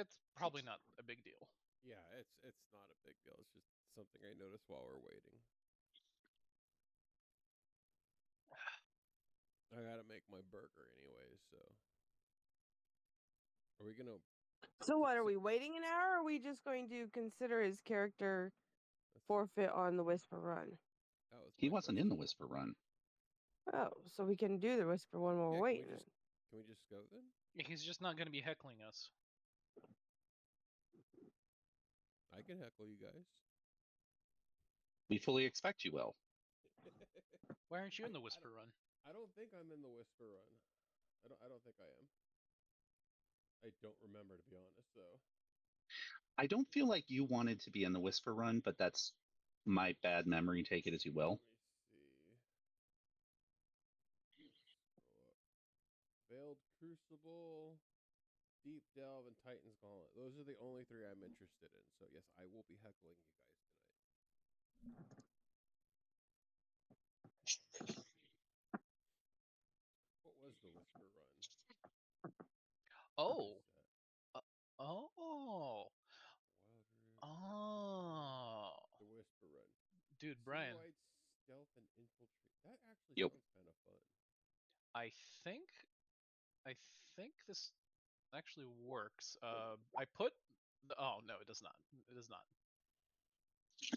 It's probably not a big deal. Yeah, it's not a big deal. It's just something I noticed while we're waiting. I gotta make my burger anyway, so are we gonna? So what, are we waiting an hour, or are we just going to consider his character forfeit on the Whisper Run? That was He my wasn't question. in the Whisper Run. Oh, so we can do the Whisper one while Yeah, we're waiting. Can we just go then? He's just not going to be heckling us. I can heckle you guys. We fully expect you will. Why aren't you in the Whisper Run? I don't think I'm in the Whisper Run. I don't think I am. I don't remember, to be honest, though. I don't feel like you wanted to be in the Whisper Run, but that's my bad memory. Take it as you will. Let me see. Veiled Crucible, Deep Delve, and Titan's Gauntlet. Those are the only 3 I'm interested in. So yes, I will be heckling you guys tonight. What was the Whisper Run? Oh. Oh. The Whisper Run. Dude, Brian. Stealth and infiltrate. That actually Yep. sounds kind of fun. I think this actually works. I put. Oh no, it does not. It does not.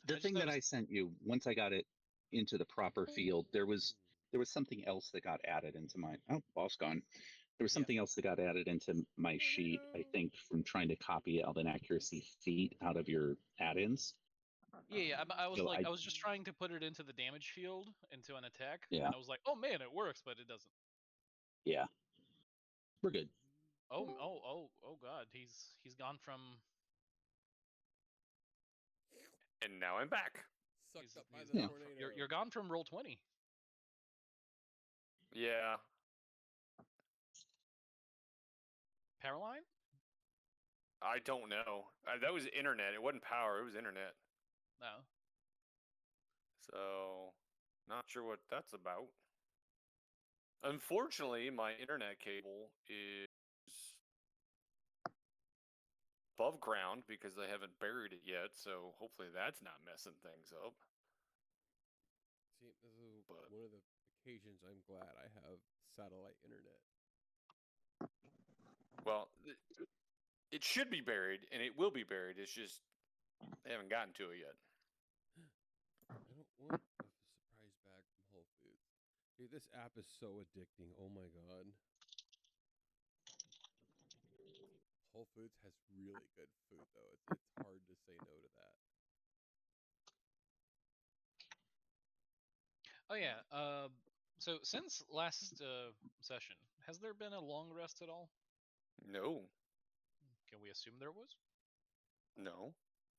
The thing that I sent you, once I got it into the proper field, there was something else that got added into my. Oh, boss gone. There was something else that got added into my sheet. I think from trying to copy Alden Accuracy feat out of your add-ins. Yeah. I was So I was just trying to put it into the damage field into an attack. Yeah. And I was like, oh man, it works, but it doesn't. Yeah. We're good. Oh god, he's gone from. And now I'm back. Sucked up by the tornado. You're gone from roll 20. Yeah. Powerline? I don't know. That was internet. It wasn't power. It was internet. No. So, not sure what that's about. Unfortunately, my internet cable is above ground because they haven't buried it yet. So hopefully that's not messing things up. See, this is one of the occasions I'm glad I have satellite internet. Well, it should be buried, and it will be buried. It's just they haven't gotten to it yet. I don't want a surprise bag from Whole Foods. Dude, this app is so addicting. Oh my god. Whole Foods has really good food, though. It's hard to say no to that. Oh yeah. So since last session, has there been a long rest at all? No. Can we assume there was? No.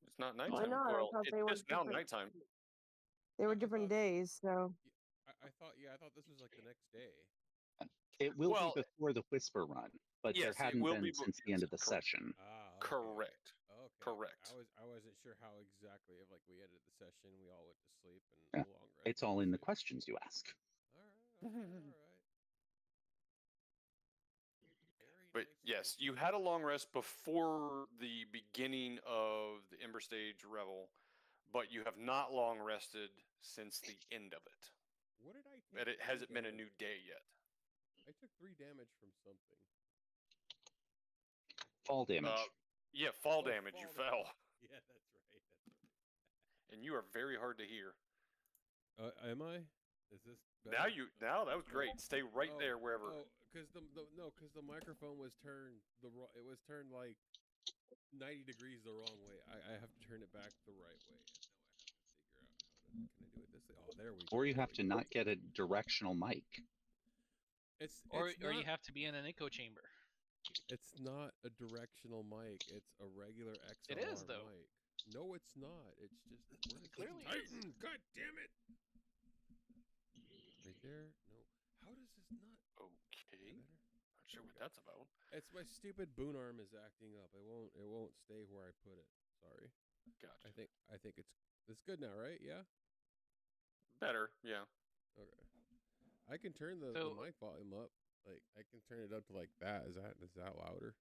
It's not nighttime. Why not? Well, I thought they were it's now different. nighttime. They were different days, so. I thought this was like the next day. It will be before the Whisper Run, but yes, there hadn't been since the end of the session. Okay. Correct. Okay. Correct. I wasn't sure how exactly if like we ended the session, we all went to sleep, and Yeah. no long rest. It's all in the questions you ask. All right. But yes, you had a long rest before the beginning of the Ember Stage Revel, but you have not long rested since the end of it. What did I take? But it hasn't been a new day yet. I took 3 damage from something. Fall damage. Yeah, fall damage. You fell. Yeah, that's right. And you are very hard to hear. Am I? Is this better? Now that was great. Stay right there wherever. Oh, because the microphone was turned it was turned like 90 degrees the wrong way. I have to turn it back the right way. And now I have to figure out can I do it this way? Oh, there we go. Or you have to not get a directional mic. Or you have to be in an echo chamber. It's not a directional mic. It's a regular XLR It is, though. mic. No, it's not. It's just Clearly Titan. God damn it! Right there. No. How does this not? Okay. Not sure what that's about. It's my stupid boon arm is acting up. It won't stay where I put it. Sorry. Gotcha. I think it's good now, right? Yeah. Better. Yeah. Okay. I can turn the mic volume up. Like I can turn it up to like that. Is that louder?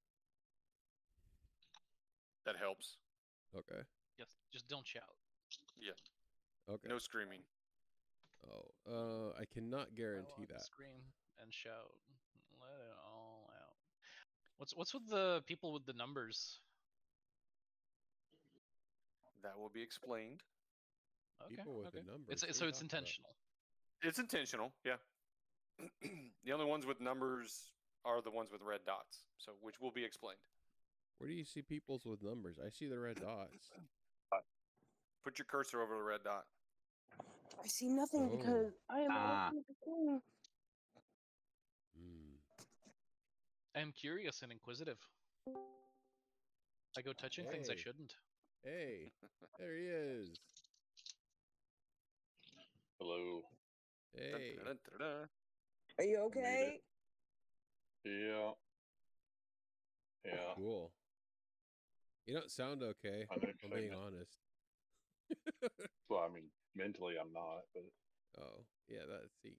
That helps. Okay. Yes, just don't shout. Okay. No screaming. Oh, I cannot I guarantee want to that. scream and shout. Let it all out. What's with the people with the numbers? That will be explained. Okay. People with okay. the numbers. It's what are so you it's talking about? intentional. It's intentional, yeah. The only ones with numbers are the ones with red dots, so which will be explained. Where do you see peoples with numbers? I see the red dots. Put your cursor over the red dot. I see nothing Oh. because I am Ah. looking at the screen. I'm curious and inquisitive. I go touching things I Hey. shouldn't. Hey, there he is. Hello. Dun, Hey. dun, dun, dun, dun. Are you Made okay? Yeah. Yeah. Cool. You don't sound okay. I know If I'm being segment. honest. Well, I mean, mentally I'm not, but Oh, yeah.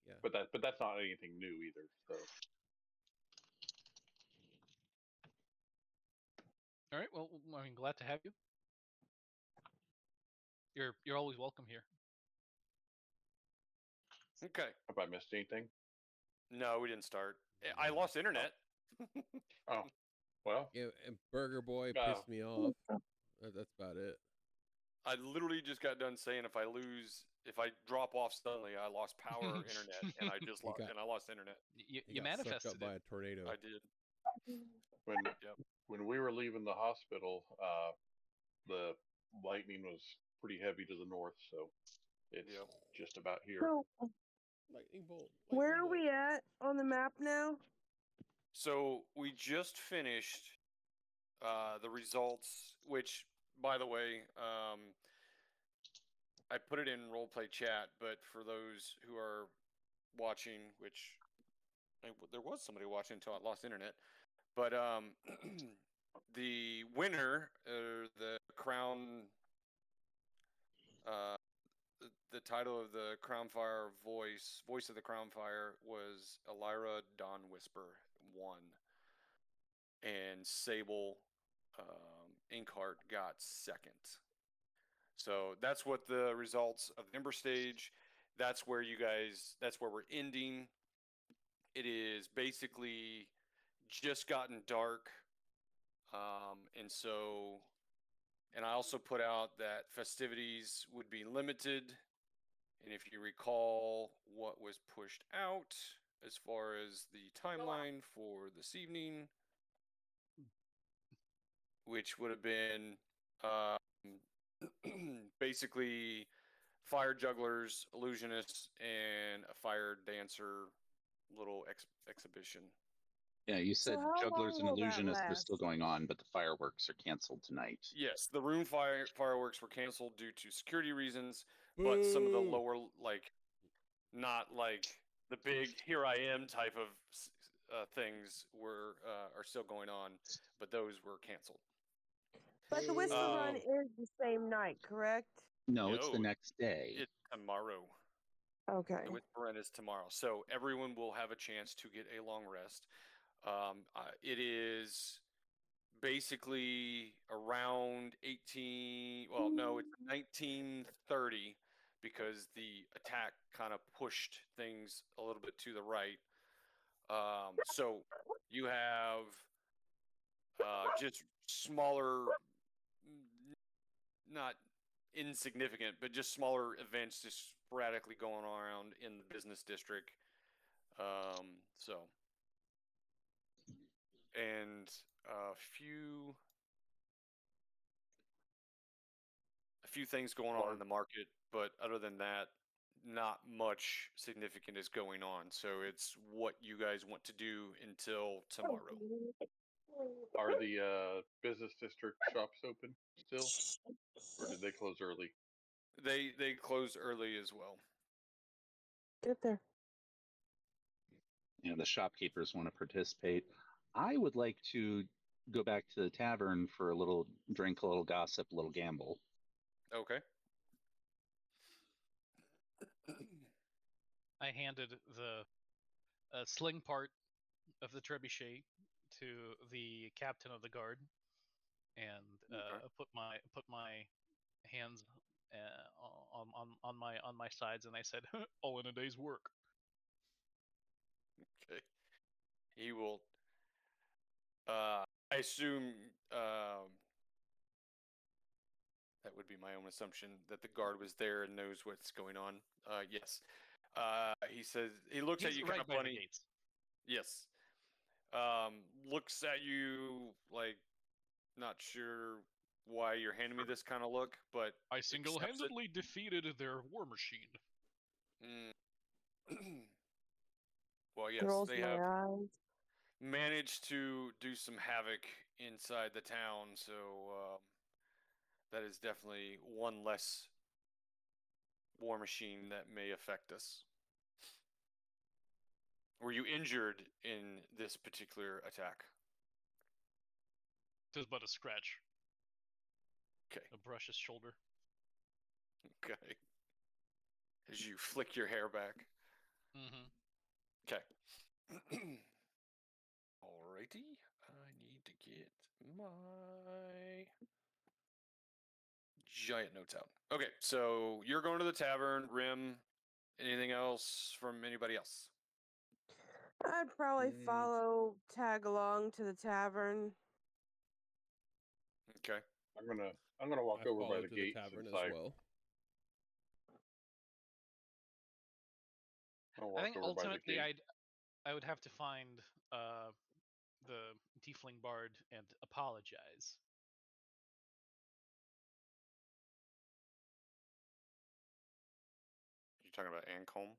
Yeah. but that's not anything new either. So All right. Well, I mean, glad to have you. You're always welcome here. Okay. have I missed anything? No, we didn't start. I lost internet. Well, Yeah, and Burger Boy Oh. pissed me off. That's about it. I literally just got done saying if I drop off suddenly, I lost power or internet, and I just got- I lost internet. You He got sucked manifested up by it. a tornado. I did. when Yep. when we were leaving the hospital, the lightning was pretty heavy to the north, so it's Yep. just about here. So, Lightning bolt. where are lightning we at on the map now? So we just finished the results, which, by the way, I put it in roleplay chat, but for those who are watching, which there was somebody watching until I lost internet, but the winner, the crown, the title of the Crownfire voice of the Crownfire was Elira Dawn Whisper won, and Sable Inkheart got second. So that's what the results of the Ember stage. That's where we're ending. It is basically just gotten dark. And I also put out that festivities would be limited. And if you recall what was pushed out as far as the timeline for this evening, which would have been basically fire jugglers, illusionists, and a fire dancer little exhibition. Yeah, you said how jugglers long and will that illusionists was still last? going on, but the fireworks are canceled tonight. Yes, the room fireworks were canceled due to security reasons, but some of the Boo! lower, not like the big "here I am" type of things are still going on, but those were canceled. But the Whisper Run Oh. is the same night, correct? No, it's the No, next day. It's tomorrow. Okay. The Whisper Run is tomorrow, so everyone will have a chance to get a long rest. It is basically around 1930, because the attack kind of pushed things a little bit to the right. So you have just smaller, not insignificant, but just smaller events just sporadically going around in the business district. And a few things going on in the market, but other than that, not much significant is going on. So it's what you guys want to do until tomorrow. Are the business district shops open still, or did they close early? They close early as well. Get there. Yeah, the shopkeepers want to participate. I would like to go back to the tavern for a little drink, a little gossip, a little gamble. Okay. I handed the sling part of the trebuchet to the captain of the guard. and Okay. put my hands on my sides, and I said, "All in a day's work." Okay. He will. I assume that would be my own assumption that the guard was there and knows what's going on. Yes. He says he looks at He's you kind right of by the funny. gates. Yes. Looks at you like not sure why you're handing me this kind of look, but I accepts it. single-handedly defeated their war machine. Well, yes, Rolls they my have eyes. managed to do some havoc inside the town, so that is definitely one less war machine that may affect us. Were you injured in this particular attack? Tis but a scratch. Okay. A brush his shoulder. Okay. As you flick your hair back. Mm-hmm. Okay. Alrighty. I need to get my giant notes out. Okay, so you're going to the tavern, Rim. Anything else from anybody else? I'd probably Mm. follow tag along to the tavern. Okay. I'm gonna walk I over by follow the to gate the tavern since as well. I'll I walk think over by the ultimately gate. I would have to find the tiefling bard and apologize. You're talking about Ancombe?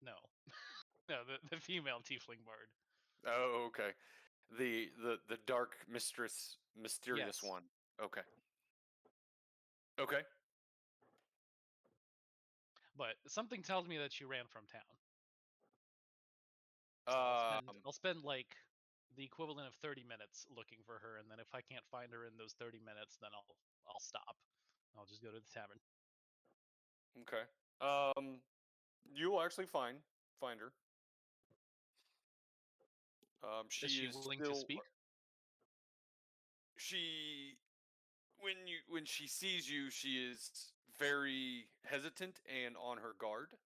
No, no, the female tiefling bard. Oh, okay. The dark mistress, mysterious Yes. one. Okay. Okay. But something tells me that she ran from town. So I'll spend like the equivalent of 30 minutes looking for her, and then if I can't find her in those 30 minutes, then I'll stop. I'll just go to the tavern. Okay. You'll actually find her. She Is she is willing still. to speak? She, when she sees you, she is very hesitant and on her guard.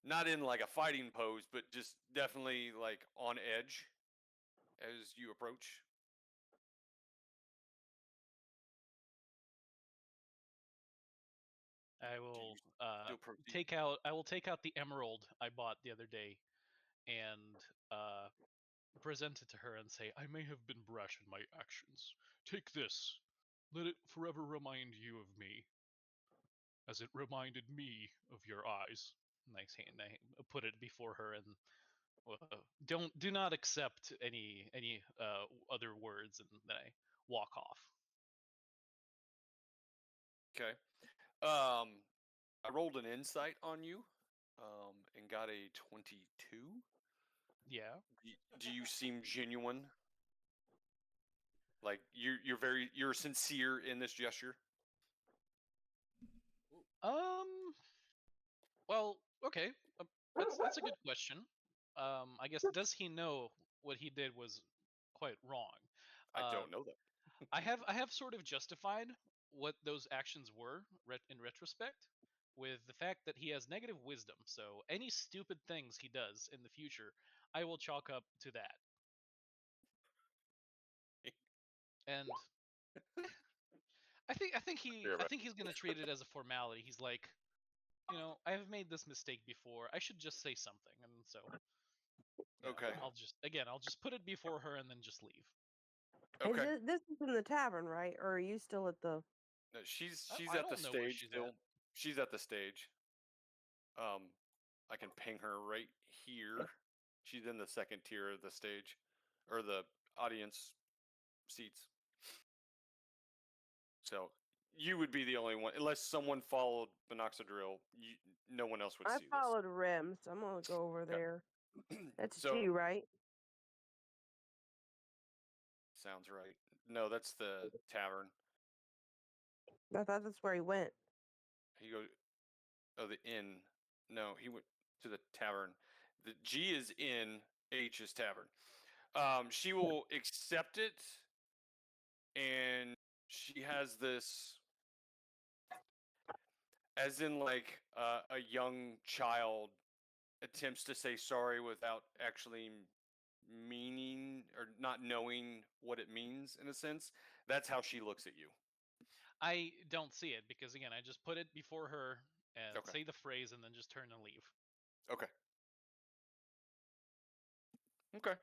Not in like a fighting pose, but just definitely like on edge as you approach. I Do will you still proceed? take out the emerald I bought the other day and present it to her and say, I may have been brash in my actions. Take this. Let it forever remind you of me, as it reminded me of your eyes. Nice hand. I put it before her and do not accept any other words, and then I walk off. Okay. I rolled an insight on you, and got a 22. Yeah. Do you seem genuine? Like you're sincere in this gesture? Well, okay. That's a good question. I guess, does he know what he did was quite wrong? I don't know that. I have sort of justified what those actions were in retrospect with the fact that he has negative wisdom. So any stupid things he does in the future, I will chalk up to that. And I think he's gonna treat it as a formality. He's like, I have made this mistake before. I should just say something, and so Okay. I'll just put it before her and then just leave. Okay. This is in the tavern, right? Or are you still at the? No, she's I at the don't know where stage she's still. at. She's at the stage. I can ping her right here. She's in the second tier of the stage, or the audience seats. So you would be the only one, unless someone followed Minoxidil. No one else would I see followed Rim, so I'm gonna go over Okay. there. this. That's So G, right? sounds right. No, that's the tavern. I thought that's where he went. He goes. Oh, the inn. No, he went to the tavern. The G is in, H is tavern. She will accept it and she has this, as in like a young child attempts to say sorry without actually meaning or not knowing what it means in a sense. That's how she looks at you. I don't see it because again, I just put it before her and Okay. say the phrase and then just turn and leave. Okay. Okay.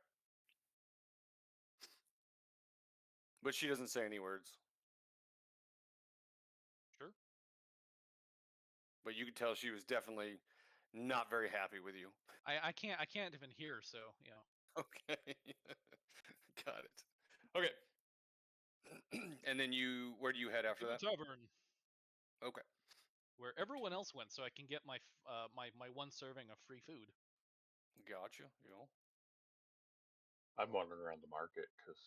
But she doesn't say any words. Sure. But you could tell she was definitely not very happy with you. I can't even hear, so you know. Okay. Got it. Okay. And then where do you head after To the that? tavern. Okay. Where everyone else went, so I can get my my one serving of free food. Gotcha. You know. I'm wandering around the market because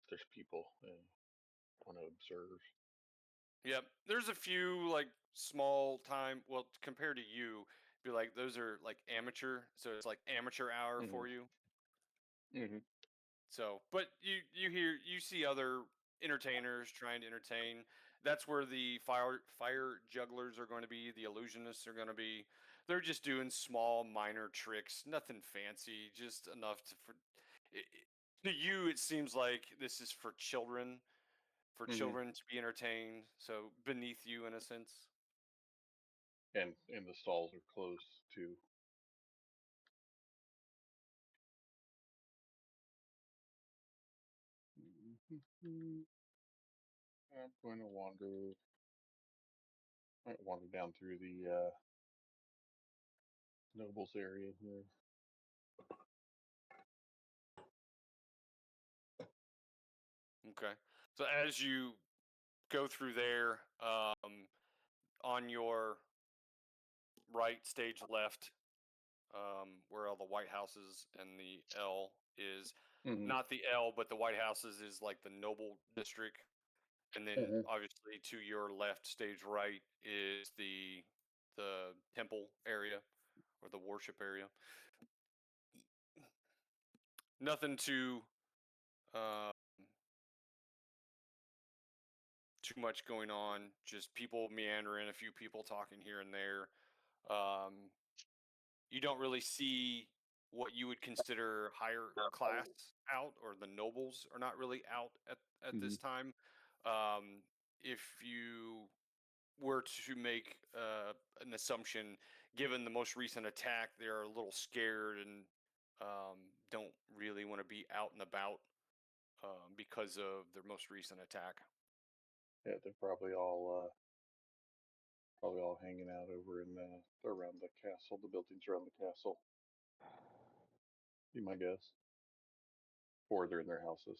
there's people and want to observe. Yep. There's a few like small time. Well, compared to you, be like those are like amateur. So it's like amateur hour for you. Mm-hmm. So, but you see other entertainers trying to entertain. That's where the fire jugglers are going to be. The illusionists are going to be. They're just doing small, minor tricks, nothing fancy, just enough to you. It seems like this is for children, to be entertained. So beneath you, in a sense. And the stalls are closed too. I'm going to wander. Might wander down through the nobles area here. Okay. So as you go through there, on your right, stage left, where all the White Houses and the L is, not the L, but the White Houses is like the noble district, and then obviously to your left, stage right, is the temple area or the worship area. Nothing too much going on. Just people meandering, a few people talking here and there. You don't really see what you would consider higher class out, or the nobles are not really out at this time. If you were to make an assumption, given the most recent attack, they're a little scared and don't really want to be out and about because of their most recent attack. Yeah, they're probably all hanging out over in around the castle, the buildings around the castle. Be my guess. Or they're in their houses.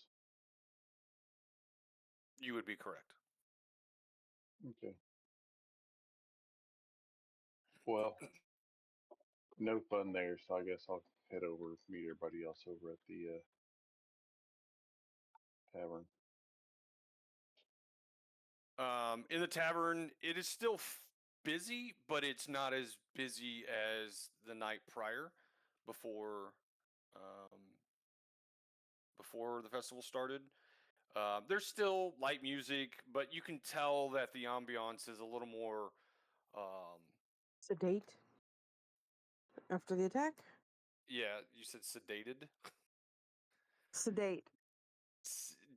You would be correct. Okay. Well, no fun there, so I guess I'll head over, meet everybody else over at the tavern. In the tavern, it is still busy, but it's not as busy as the night prior, before the festival started. There's still light music, but you can tell that the ambiance is a little more Sedate. After the attack? yeah, you said sedated? Sedate.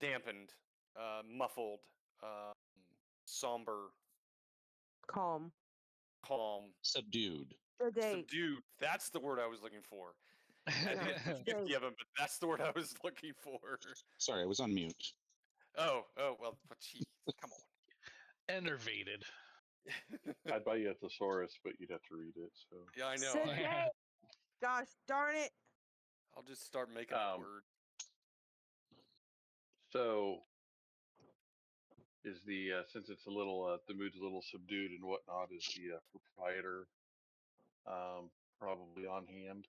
Dampened, muffled, somber, Calm. calm, Subdued. Sedate. subdued. That's the word I was looking for. I didn't put 50 of them, but that's the word I was looking for. Sorry, I was on mute. Oh, well, but geez, come on. Enervated. I'd buy you a thesaurus, but you'd have to read it. So Yeah, I know. Sedate. Gosh darn it. I'll just start making a word. So is the since it's a little the mood's a little subdued and whatnot, is the proprietor probably on hand?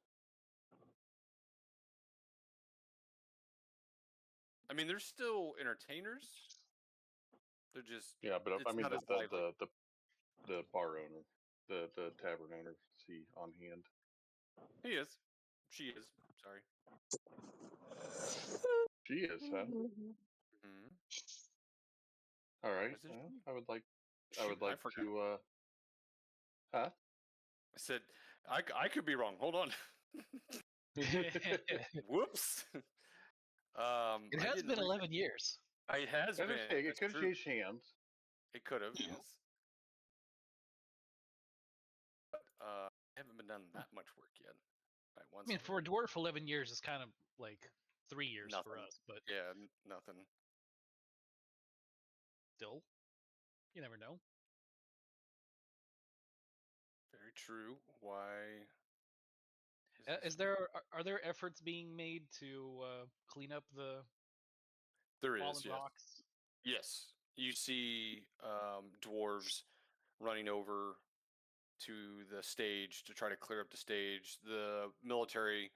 I mean, there's still entertainers. They're just But I it's mean not as lively. the bar owner, the tavern owner, is he on hand? He is. She is. Sorry. She is, huh? Mhm. All right. Was it Well, she? I would like Shoot, I forgot. to. Huh? I said I could be wrong. Hold on. Whoops. It I has didn't been re- 11 years. It has I been. understand. It That's could have true. changed hands. It could have. Yeah. Yes. But I haven't been done that much work yet. Right, I mean, for a dwarf, 11 years is kind of like 3 years for Nothing. us, but yeah, nothing. still, you never know. Very true. Why? Is are there efforts being made to clean up the There fallen is, yes. rocks? Yes. You see dwarves running over to the stage to try to clear up the stage. The military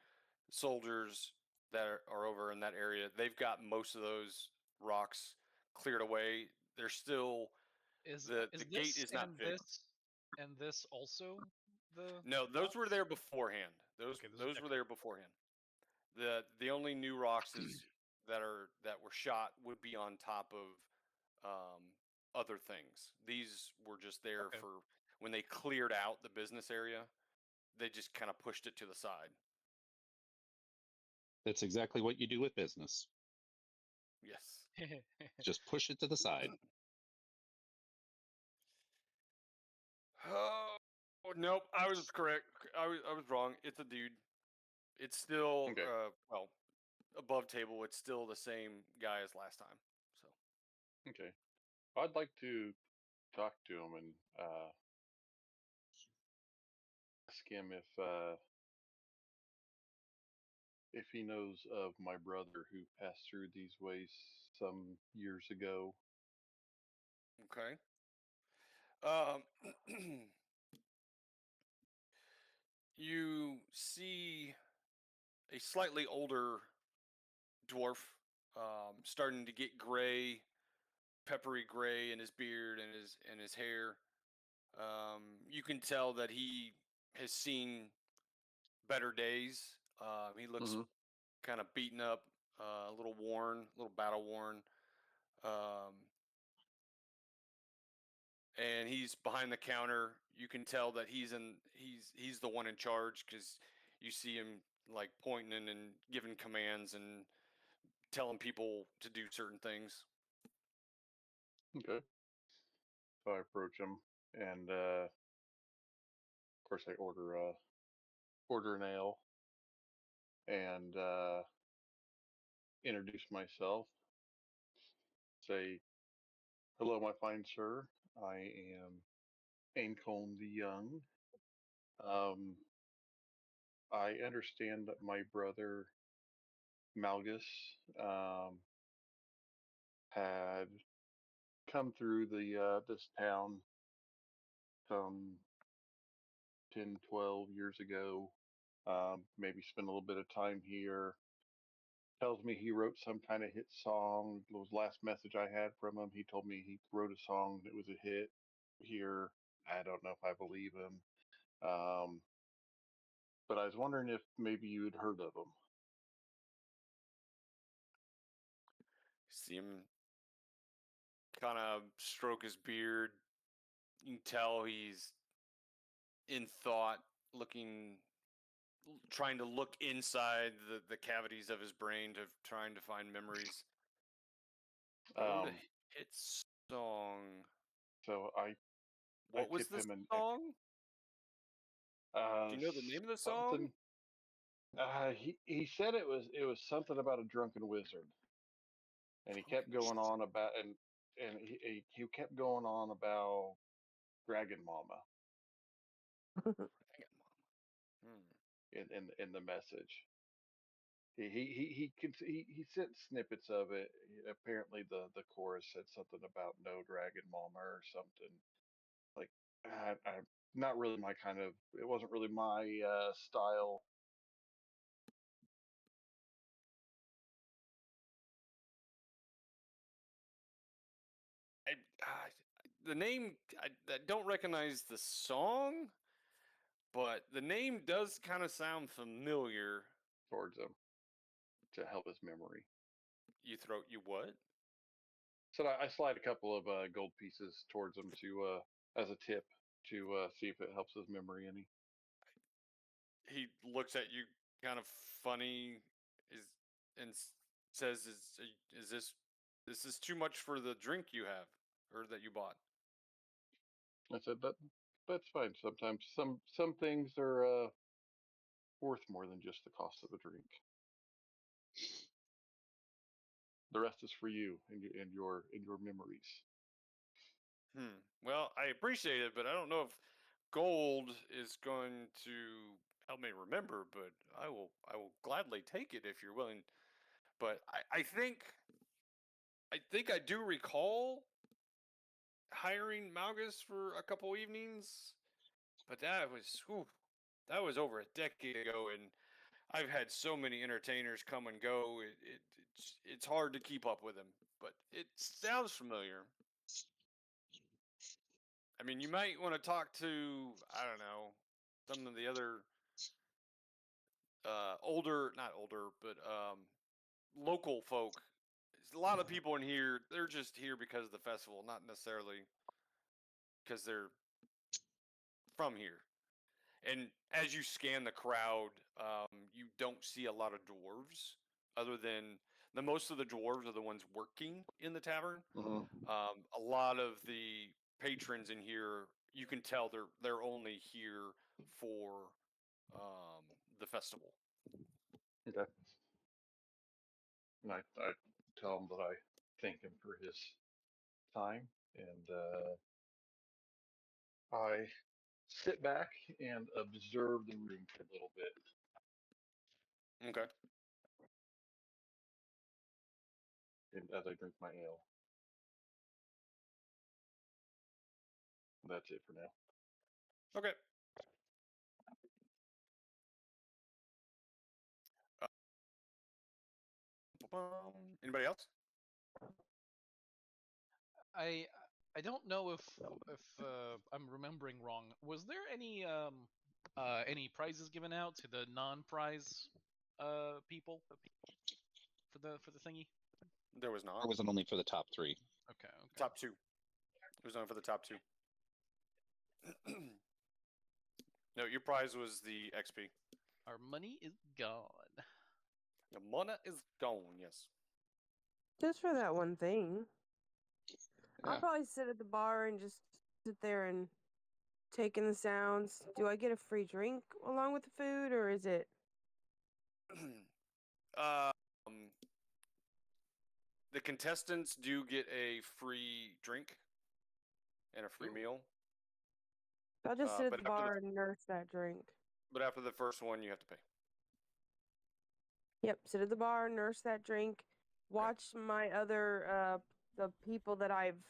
soldiers that are over in that area, they've got most of those rocks cleared away. They're still Is the gate this is not fixed. and this also the No, those were rocks? there beforehand. Those Okay, those are those were there beforehand. The only new rocks is that were shot would be on top of other things. These were just there Okay. for when they cleared out the business area. They just kind of pushed it to the side. That's exactly what you do with business. Yes. Just push it to the side. Oh nope, I was correct. I was wrong. It's a dude. It's still Okay. well above table. It's still the same guy as last time. So Okay. I'd like to talk to him and ask him if he knows of my brother who passed through these ways some years ago. okay. Um, you see a slightly older dwarf, starting to get gray, peppery gray in his beard and his hair. You can tell that he has seen better days. He looks Mm-hmm. kind of beaten up, a little worn, a little battle worn. And he's behind the counter. You can tell that he's the one in charge because you see him like pointing and giving commands and telling people to do certain things. Okay. So I approach him, and of course I order an ale, and introduce myself. Say, hello, my fine sir. I am Aincombe the Young. Um, I understand that my brother Malgus had come through this town some 10, 12 years ago. Maybe spent a little bit of time here. Tells me he wrote some kind of hit song. The last message I had from him, he told me he wrote a song that was a hit here. I don't know if I believe him. But I was wondering if maybe you had heard of him. See him kind of stroke his beard. You can tell he's in thought, trying to look inside the cavities of his brain to trying to find memories. Wrote a hit song. So What was tip the him an song? Do you know the name of the song? something. He said it was something about a drunken wizard, and he kept going on about and he kept going on about Dragon Mama in the message. He sent snippets of it. Apparently the chorus said something about no Dragon Mama or something. Like I not really my kind of. It wasn't really my style. The name, I don't recognize the song, but the name does kind of sound familiar. Towards him to help his memory. You what? So I slide a couple of gold pieces towards him to as a tip to see if it helps his memory any. He looks at you kind of funny, and says, "Is this too much for the drink you have or that you bought?" I said that's fine. Sometimes some things are worth more than just the cost of a drink. The rest is for you and your memories. Well, I appreciate it, but I don't know if gold is going to help me remember. But I will gladly take it if you're willing. But I think I do recall hiring Malgus for a couple evenings, but that was over a decade ago, and I've had so many entertainers come and go. It's hard to keep up with them, but it sounds familiar. I mean, you might want to talk to, I don't know, some of the other not older, but local folk. There's a lot of people in here. They're just here because of the festival, not necessarily because they're from here. And as you scan the crowd, you don't see a lot of dwarves, other than most of the dwarves are the ones working in the tavern. Mm-hmm. A lot of the patrons in here, you can tell they're only here for the festival. Okay. And I tell him that I thank him for his time, and I sit back and observe the room for a little bit. Okay. And as I drink my ale. That's it for now. Okay. Anybody else? I don't know if I'm remembering wrong. Was there any prizes given out to the non-prize people for the thingy? There was Or not. was it only for the top 3? Okay. Top 2. It was only for the top 2. No, your prize was the XP. Our money is gone. The money is gone. Yes. Just for that one thing. I'll Yeah. probably sit at the bar and just sit there and take in the sounds. Do I get a free drink along with the food, or is it? The contestants do get a free drink and a free meal. I'll just sit at but the bar and nurse that drink. But after the first one, you have to pay. Yep, sit at the bar, nurse that drink, watch my other the people that I've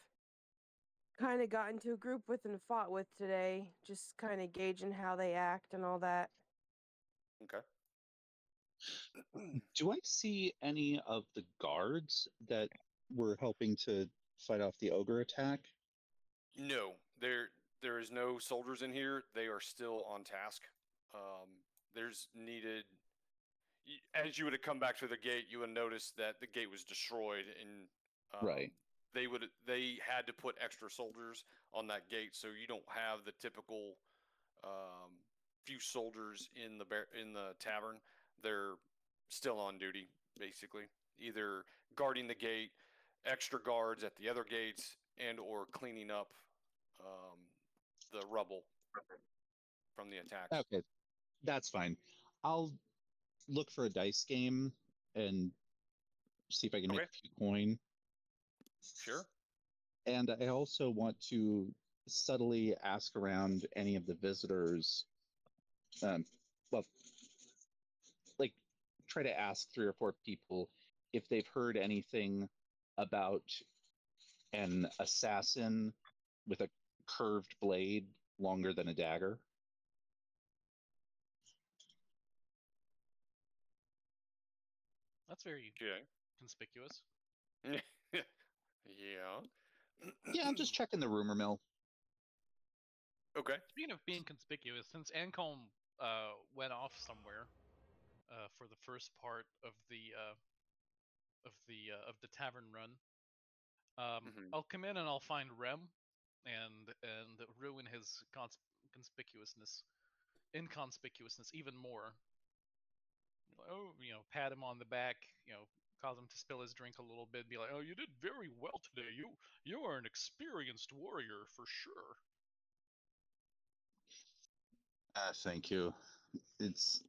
kind of got into a group with and fought with today, just kind of gauging how they act and all that. Okay. Do I see any of the guards that were helping to fight off the ogre attack? No, there is no soldiers in here. They are still on task. There's needed. As you would have come back to the gate, you would notice that the gate was destroyed, and Right. They had to put extra soldiers on that gate, so you don't have the typical few soldiers in the tavern. They're still on duty, basically, either guarding the gate, extra guards at the other gates, and or cleaning up the rubble from the attacks. Okay, that's fine. I'll look for a dice game and see if I can make a few coin. Sure. And I also want to subtly ask around any of the visitors. Well, like try to ask 3 or 4 people if they've heard anything about an assassin with a curved blade longer than a dagger. That's very Okay. conspicuous. Yeah. Yeah, I'm just checking the rumor mill. Okay. Speaking of being conspicuous, since Ancombe went off somewhere for the first part of the tavern run, Mhm. I'll come in and I'll find Rem, and ruin his inconspicuousness even more. Oh, pat him on the back, cause him to spill his drink a little bit. Be like, oh, you did very well today. You are an experienced warrior for sure. Thank you. It's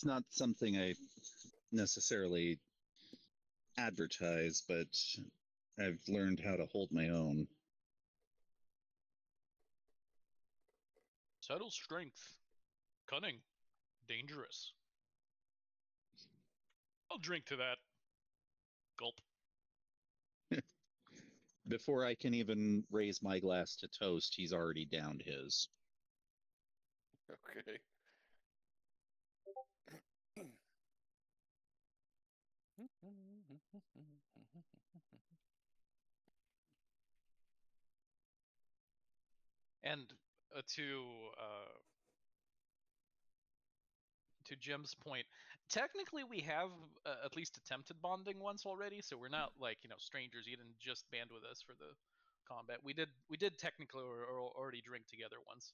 not something I necessarily advertise, but I've learned how to hold my own. Subtle strength, cunning, dangerous. I'll drink to that. Gulp. Before I can even raise my glass to toast, he's already downed his. Okay. And to Jim's point, technically we have at least attempted bonding once already, so we're not like strangers. You didn't just band with us for the combat. We did technically already drink together once.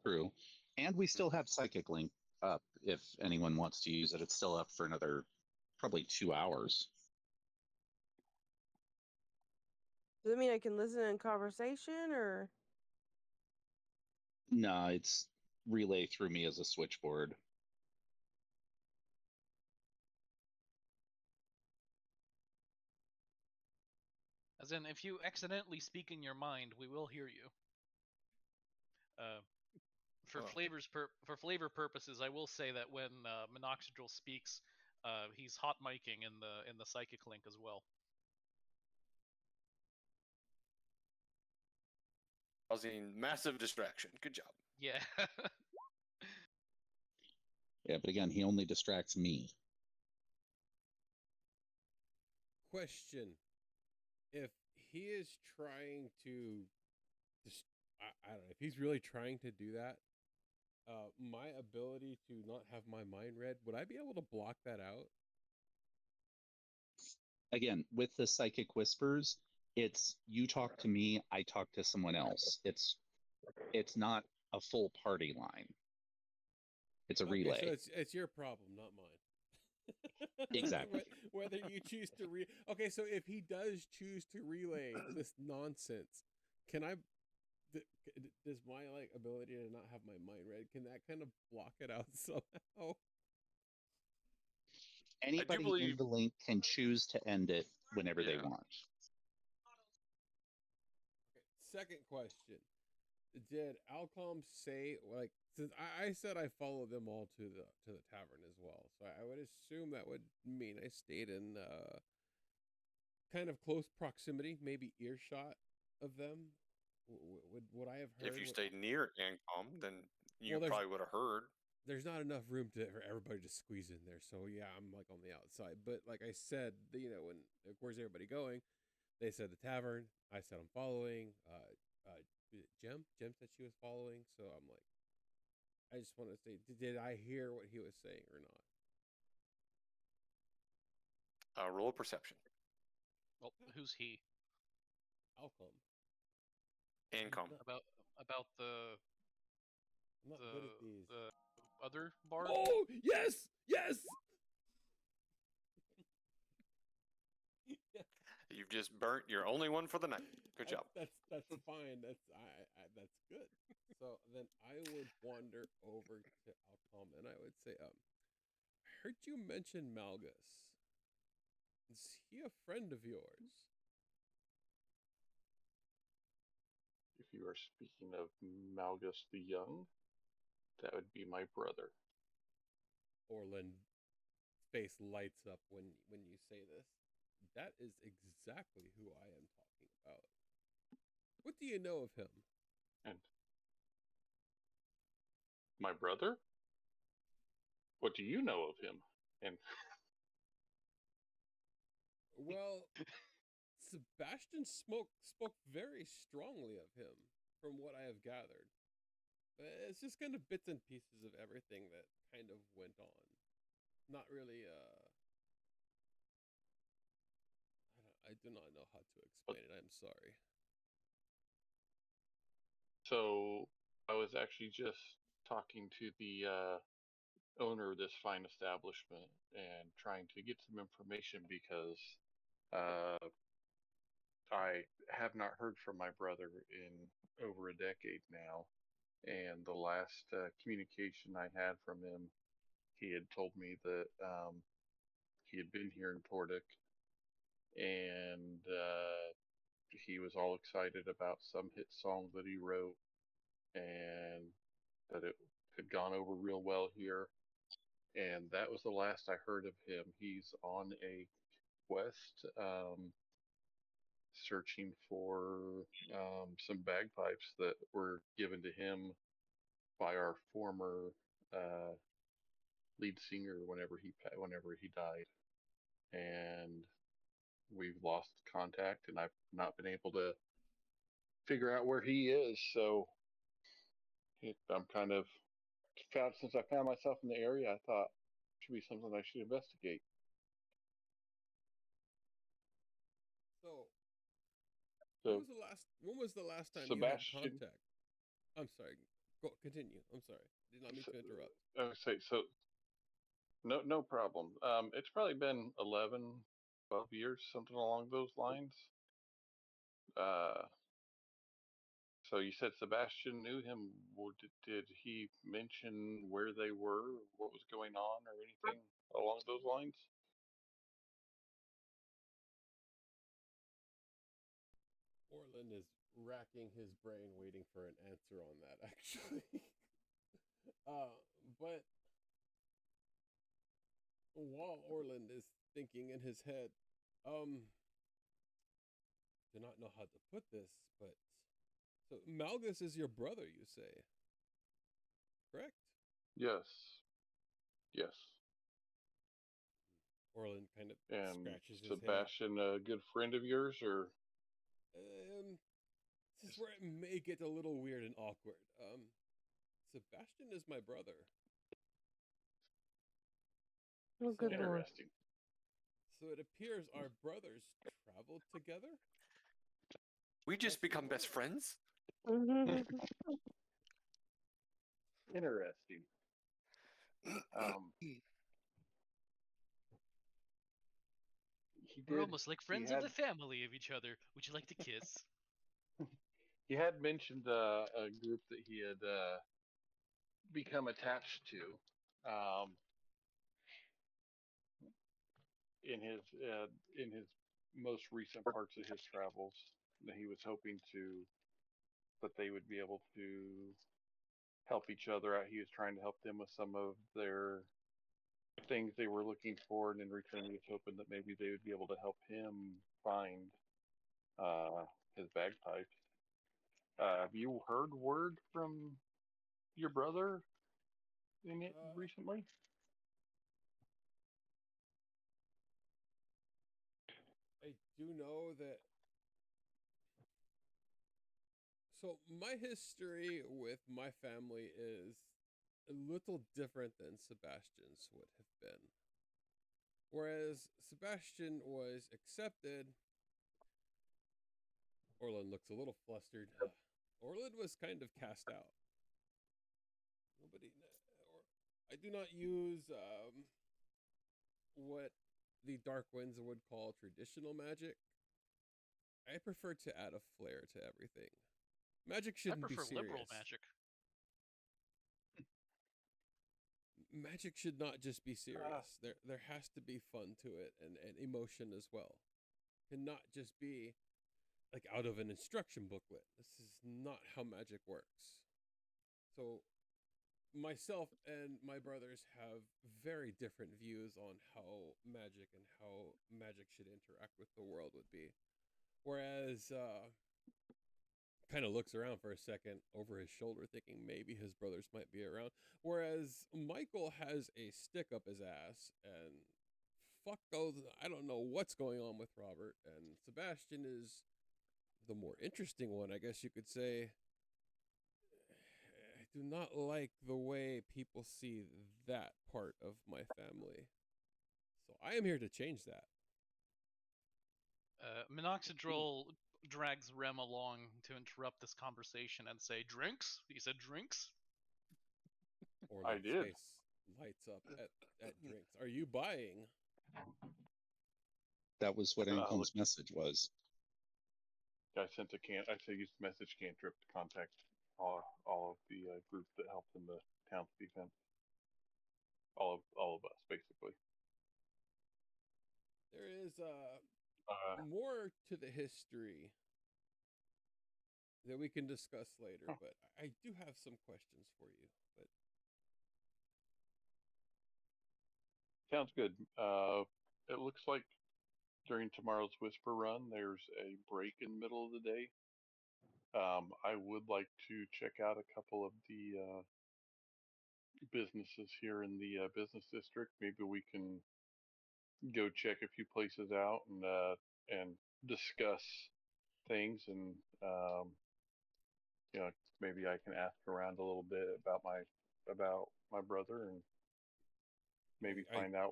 True. And we still have Psychic Link up if anyone wants to use it. It's still up for another probably 2 hours. Does that mean I can listen in conversation or? No, it's relay through me as a switchboard. As in, if you accidentally speak in your mind, we will hear you. For flavor purposes, I will say that when Minoxidil speaks, he's hot miking in the Psychic Link as well. Causing massive distraction. Good job. Yeah. Yeah, but again, he only distracts me. Question: if he is trying to, I don't know, if he's really trying to do that, my ability to not have my mind read, would I be able to block that out? Again, with the Psychic Whispers, it's you talk to me, I talk to someone else. It's not a full party line. It's a relay. So it's your problem, not mine. Exactly. Whether you choose to okay, so if he does choose to relay this nonsense, can I? Does my ability to not have my mind read, can that kind of block it out somehow? Anybody in the link can choose to end it whenever they want. Okay, second question. Did Alcom say, since I said I followed them all to the tavern as well, so I would assume that would mean I stayed in kind of close proximity, maybe earshot of them. Would I have heard? If you stayed near Ancom, then you probably would have heard. There's not enough room for everybody to squeeze in there, so yeah, I'm on the outside. But like I said, when where's everybody going? They said the tavern. I said I'm following. Jem said she was following, so I'm like, I just want to say, did I hear what he was saying or not? Roll of perception. Well, who's he? Alcom. Ancom. About the. I'm not good at these. The other bard. Oh yes. You've just burnt your only one for the night. Good job. That's fine. That's good. So then I would wander over to Alcom and I would say, I heard you mention Malgus. Is he a friend of yours? If you are speaking of Malgus the Young, that would be my brother. Orland face lights up when you say this. That is exactly who I am talking about. What do you know of him? And my brother? What do you know of him? And well, Sebastian spoke very strongly of him, from what I have gathered. But it's just kind of bits and pieces of everything that kind of went on. Not really do not know how to explain it. I'm sorry. So I was actually just talking to the owner of this fine establishment and trying to get some information because I have not heard from my brother in over a decade now. And the last communication I had from him, he had told me that he had been here in Tordic and he was all excited about some hit song that he wrote and that it had gone over real well here. And that was the last I heard of him. He's on a quest searching for some bagpipes that were given to him by our former lead singer whenever he died, and we've lost contact, and I've not been able to figure out where he is. So I'm kind of since I found myself in the area, I thought it should be something I should investigate. So, So when was the last time Sebastian, you had contact? I'm sorry. Go continue. I'm sorry. Did not mean to interrupt. I would say so. No problem. It's probably been 11, 12 years, something along those lines. So you said Sebastian knew him. Did he mention where they were, what was going on, or anything along those lines? Orland is racking his brain waiting for an answer on that, actually. But while Orland is thinking in his head, do not know how to put this, but so Malgus is your brother, you say, correct? Yes. Yes. Orland kind of And scratches his Sebastian, a good friend of yours, or? This is where it may get a little weird and awkward. Sebastian is my brother. Oh, good lord. Interesting. So it appears our brothers traveled together? We just become best friends? Interesting. We're almost like friends of the family of each other. Would you like to kiss? He had mentioned a group that he had become attached to in his most recent parts of his travels. That he was hoping that they would be able to help each other out. He was trying to help them with some of their things they were looking for, and in return, he was hoping that maybe they would be able to help him find his bagpipes. Have you heard word from your brother in it recently? I do know that. So my history with my family is a little different than Sebastian's would have been. Whereas Sebastian was accepted, Orland looks a little flustered. Orland was kind of cast out. I do not use what the Dark Winds would call traditional magic. I prefer to add a flair to everything. Magic shouldn't be serious. I prefer liberal magic. Magic should not just be serious. There has to be fun to it and emotion as well. It cannot just be like out of an instruction booklet. This is not how magic works. So myself and my brothers have very different views on how magic should interact with the world would be. Whereas kind of looks around for a second over his shoulder thinking maybe his brothers might be around. Whereas Michael has a stick up his ass and fuck goes, I don't know what's going on with Robert. And Sebastian is the more interesting one, I guess you could say. I do not like the way people see that part of my family. So I am here to change that. Minoxidil drags Rem along to interrupt this conversation and say, "Drinks?" He said, "Drinks." Orland's did. face lights up at drinks. Are you buying? That was what Uh, Anselm's message was. I sent I used the message cantrip to contact all of the group that helped in the town's defense. All of us, basically. There is more to the history that we can discuss later, but I do have some questions for you. But Sounds good. It looks like during tomorrow's Whisper Run, there's a break in the middle of the day. I would like to check out a couple of the businesses here in the business district. Maybe we can go check a few places out and discuss things, and maybe I can ask around a little bit about my brother, and maybe find out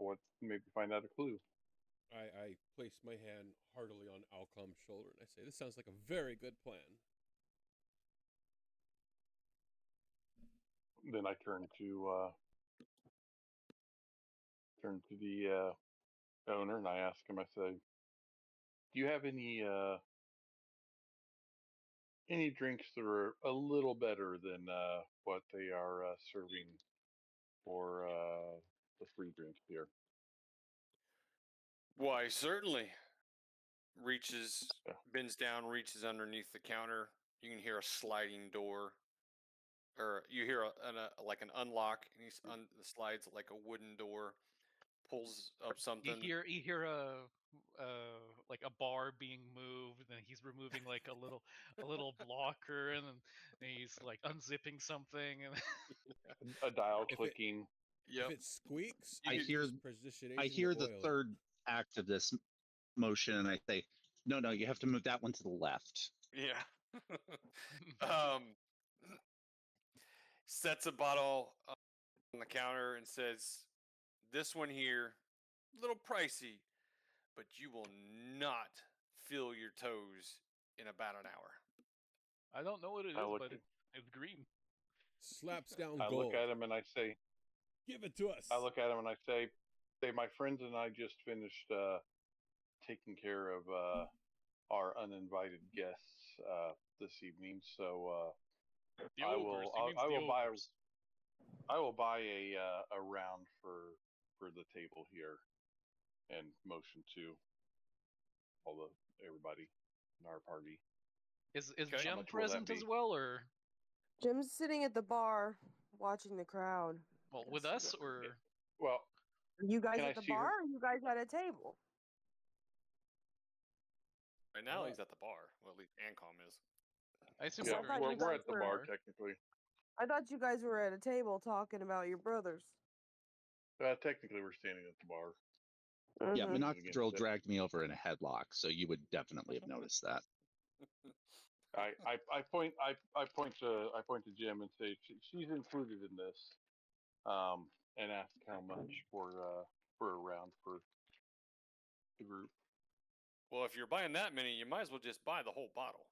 a clue. I place my hand heartily on Alcom's shoulder and I say, "This sounds like a very good plan." Then I turn to the owner and I ask him. I say, "Do you have any drinks that are a little better than what they are serving for the free drink here?" Why, certainly. Yeah. Bends down, reaches underneath the counter. You can hear a sliding door, or you hear like an unlock, and he slides like a wooden door, pulls up something. You hear a like a bar being moved, and he's removing like a little blocker, and then he's like unzipping something, and A dial If it- clicking. Yep. If it squeaks, I use hear precipitation the oil. third act of this motion, and I say, no, you have to move that one to the left. Yeah. Sets a bottle on the counter and says, "This one here, a little pricey, but you will not feel your toes in about an hour." I don't know what it I is, look but at- it's green. Slaps down I gold. look at him and I say, Give it to us. I look at him and I say, my friends and I just finished taking care of our uninvited guests this evening, so The I ogres. will He means I the will buy ogres. a round for the table here, and motion to everybody in our party. Is Okay. How Jem much will that present as be? well, or Jim's sitting at the bar watching the crowd. well with us, or Well, Are you guys Can I at the see her- bar or are you guys at a table? Right now, Uh, he's at the bar. Well, at least Ancom is. I assume yeah, I thought we're you we're guys at the were- bar technically. I thought you guys were at a table talking about your brothers. Technically, we're standing at the bar. Yeah, Mhm. Minoxidil dragged me over in a headlock, so you would definitely have noticed that. I point to Jim and say she's included in this, and ask how much for a round for the group. Well, if you're buying that many, you might as well just buy the whole bottle.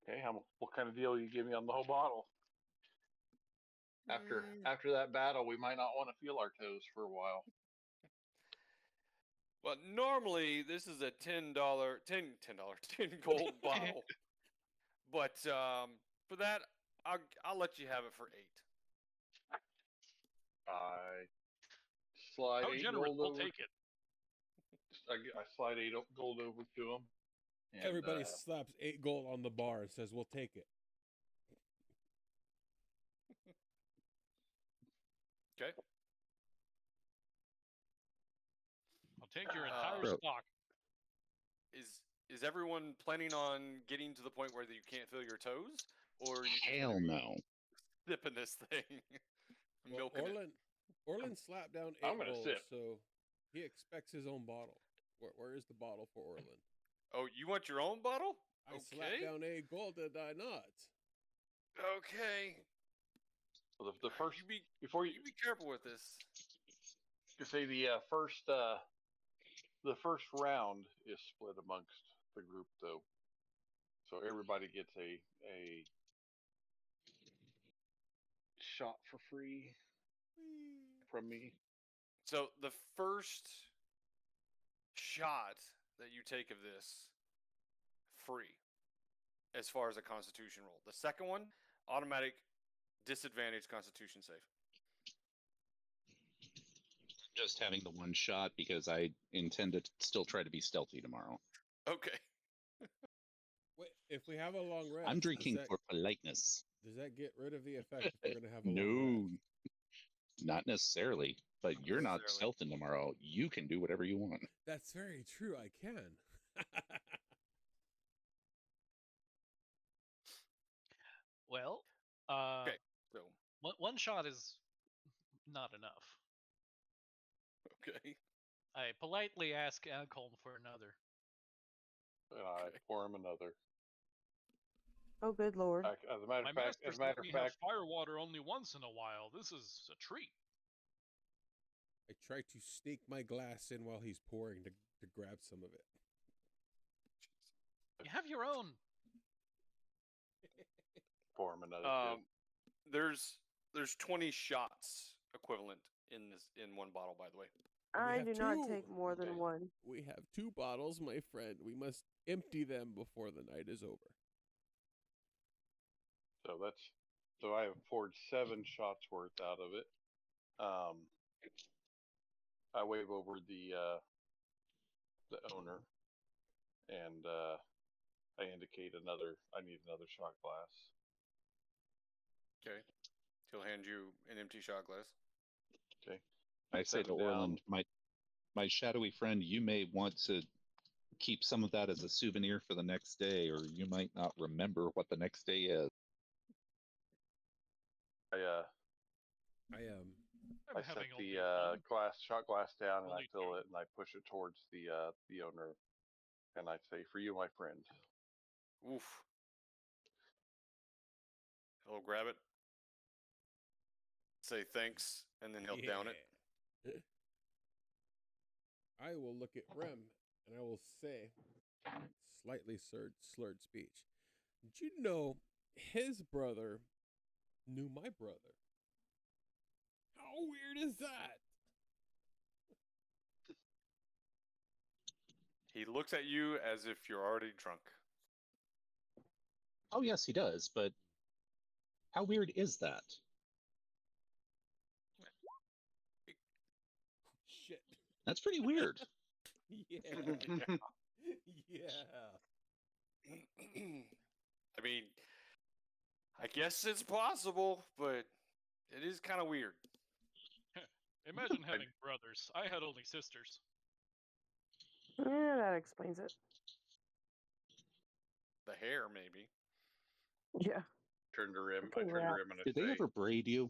Okay, what kind of deal you give me on the whole bottle? After that battle, we might not want to feel our toes for a while. Well, normally this is a $10 gold bottle, but for that, I'll let you have it for 8. I slide how 8 generous? gold We'll over. take it. I slide 8 gold over to him. And, Everybody slaps 8 gold on the bar and says, "We'll take it." Okay. I'll take your entire Bro. stock. Is everyone planning on getting to the point where you can't feel your toes, or are you just Hell gonna be no. sipping this thing, Well, milking it? Orland slapped down 8 I'm gonna gold, sip. so he expects his own bottle. Where is the bottle for Orland? Oh, you want your own bottle? I slapped down 8 gold, did I not? Okay. So the first You be before you you be careful with this. say the the first round is split amongst the group, though, so everybody gets a shot for free from me. So the first shot that you take of this, free, as far as a Constitution roll. The second one, automatic disadvantage Constitution save. Just having the one shot because I intend to still try to be stealthy tomorrow. Okay. Wait, if we have a long rest, I'm drinking for politeness. Does that get rid of the effect if we're gonna have a long rest? No, not necessarily. But you're not necessarily. stealthing tomorrow. You can do whatever you want. That's very true. I can. Well, Okay. So one shot is not enough. okay. I politely ask Ancholm for another. And I pour him another. Oh, good lord. As a matter My of fact, master's as a matter let of me fact, have fire water only once in a while. This is a treat. I try to sneak my glass in while he's pouring to grab some of it. You have your own. pour him another. There's 20 shots equivalent in one bottle, by the way. I have do not two. take more than Okay. one. We have 2 bottles, my friend. We must empty them before the night is over. So I have poured 7 shots worth out of it. I wave over the owner, and I indicate I need another shot glass. Okay. He'll hand you an empty shot glass. Okay. I say set to it down. Orland, my shadowy friend, you may want to keep some of that as a souvenir for the next day, or you might not remember what the next day is. I set the shot glass down, and I Only fill two. it, and I push it towards the owner, and I say, "For you, my friend." Oof. He'll grab it. Say thanks, and then he'll down it. Yeah. I will look at Rem, and I will say, slightly slurred speech. Did you know his brother knew my brother? How weird is that? He looks at you as if you're already drunk. Oh, yes, he does, but how weird is that? Shit. That's pretty weird. Yeah. Yeah. I mean, I guess it's possible, but it is kind of weird. Imagine having brothers. I had only sisters. Yeah, that explains it. The hair, maybe. Yeah. Turn to Rim. I Okay, turn to yeah. Rim, and I Did say, they ever braid you?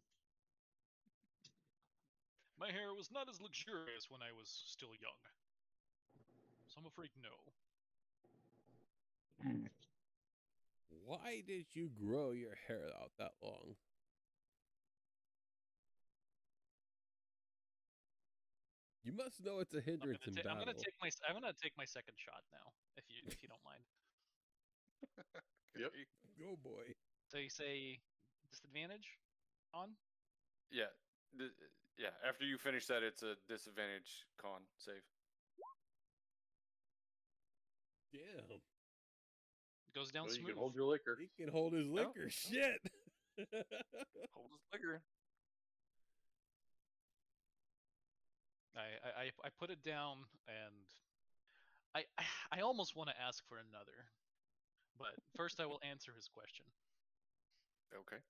My hair was not as luxurious when I was still young. So I'm afraid no. Why did you grow your hair out that long? You must know it's a hindrance in battle. I'm gonna take my second shot now, if you don't mind. Yep. Go, boy. So you say disadvantage on? Yeah. Yeah. After you finish that, it's a disadvantage con save. Damn. Goes down "Well, you smooth. can hold your liquor." He can hold his liquor. Shit. Hold his liquor. I put it down, and I almost want to ask for another, but first I will answer his question. Okay.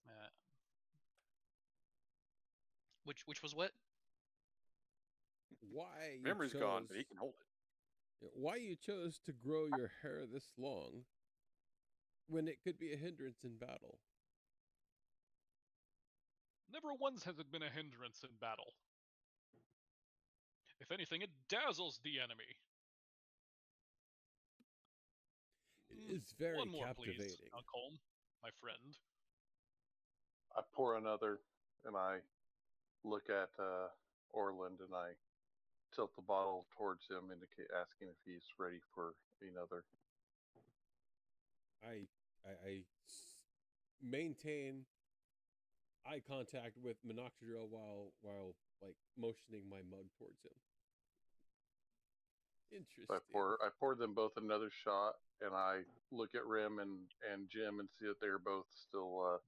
Which was what? Why you Memory's chose, gone, but he can hold it. Why you chose to grow your hair this long when it could be a hindrance in battle? Never once has it been a hindrance in battle. If anything, it dazzles the enemy. It is very One more, captivating. please, Ancholm, my friend. I pour another, and I look at Orland, and I tilt the bottle towards him, asking if he's ready for another. I maintain eye contact with Minoxidil while like motioning my mug towards him. Interesting. I poured them both another shot, and I look at Rim and Jim and see that they're both still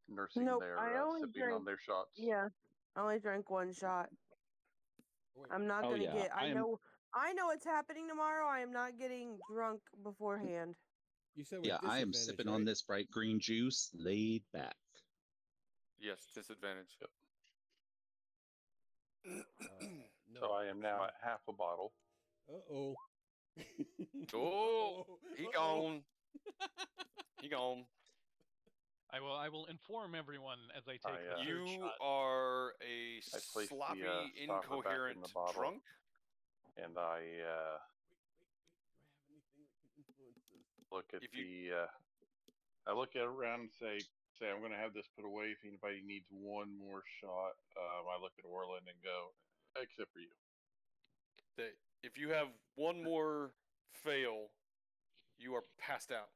nursing Nope, their I only sipping on drank- their shots. Yeah, I only drank one shot. Wait, I'm not Oh, gonna yeah, get. I am- I know what's happening tomorrow. I am not getting drunk beforehand. you said with Yeah, I am disadvantage, sipping right? on this bright green juice, laid back. Yes, disadvantage. No. So I am now at half a bottle. Uh-oh. Oh, he gone. He gone. I will inform everyone as I take I, the third You shot. are a I placed the, sloppy, stopper back in incoherent the bottle. drunk. And I Wait. Do I have anything that can influence this? look at If you- I look at around and say I'm going to have this put away. If anybody needs one more shot, I look at Orland and go, except for you. That if you have one more fail, you are passed out.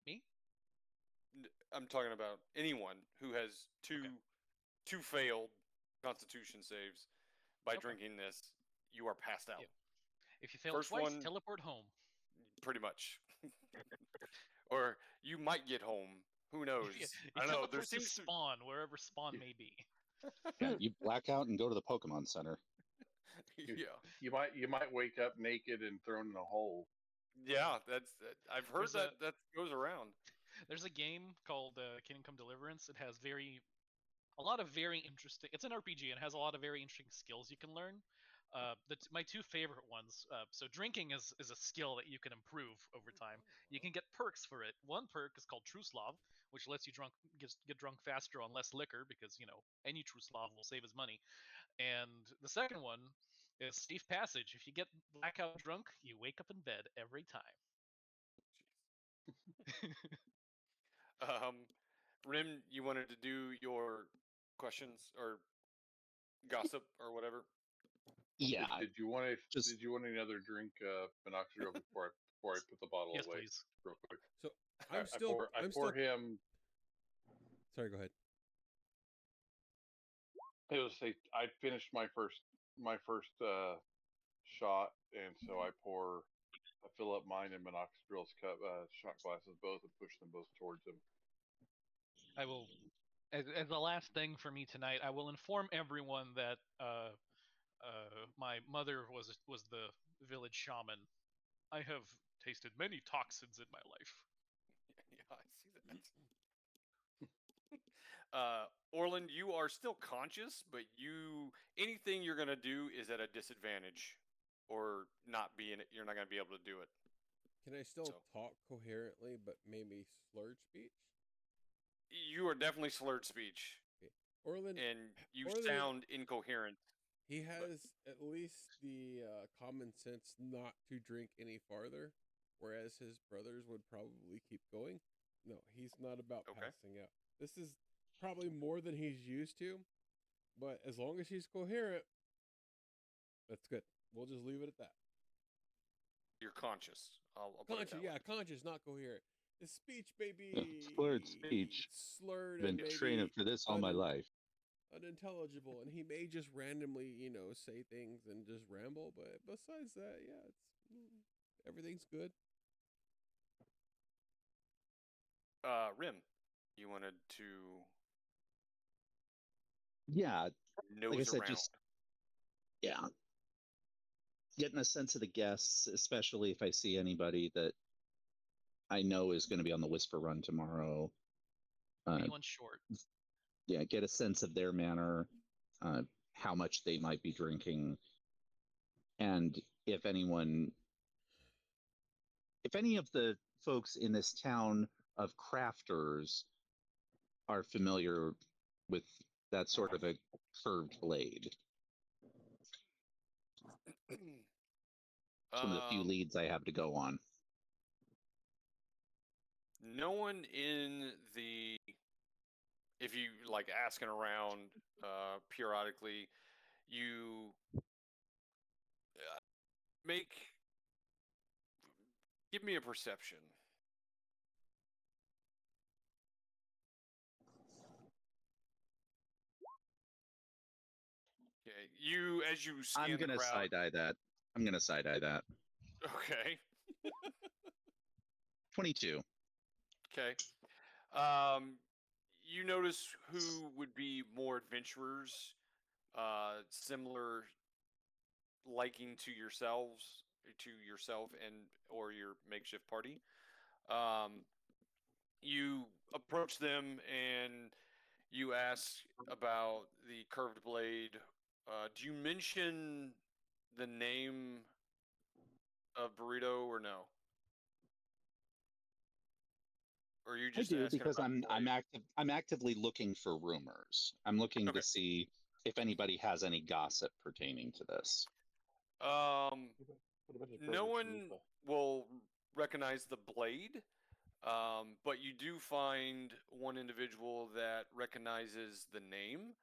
Me? I'm talking about anyone who has two failed Constitution saves by Okay. drinking this. You are passed out. Yeah. If you fail First twice, one- teleport home. Pretty much. Or you might get home. Who knows? You I don't know. teleport There to seems to spawn wherever spawn may be. Yeah, you black out and go to the Pokemon Center. yeah. You might wake up naked and thrown in a hole. Yeah, that's I've heard There's that goes around. There's a game called Kingdom Come Deliverance. It has a lot of very interesting. It's an RPG and has a lot of very interesting skills you can learn. My two favorite ones. So drinking is a skill that you can improve over time. You can get perks for it. One perk is called Truslav, which lets you get drunk faster on less liquor because any Truslav will save his money. And the second one is Safe Passage. If you get blackout drunk, you wake up in bed every time. Rim, you wanted to do your questions or gossip or whatever? Yeah, Did you want just- another drink, Minoxidil before I put the bottle Yes, away please. real quick? So I'm still. I pour him. Sorry, go ahead. It was I finished my first shot, and so I fill up mine and Minoxidil's cup shot glasses both and push them both towards him. I will, as the last thing for me tonight, I will inform everyone that my mother was the village shaman. I have tasted many toxins in my life. Yeah, I see that. Orland, you are still conscious, but anything you're gonna do is at a disadvantage, or you're not gonna be able to do it. Can I still So- talk coherently, but maybe slurred speech? You are definitely slurred speech, Orland, and you Orland- sound incoherent. he has at least the common sense not to drink any farther, whereas his brothers would probably keep going. No, he's not about Okay. passing out. This is probably more than he's used to, but as long as he's coherent, that's good. We'll just leave it at that. You're conscious. I'll put it Conscious, that yeah, way. conscious, not coherent. His speech may be slurred speech. slurred Been and training maybe for this all my life. unintelligible, and he may just randomly, say things and just ramble. But besides that, yeah, everything's good. Rim, you wanted to Yeah, nose like I said, around. yeah, getting a sense of the guests, especially if I see anybody that I know is going to be on the Whisper Run tomorrow. Anyone short? Yeah, get a sense of their manner, how much they might be drinking, and if any of the folks in this town of crafters are familiar with that sort of a curved blade. Some of the few leads I have to go on. No one in if you like asking around, periodically. You give me a perception. Okay, as you scan I'm gonna the crowd. side eye that. I'm gonna side eye that. Okay. 22. Okay. You notice who would be more adventurers, similar liking to yourself and or your makeshift party. You approach them and you ask about the curved blade. Do you mention the name of Burrito or no? Or you I just do asking because about the blade? I'm actively looking for rumors. I'm looking Okay. to see if anybody has any gossip pertaining to this. What about his No brother, one Shanifa? will recognize the blade, but you do find one individual that recognizes the name.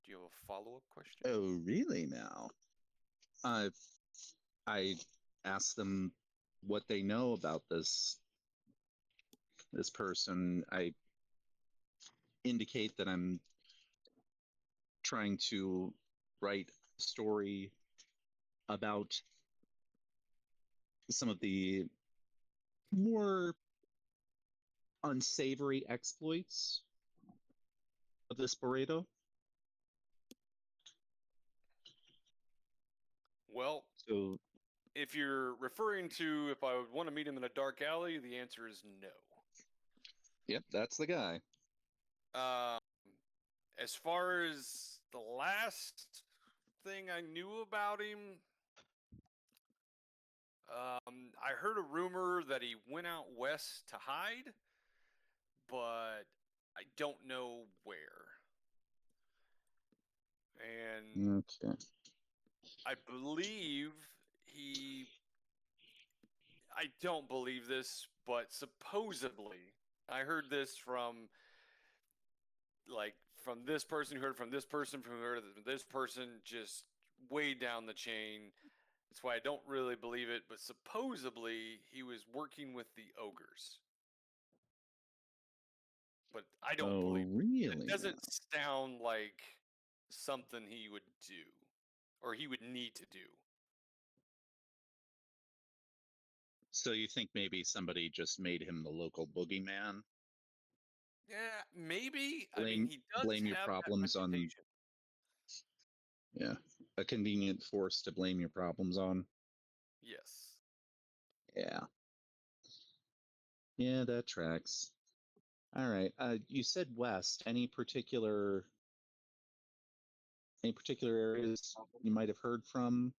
Do you have a follow-up question? Oh, really? Now, I asked them what they know about this person. I indicate that I'm trying to write a story about some of the more unsavory exploits of this burrito. Well, So, if you're referring to if I would want to meet him in a dark alley, the answer is no. yep, that's the guy. As far as the last thing I knew about him, I heard a rumor that he went out west to hide, but I don't know where. And Okay. I believe I don't believe this, but supposedly, I heard this from this person who heard from this person who heard from this person, just way down the chain. That's why I don't really believe it, but supposedly he was working with the ogres. But I don't Oh, believe it. really? It doesn't sound like something he would do or he would need to do. So you think maybe somebody just made him the local boogeyman? Yeah, maybe. I mean, he does blame your have that problems on reputation. a convenient force to blame your problems on. Yes. Yeah. Yeah, that tracks. All right. You said west. Any particular areas you might have heard from?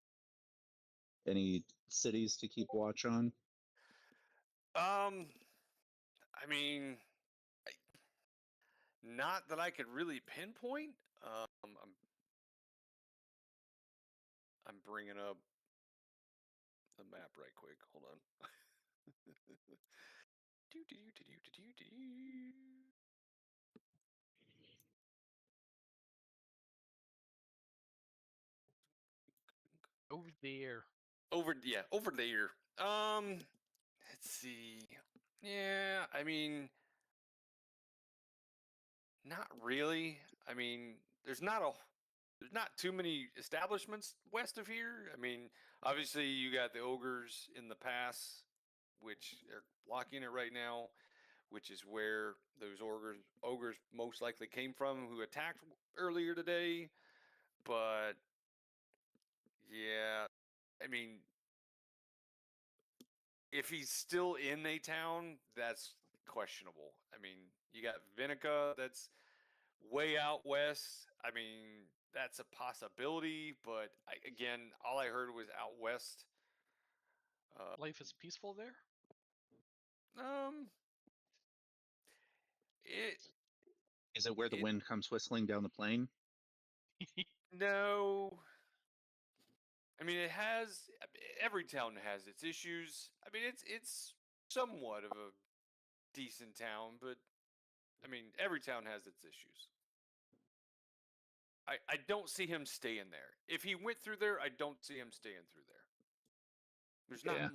Any cities to keep watch on? I mean, not that I could really pinpoint. I'm bringing up the map right quick. Hold on. Over there. Over there. Let's see. Yeah, I mean, not really. I mean, there's not too many establishments west of here. I mean, obviously you got the ogres in the pass, which are blocking it right now, which is where those ogres most likely came from, who attacked earlier today. But yeah, I mean, if he's still in a town, that's questionable. I mean, you got Vinica, that's way out west. I mean, that's a possibility, but again, all I heard was out west. Life is peaceful there? It Is it where the wind comes whistling down the plain? no. I mean, every town has its issues. I mean, it's somewhat of a decent town, but I mean, every town has its issues. I don't see him staying there. If he went through there, I don't see him staying through there. There's Yeah.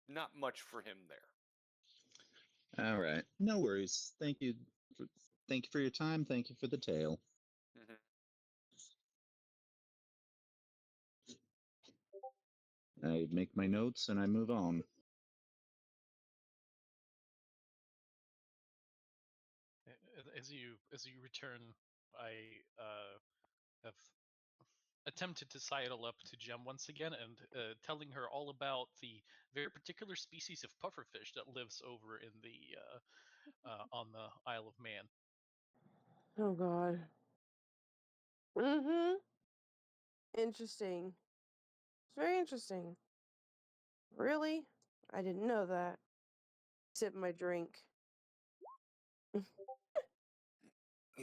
not much for him there. All right. No worries. Thank you. Thank you for your time. Thank you for the tale. Mhm. I make my notes and I move on. As you return, I have attempted to sidle up to Jem once again and telling her all about the very particular species of pufferfish that lives over in the on the Isle of Man. Oh God. Mm-hmm. Interesting. It's very interesting. Really? I didn't know that. Sip my drink.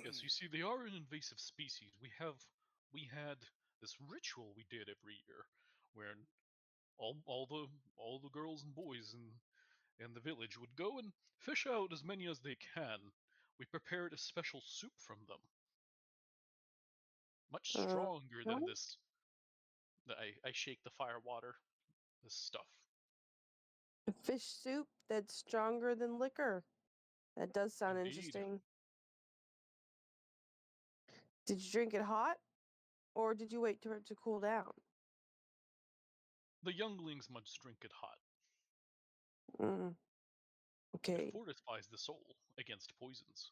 Yes, you see, they are an invasive species. We had this ritual we did every year, where all the girls and boys in the village would go and fish out as many as they can. We prepared a special soup from them, much stronger than Huh? this. I shake the fire water, this stuff. A fish soup that's stronger than liquor. That does sound Indeed. interesting. Did you drink it hot, or did you wait for it to cool down? The younglings must drink it hot. Mm. It Okay. fortifies the soul against poisons.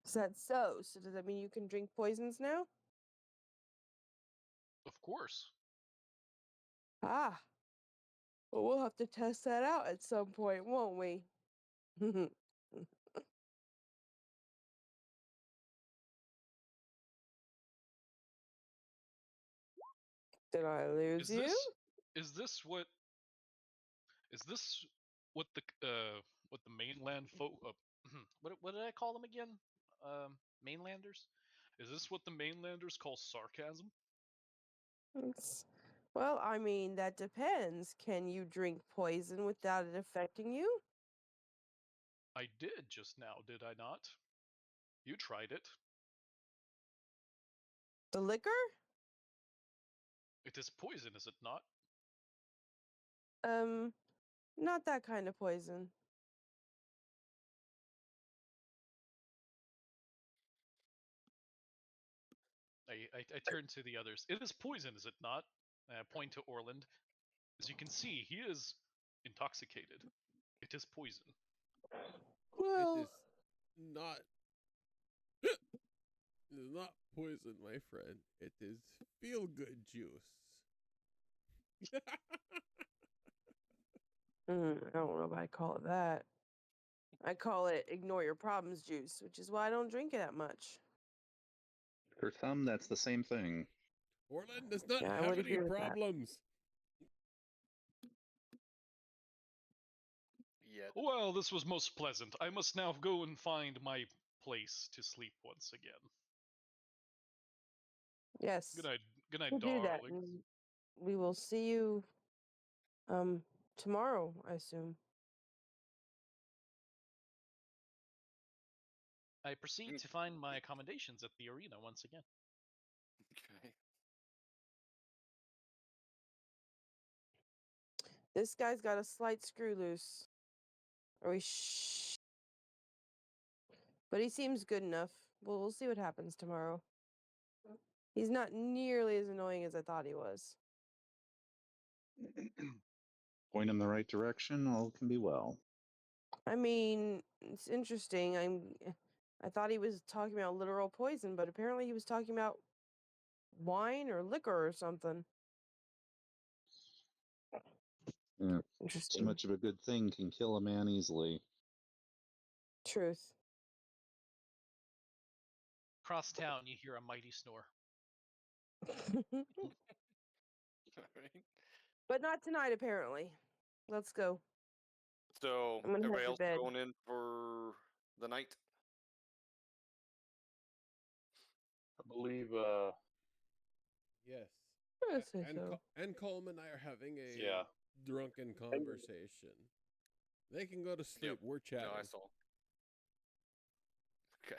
Is that so? So does that mean you can drink poisons now? Of course. Ah. Well, we'll have to test that out at some point, won't we? Did I lose Is you? this what what the mainland folk what did I call them again? Mainlanders? Is this what the mainlanders call sarcasm? Well, I mean, that depends. Can you drink poison without it affecting you? I did just now, did I not? You tried it. The liquor? It is poison, is it not? Not that kind of poison. I turn to the others. It is poison, is it not? I point to Orland. As you can see, he is intoxicated. It is poison. Well, It is not. It is not poison, my friend. It is feel good juice. I don't know if I call it that. I call it ignore your problems juice, which is why I don't drink it that much. For some, that's the same thing. Orland does not Yeah, I have would any agree with that. problems. Yet. Well, this was most pleasant. I must now go and find my place to sleep once again. Yes. Good night, We'll do that. darlings. And we will see you tomorrow, I assume. I proceed to find my accommodations at the arena once again. Okay. This guy's got a slight screw loose. Or but he seems good enough. We'll see what happens tomorrow. He's not nearly as annoying as I thought he was. Point in the right direction, all can be well. I mean, it's interesting. I thought he was talking about literal poison, but apparently he was talking about wine or liquor or something. Yeah. Too Interesting. much of a good thing can kill a man easily. Truth. Across town, you hear a mighty snore. Alright. But not tonight, apparently. Let's go. So I'm gonna head everybody to else bed. going in for the night? I believe Yes. I'd say so. And Colm and I are having a Yeah. drunken conversation. They can go to sleep. Yep. We're chatting. No, I saw. Okay.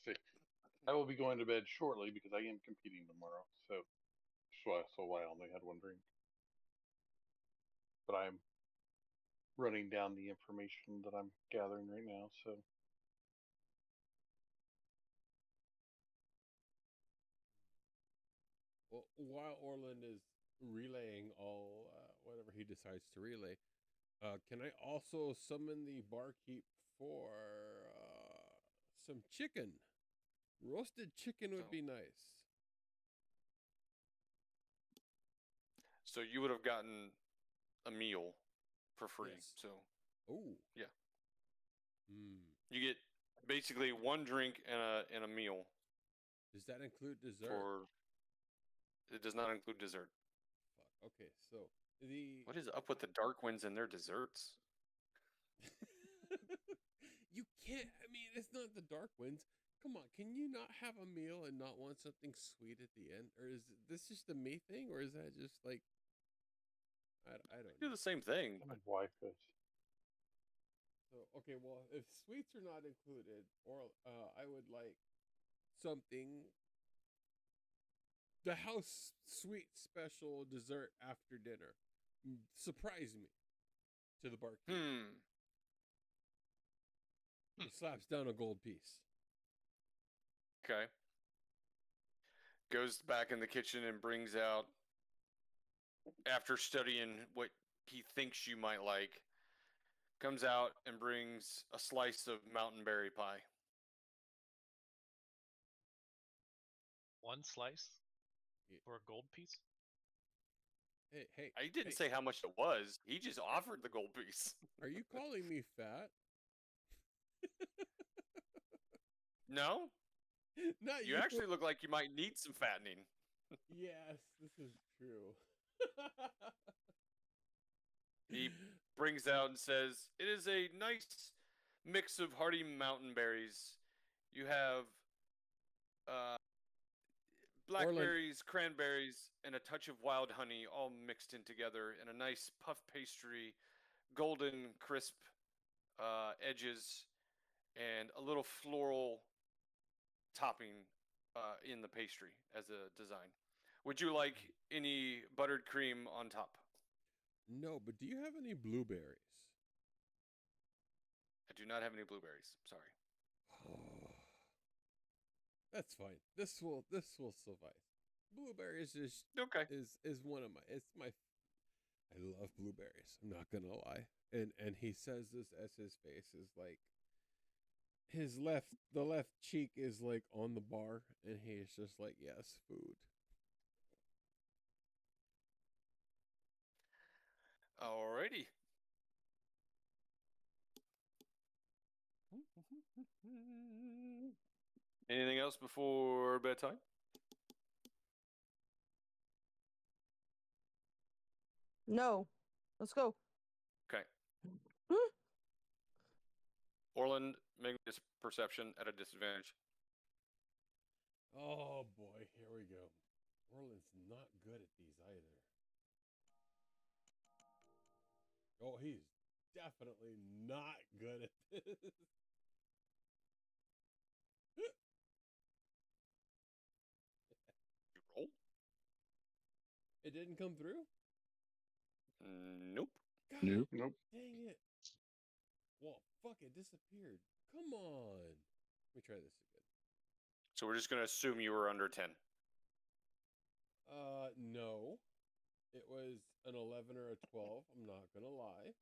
See, I will be going to bed shortly because I am competing tomorrow. So why I only had one drink. But I'm running down the information that I'm gathering right now. So Well, while Orland is relaying all whatever he decides to relay, can I also summon the barkeep for some chicken? Roasted chicken would So- be nice. So you would have gotten a meal for free. Yes. So Oh. Yeah. Hmm. you get basically one drink and a meal Does that include dessert? for. It does not include dessert. Fuck. Okay, so the What is up with the Dark Winds and their desserts? you can't. I mean, it's not the Dark Winds. Come on, can you not have a meal and not want something sweet at the end? Or is this just a me thing, or is that just like I don't Do know. the same thing. my wife is. So okay, well, if sweets are not included, or I would like something. The house sweet special dessert after dinner. Surprise me to the barkeep. He slaps down a gold piece. Okay. Goes back in the kitchen and brings out, after studying what he thinks you might like, comes out and brings a slice of mountain berry pie. One slice Yeah. for a gold piece? Hey, I didn't hey, say how much it was. He just offered the gold piece. are you calling me fat? No? Not You actually look like you might need some fattening. Yes, this is true. He brings out and says, "It is a nice mix of hearty mountain berries. You have blackberries, cranberries, and a touch of wild honey all mixed in together in a nice puff pastry, golden crisp edges, and a little floral topping in the pastry as a design. Would you like any buttered cream on top?" No, but do you have any blueberries? I do not have any blueberries. Sorry. That's fine. This will suffice. Blueberries Okay. is one of my I love blueberries. I'm not gonna lie. And he says this as his face is like the left cheek is like on the bar, and he's just like, yes, food. Alrighty. Anything else before bedtime? No. Let's go. Okay. Hmm? Orland, make this perception at a disadvantage. Oh boy, here we go. Orland's not good at these either. Oh, he's definitely not good at this. You roll? It didn't come through? Nope. God Nope. Nope. dang it. Well, fuck, it disappeared. Come on. Let me try this again. So we're just gonna assume you were under 10. No. It was an 11 or a 12. I'm not going to lie.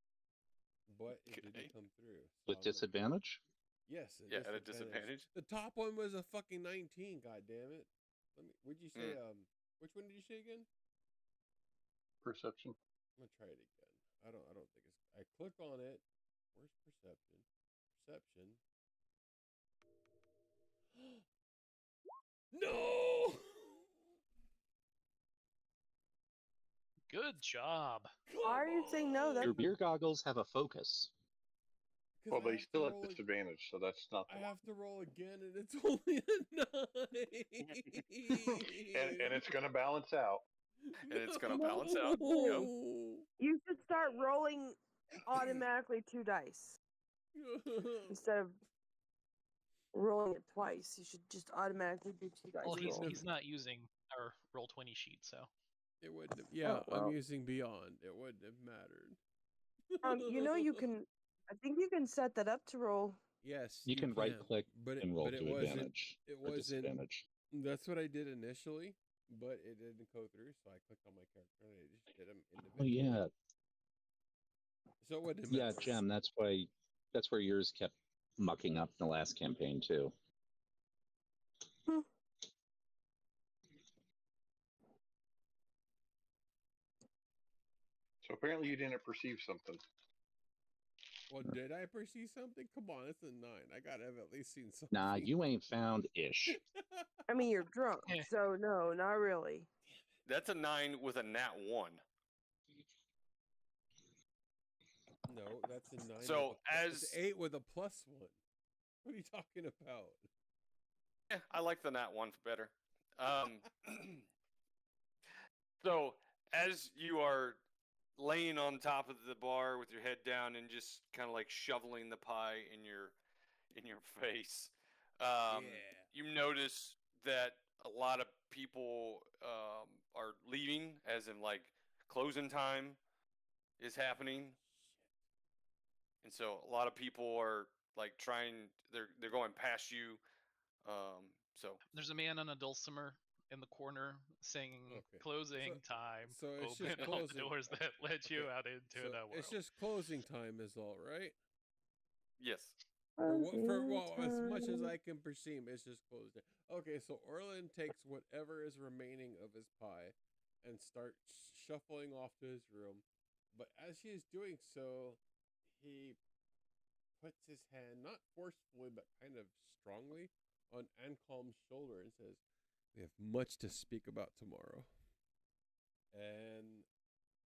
But it Okay. didn't come through. So With I'm gonna- disadvantage? Yes. Yeah, at a disadvantage. The top one was a fucking 19, god damn it. Would you say, Mm. which one did you say again? Perception. I'm gonna try it again. I don't think it's. I click on it. Where's perception? Perception. No. Good job. Why are you saying no? Your That's beer goggles have a focus. 'Cause Well, I they have still to have roll disadvantage, so that's not. I have to roll again, and it's only a 9. And it's going to balance out. And it's gonna balance out. No. You should start rolling automatically 2 dice instead of rolling it twice. You should just automatically do 2 dice. Well, roll. he's not using our roll 20 sheet, so It wouldn't have. Yeah, Oh, well. I'm using Beyond. It wouldn't have mattered. You know, you can. I think you can set that up to roll. Yes, You can right click but and roll but it to wasn't. advantage It or wasn't. disadvantage. That's what I did initially, but it didn't go through. So I clicked on my character and I just did them Oh individually. yeah, So it wouldn't have yeah, mattered. Gem. That's where yours kept mucking up in the last campaign too. So apparently you didn't perceive something. Well, did I perceive something? Come on, it's a 9. I gotta have at least seen something. Nah, you ain't found ish. I mean, you're drunk, Eh. so no, not really. That's a 9 with a nat 1. No, that's a 9. So, it's 8 with a +1. What are you talking about? Yeah, I like the nat 1 better. So, as you are laying on top of the bar with your head down and just kind of like shoveling the pie in your face, you notice that a lot of people are leaving, as in like closing time is happening, and so a lot of people are like they're going past you. So there's a man on a dulcimer in the corner singing Okay. "Closing time." So it's Open just all closing. the doors that led you Okay, out into So the world. it's just closing time, is all right. yes, As much as I can perceive, it's just closing. Okay, so Orlin takes whatever is remaining of his pie and starts shuffling off to his room. But as he is doing so, he puts his hand, not forcefully, but kind of strongly, on Ancom's shoulder and says, "We have much to speak about tomorrow." And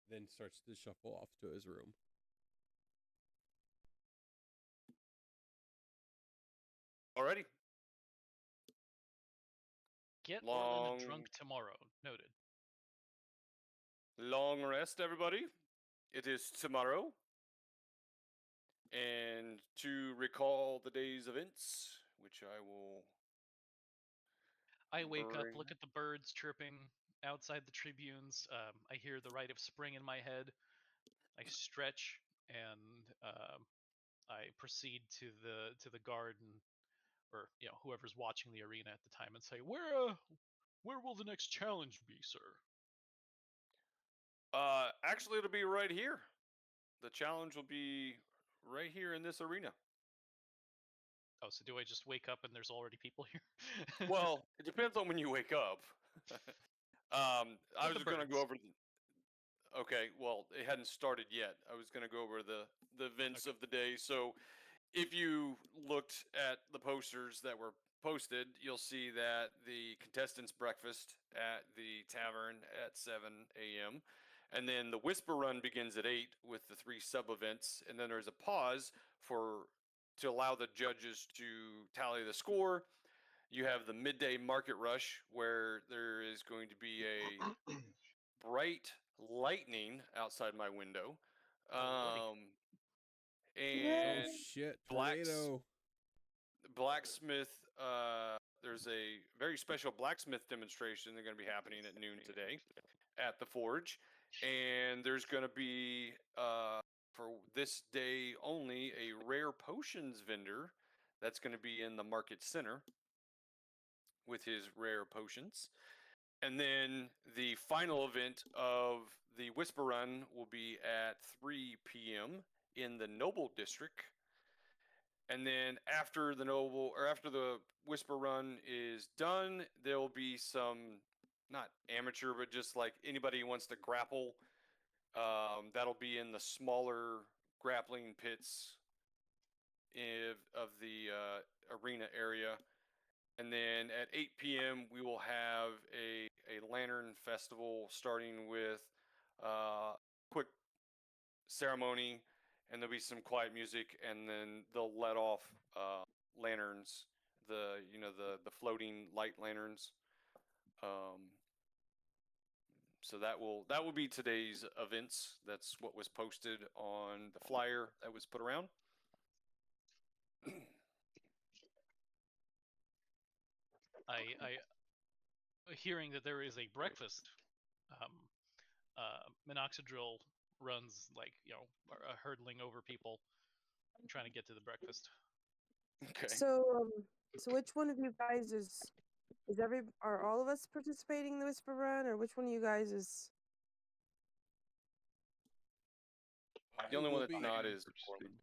then starts to shuffle off to his room. alrighty. Get Orlin Long- drunk tomorrow. Noted. Long rest, everybody. It is tomorrow. And to recall the day's events, which I will. I wake up, Bring- look at the birds chirping outside the tribunes. I hear the rite of spring in my head. I stretch and I proceed to the garden, or whoever's watching the arena at the time, and say, "Where will the next challenge be, sir?" Actually, it'll be right here. The challenge will be right here in this arena. Oh, so do I just wake up and there's already people here? Well, it depends on when you wake up. I With was the going to go birds. over. Okay, well, it hadn't started yet. I was going to go over the events of the day. So, if you looked at the posters that were posted, you'll see that the contestants' breakfast at the tavern at 7 a.m. And then the Whisper Run begins at 8 with the 3 sub events. And then there's a pause to allow the judges to tally the score. You have the midday market rush, where there is going to be a bright lightning outside my window. And Oh shit! Blacks- Tornado. blacksmith, there's a very special blacksmith demonstration that's going to be happening at noon today at the forge, and there's going to be for this day only a rare potions vendor that's going to be in the market center with his rare potions. And then the final event of the Whisper Run will be at 3 p.m. in the Noble District. And then after the Whisper Run is done, there will be some, not amateur, but just like anybody who wants to grapple. That'll be in the smaller grappling pits of the arena area. And then at 8 p.m. we will have a lantern festival, starting with quick ceremony, and there'll be some quiet music, and then they'll let off lanterns, the floating light lanterns. So that will be today's events. That's what was posted on the flyer that was put around. I hearing that there is a breakfast. Minoxidil runs like hurdling over people, trying to get to the breakfast. Okay. So which one of you guys are all of us participating in the Whisper Run, or which one of you guys is? The only one that's will not be is participating. Orland.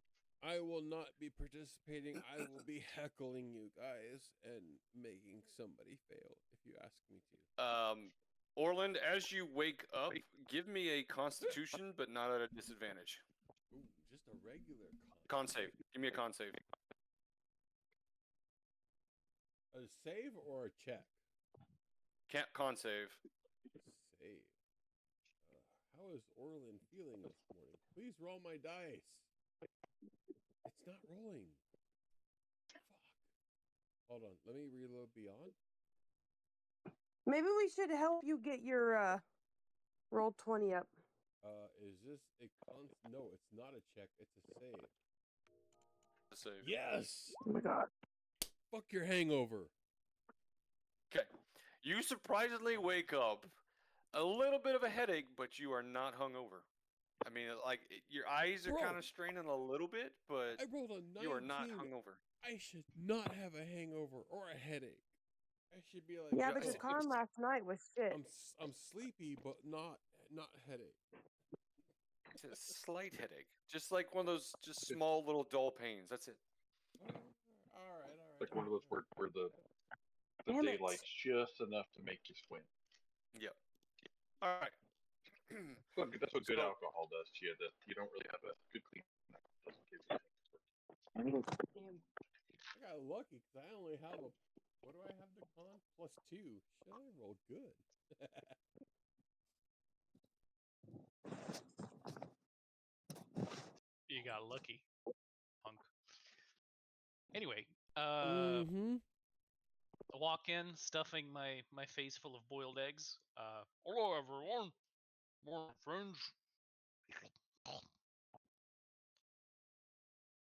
I will not be participating. I will be heckling you guys and making somebody fail if you ask me to. Orland, as you wake up, give me a Constitution, but not at a disadvantage. Ooh, just a regular Con save. Give me a con save. A save or a check? Can't con save. Save. How is Orland feeling this morning? Please roll my dice. It's not rolling. Fuck. Hold on. Let me reload Beyond. Maybe we should help you get your roll 20 up. Is this a con? No, it's not a check. It's a save. Save. Yes. Oh my god. Fuck your hangover. Okay. You surprisingly wake up, a little bit of a headache, but you are not hungover. I mean, like your eyes are Bro. kind of straining a little bit, but I rolled a 19. you are not hungover. I should not have a hangover or a headache. I should be like, Yeah, Yeah, but your it's- con last night was shit. I'm sleepy, but not headache. It's a slight headache, just like one of those just small little dull pains. That's it. All right. Like one of those where the Damn it. daylight's just enough to make you swim. Yep. All right. That's what good So- alcohol does to you. That you don't really have a good clean. Doesn't give you Damn. I got lucky because I only have a. What do I have to con? +2. Shit, I rolled good. You got lucky, punk. Anyway, Mm-hmm. walk in, stuffing my face full of boiled eggs. Hello everyone, more friends.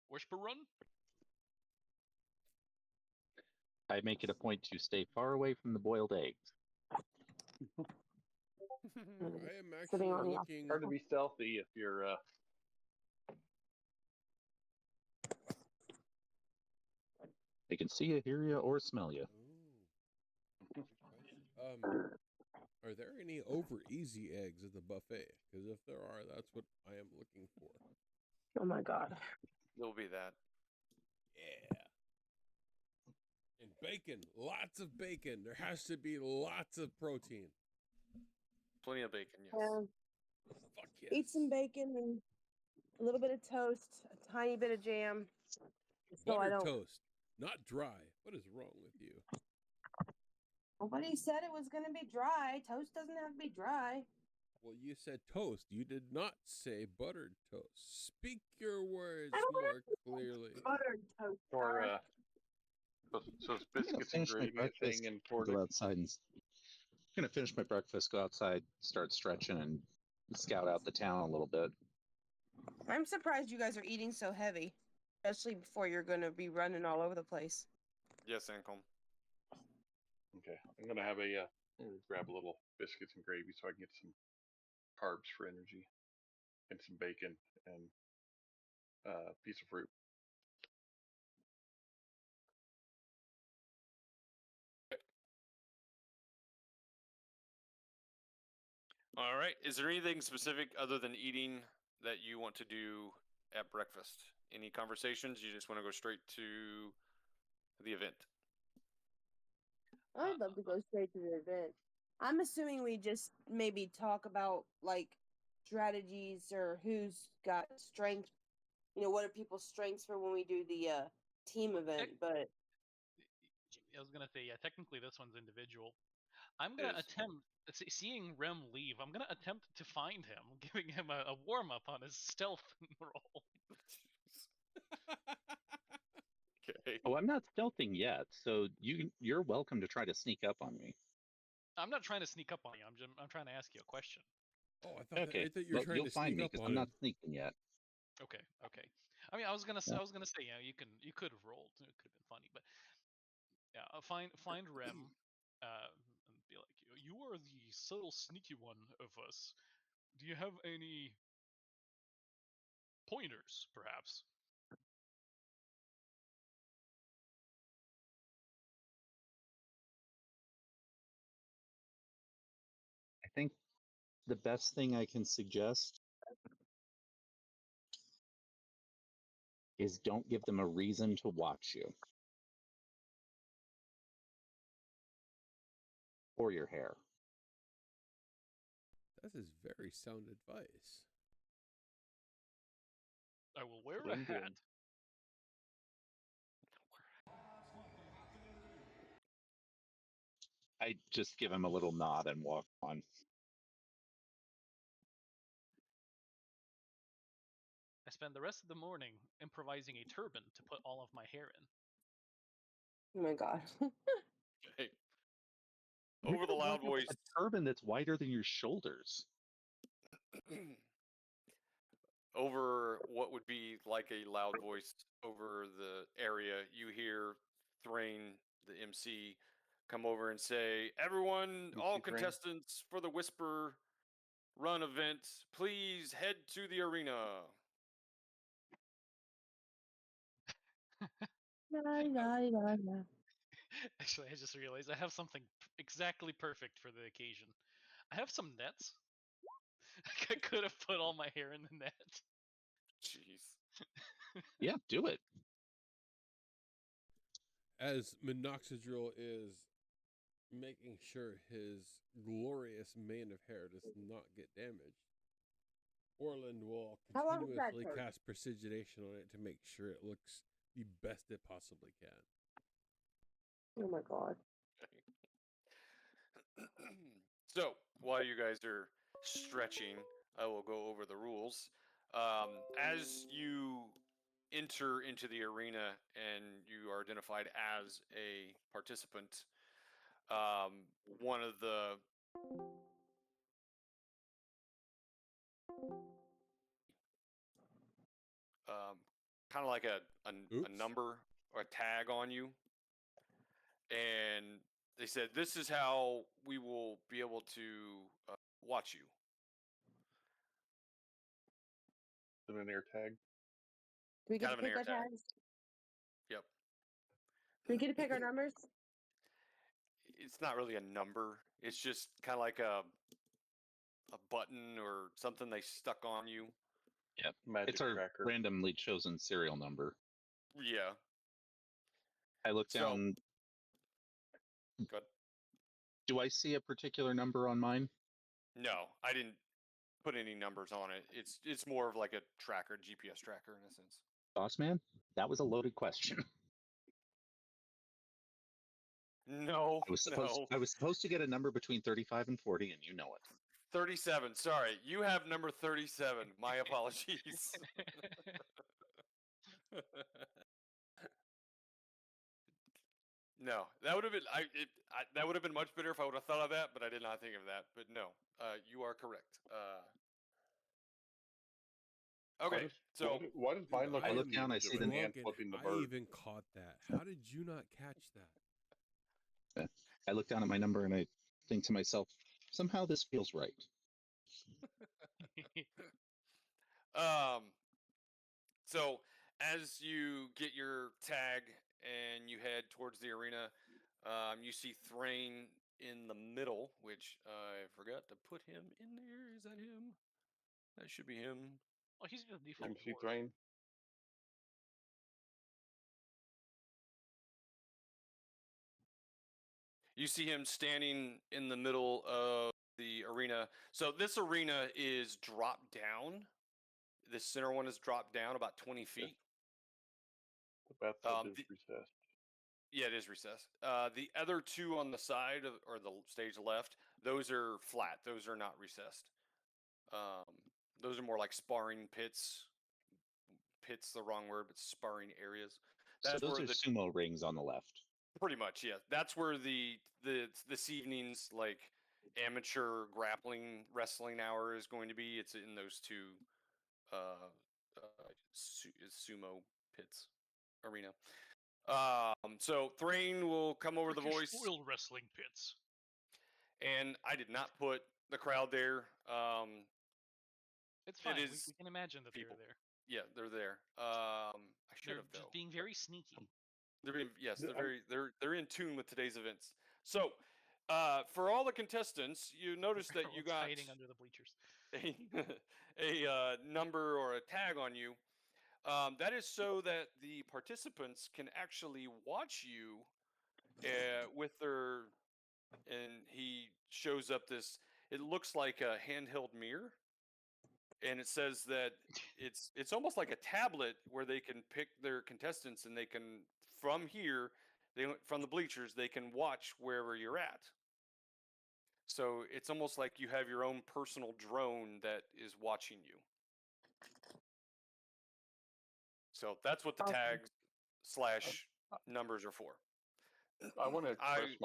Whisper Run. I make it a point to stay far away from the boiled eggs. I am actually Sitting on the looking. hard to be stealthy if you're. They can see you, hear you, or smell you. Ooh. Are there any over easy eggs at the buffet? Because if there are, that's what I am looking for. Oh my god. There'll be that. Yeah. And bacon, lots of bacon. There has to be lots of protein. Plenty of bacon. Yes. Yeah. Fuck yes. Eat some bacon and a little bit of toast, a tiny bit of jam. So I Butter don't. toast, not dry. What is wrong with you? Nobody said it was going to be dry. Toast doesn't have to be dry. Well, you said toast. You did not say buttered toast. Speak your words I don't more clearly. Buttered toast. Or guys. so it's I'm gonna biscuits and finish my gravy a breakfast. thing and and porter. Go outside and. I'm gonna finish my breakfast, go outside, start stretching, and scout out the town a little bit. I'm surprised you guys are eating so heavy, especially before you're going to be running all over the place. Yes, Ancom. Okay, I'm gonna have grab a little biscuits and gravy so I can get some carbs for energy, and some bacon and a piece of fruit. All right. Is there anything specific other than eating that you want to do at breakfast? Any conversations? You just want to go straight to the event? I'd love to go straight to the event. I'm assuming we just maybe talk about like strategies or who's got strength. You know, what are people's strengths for when we do the team event? But I was gonna say, yeah, technically this one's individual. I'm gonna Yes. attempt seeing Rem leave. I'm gonna attempt to find him, giving him a warm up on his stealth roll. Okay. Oh, I'm not stealthing yet, so you're welcome to try to sneak up on me. I'm not trying to sneak up on you. I'm trying to ask you a question. Oh, I thought Okay, I thought you were well, trying you'll to find sneak me up because on I'm not him. sneaking yet. Okay. I mean, I was gonna Yeah. say, you could have rolled. It could have been funny, but yeah, find Rem, and be like, you are the subtle, sneaky one of us. Do you have any pointers, perhaps? I think the best thing I can suggest is don't give them a reason to watch you or your hair. That is very sound advice. I will wear a Blend hat. in. I just give him a little nod and walk on. I spend the rest of the morning improvising a turban to put all of my hair in. Oh my god. Hey, You're over the gonna loud walk up with voice. a turban that's wider than your shoulders. Over what would be like a loud voice over the area, you hear Thrain, the MC, come over and say, "Everyone, all MC Thrain? contestants for the Whisper Run event, please head to the arena." Actually, I just realized I have something exactly perfect for the occasion. I have some nets. I could have put all my hair in the net. Jeez. Yeah, do it. As Minoxidil is making sure his glorious mane of hair does not get damaged, Orland will How long does that continuously take? cast precipitation on it to make sure it looks the best it possibly can. Oh my god. So, while you guys are stretching, I will go over the rules. As you enter into the arena and you are identified as a participant, one of the kind of like a number or a tag on you, and they said this is how we will be able to watch you. Is it an air tag? Do we get Kind to of an pick air our tag. tags? Yep. Do we get to pick our numbers? It's not really a number. It's just kind of like a button or something they stuck on you. Yep. Magic It's our tracker. randomly chosen serial number. Yeah. I look So- down. Good. Do I see a particular number on mine? No, I didn't put any numbers on it. It's more of like a tracker, GPS tracker in a sense. Boss man, that was a loaded question. No, I was supposed to get a number between 35 and 40, and you know it. 37. Sorry, you have number 37. My apologies. No, that would have been that would have been much better if I would have thought of that, but I did not think of that. But no, you are correct. Okay, so why does mine look I like look the down, I image of see the an drunk ant and flipping the I bird? even caught that. How did you not catch that? I look down at my number and I think to myself, somehow this feels right. so as you get your tag and you head towards the arena, you see Thrain in the middle, which I forgot to put him in there. Is that him? That should be him. Well, he's the default. MC dwarf. Thrain? You see him standing in the middle of the arena. So this arena is dropped down. This center one is dropped down about 20 feet. The bathtub is the- recessed. Yeah, it is recessed. The other two on the side or the stage left, those are flat. Those are not recessed. Those are more like sparring pits. Pit's the wrong word, but sparring areas. So That's those where are the sumo rings on the left. Pretty much, yeah. That's where this evening's like amateur grappling wrestling hour is going to be. It's in those two sumo pits arena. So Thrain will come over the Turkish voice, foil wrestling pits. and I did not put the crowd there. It's fine. is We can imagine that people. they're there. Yeah, they're there. I should They're have though. just being very sneaky. They're being, yes, Yeah, they're in tune with today's events. So, for all the contestants, you notice that you Everyone's got hiding under the bleachers. a number or a tag on you. That is so that the participants can actually watch you with their. And he shows up this. It looks like a handheld mirror, and it says that it's almost like a tablet where they can pick their contestants, and they can from here, from the bleachers, they can watch wherever you're at. So it's almost like you have your own personal drone that is watching you. So that's what the Awesome. tags / numbers are for. I want to express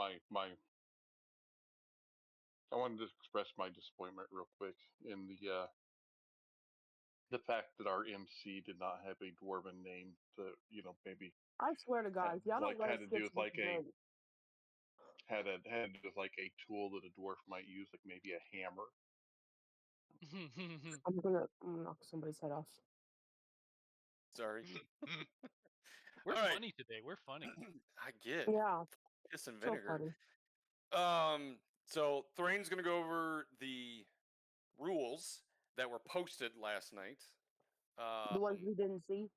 I wanted to express my disappointment real quick in the fact that our MC did not have a dwarven name to, maybe I swear to God, if y'all don't let had us to do get with to like this event, had to do with like a tool that a dwarf might use, like maybe a hammer. I'm gonna knock somebody's head off. Sorry. We're All right. funny today. We're funny. I get. Yeah, Piss and so vinegar. funny. So Thrain's gonna go over the rules that were posted last night. The ones we didn't see.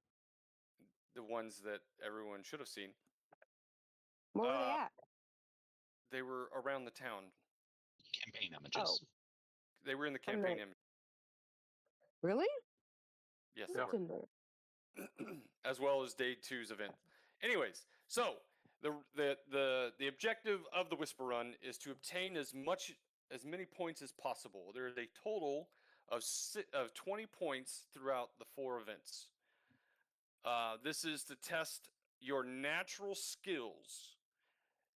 The ones that everyone should have seen. Where were they at? They were around the town. Campaign images. Oh, They were in the I campaign meant- image. really? Yes, they What's were. in there? As well as day 2's event. Anyways, so the objective of the Whisper Run is to obtain as many points as possible. There is a total of 20 points throughout the 4 events. This is to test your natural skills.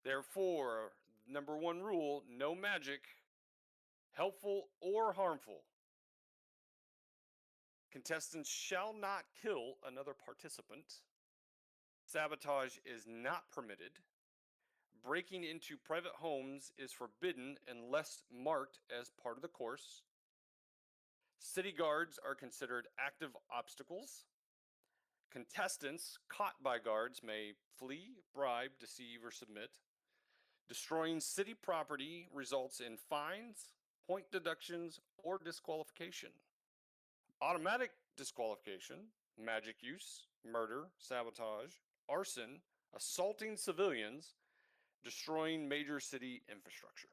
Therefore, number 1 rule: no magic, helpful or harmful. Contestants shall not kill another participant. Sabotage is not permitted. Breaking into private homes is forbidden unless marked as part of the course. City guards are considered active obstacles. Contestants caught by guards may flee, bribe, deceive, or submit. Destroying city property results in fines, point deductions, or disqualification. Automatic disqualification, magic use, murder, sabotage, arson, assaulting civilians, destroying major city infrastructure.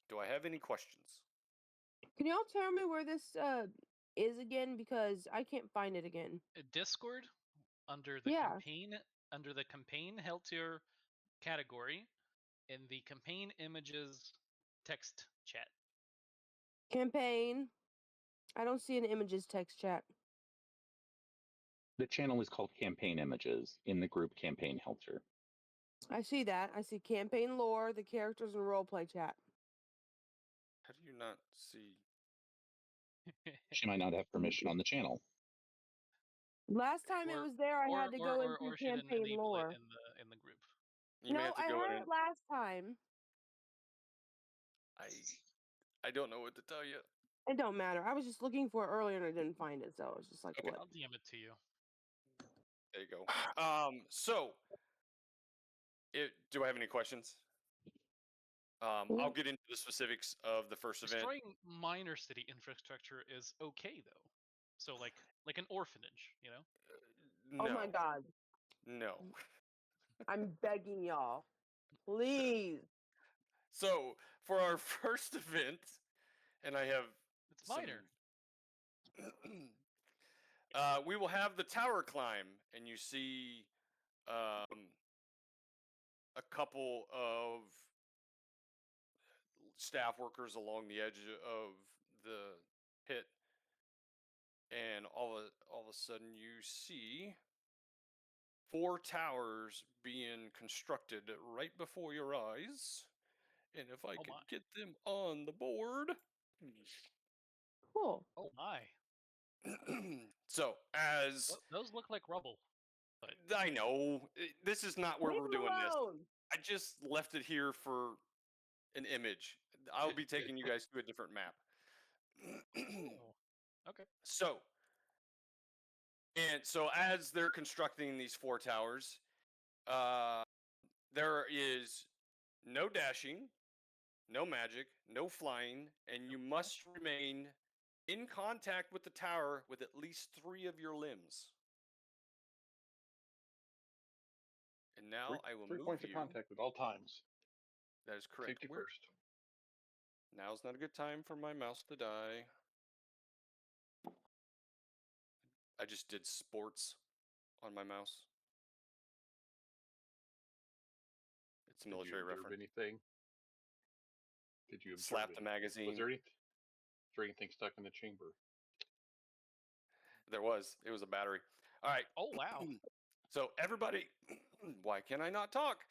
Do I have any questions? Can y'all tell me where this is again? Because I can't find it again. Discord under the Yeah. campaign Heltier category in the campaign images text chat. Campaign. I don't see an images text chat. The channel is called Campaign Images in the group Campaign Helter. I see that. I see campaign lore, the characters, and roleplay chat. How do you not see? She might not have permission on the channel. Last time it Or- was there, I had to go into or she didn't campaign enable lore. it in the group. You may No, have to I go had in. it last time. I don't know what to tell you. It don't matter. I was just looking for it earlier and I didn't find it, so I was just like, Okay. what? I'll DM it to you. There you go. So, do I have any questions? I'll get into the specifics of the first event. Destroying minor city infrastructure is okay though. So like an orphanage, you know? No, Oh my god. no. I'm begging y'all. Please. So for our first event, and I have It's minor. we will have the tower climb, and you see a couple of staff workers along the edge of the pit, and all of a sudden you see 4 towers being constructed right before your eyes. And if I Oh could my. get them on the board. Cool. Oh my. So, as Those look like rubble. I know, this is not where Leave we're him doing this. alone. I just left it here for an image. I'll be taking you guys to a different map. Oh. Okay. So as they're constructing these 4 towers, there is no dashing, no magic, no flying, and you must remain in contact with the tower with at least 3 of your limbs. And now I will Three move points you. of contact at all times. That is correct. Safety first. Now's not a good time for my mouse to die. I just did sports on my mouse. It's a Did military you observe reference. anything? Did you observe Slap the anything? magazine. Was there anything stuck in the chamber? There was. It was a battery. All right. Oh wow. So everybody, why can I not talk?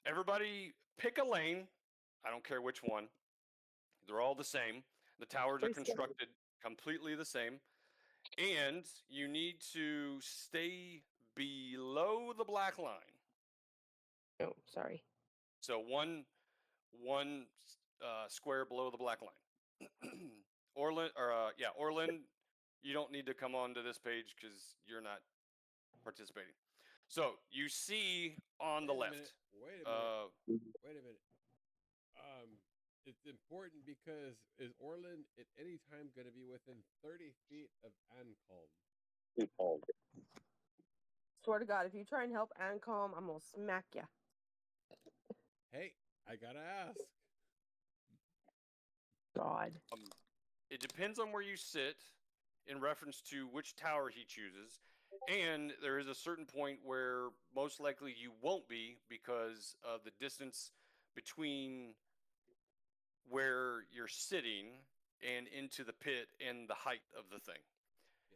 Everybody pick a lane. I don't care which one. They're all the same. The towers are Please go. constructed completely the same. And you need to stay below the black line. Oh, sorry. So one square below the black line. Orlin, you don't need to come onto this page because you're not participating. So you see on the left. Wait a minute. It's important because is Orland at any time going to be within 30 feet of Ancalm? Swear to God, if you try and help Ancalm, I'm gonna smack ya. Hey, I gotta ask. God. It depends on where you sit in reference to which tower he chooses. And there is a certain point where most likely you won't be because of the distance between where you're sitting and into the pit and the height of the thing.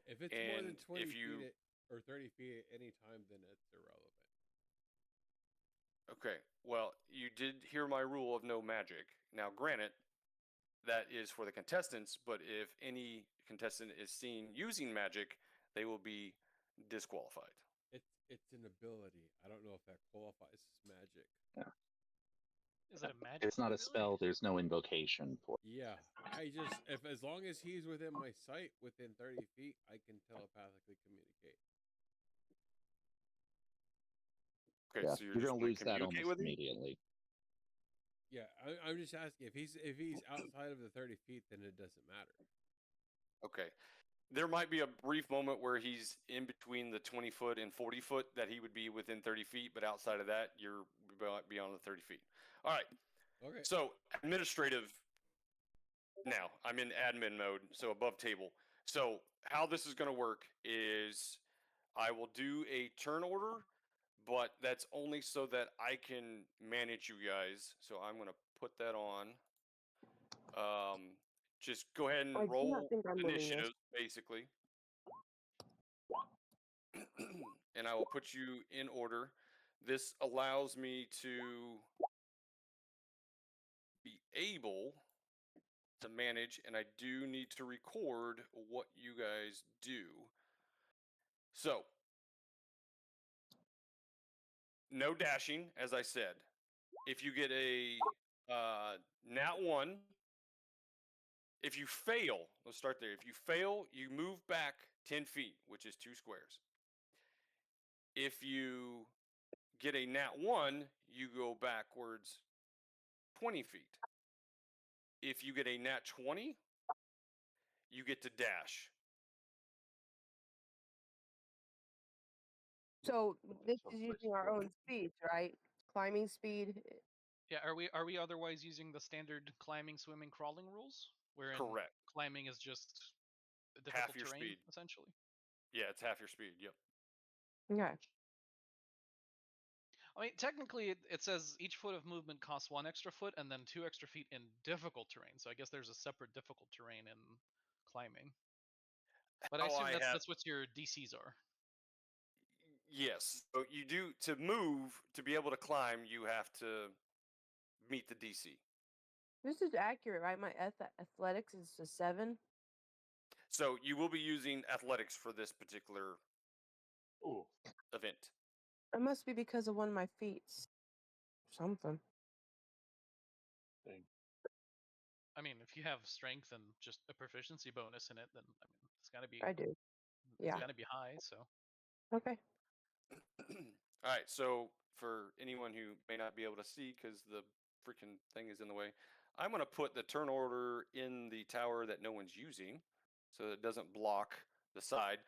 If it's more than And 20 if you- feet or 30 feet at any time, then it's irrelevant. Okay, well, you did hear my rule of no magic. Now, granted, that is for the contestants, but if any contestant is seen using magic, they will be disqualified. It's an ability. I don't know if that qualifies as magic. Is it a magic? It's not a ability? spell. There's no invocation for it. Yeah, if as long as he's within my sight, within 30 feet, I can telepathically communicate. Okay, Yeah, so you're you're just going to gonna lose that communicate almost with him? immediately. Yeah, I'm just asking if he's outside of the 30 feet, then it doesn't matter. Okay. There might be a brief moment where he's in between the 20 foot and 40 foot that he would be within 30 feet, but outside of that, you're beyond the 30 feet. All right. Okay. So administrative. Now I'm in admin mode, so above table. So how this is going to work is I will do a turn order, but that's only so that I can manage you guys. So I'm going to put that on. Just go ahead and I do not roll think I'm winning this. initiative, basically. And I will put you in order. This allows me to be able to manage, and I do need to record what you guys do. So, no dashing, as I said. If you get a nat 1, if you fail, let's start there. If you fail, you move back 10 feet, which is 2 squares. If you get a nat 1, you go backwards 20 feet. If you get a nat 20, you get to dash. So this Sounds is pretty using our own speeds, right? Climbing speed. Yeah, are we otherwise using the standard climbing, swimming, crawling rules? Wherein Correct. climbing is just a Half difficult your terrain, speed. essentially. Yeah, it's half your speed. Yep. Okay. I mean, technically, it says each foot of movement costs 1 extra foot and then 2 extra feet in difficult terrain. So I guess there's a separate difficult terrain in climbing. But I How assume I have- that's what your DCs are. Yes. So you do to move to be able to climb. You have to meet the DC. This is accurate, right? My athletics is a 7. So you will be using athletics for this particular Ooh, event. It must be because of one of my feats. Something. dang. I mean, if you have strength and just a proficiency bonus in it, then I mean, it's gotta be I do. Yeah. gotta be high. So Okay. All right. So for anyone who may not be able to see because the freaking thing is in the way, I'm going to put the turn order in the tower that no one's using, so it doesn't block the side.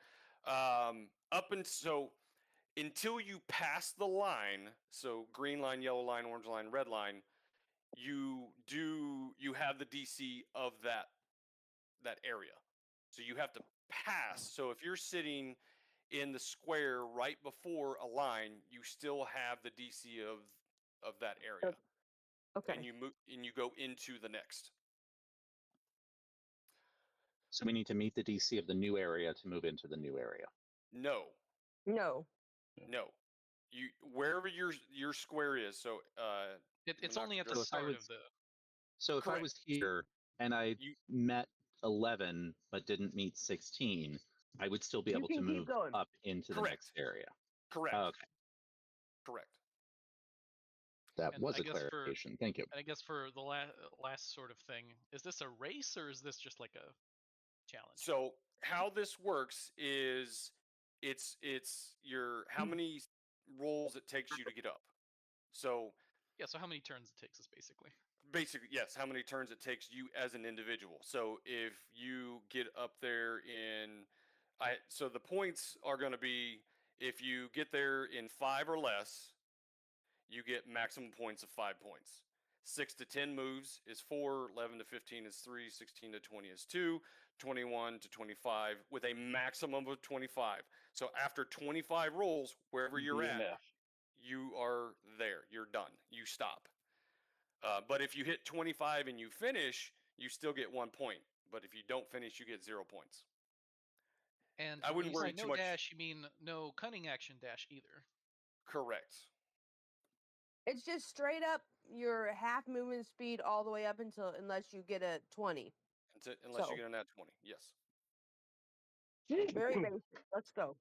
Up and so until you pass the line, so green line, yellow line, orange line, red line, you have the DC of that area. So you have to pass. So if you're sitting in the square right before a line, you still have the DC of that area, Okay. and you move and you go into the next. So we need to meet the DC of the new area to move into the new area. No, No. no, you wherever your square is. So it's only at the So if I start was- of the. So if I Correct. was here and I You- met 11 but didn't meet 16, I would still be You able to can keep move going. up into the Correct. next area. correct, Okay, correct. that And was I a guess for- clarification. Thank you. And I guess for the last sort of thing, is this a race or is this just like a challenge? So how this works is it's your how many rolls it takes you to get up. So Yeah. So how many turns it takes us basically. basically, yes, how many turns it takes you as an individual. So if you get up there so the points are going to be if you get there in 5 or less, you get maximum points of 5 points. 6 to 10 moves is 4, 11 to 15 is 3, 16 to 20 is 2, 21 to 25 with a maximum of 25. So after 25 rolls, wherever you're at, DNF. you are there. You're done. You stop. But if you hit 25 and you finish, you still get 1 point. But if you don't finish, you get 0 points. And I when wouldn't you worry say too no much. dash, you mean no cunning action dash either. Correct. It's just straight up your half movement speed all the way up unless you get a 20. Unless So. you get a nat 20. Yes. Very basic. Let's go.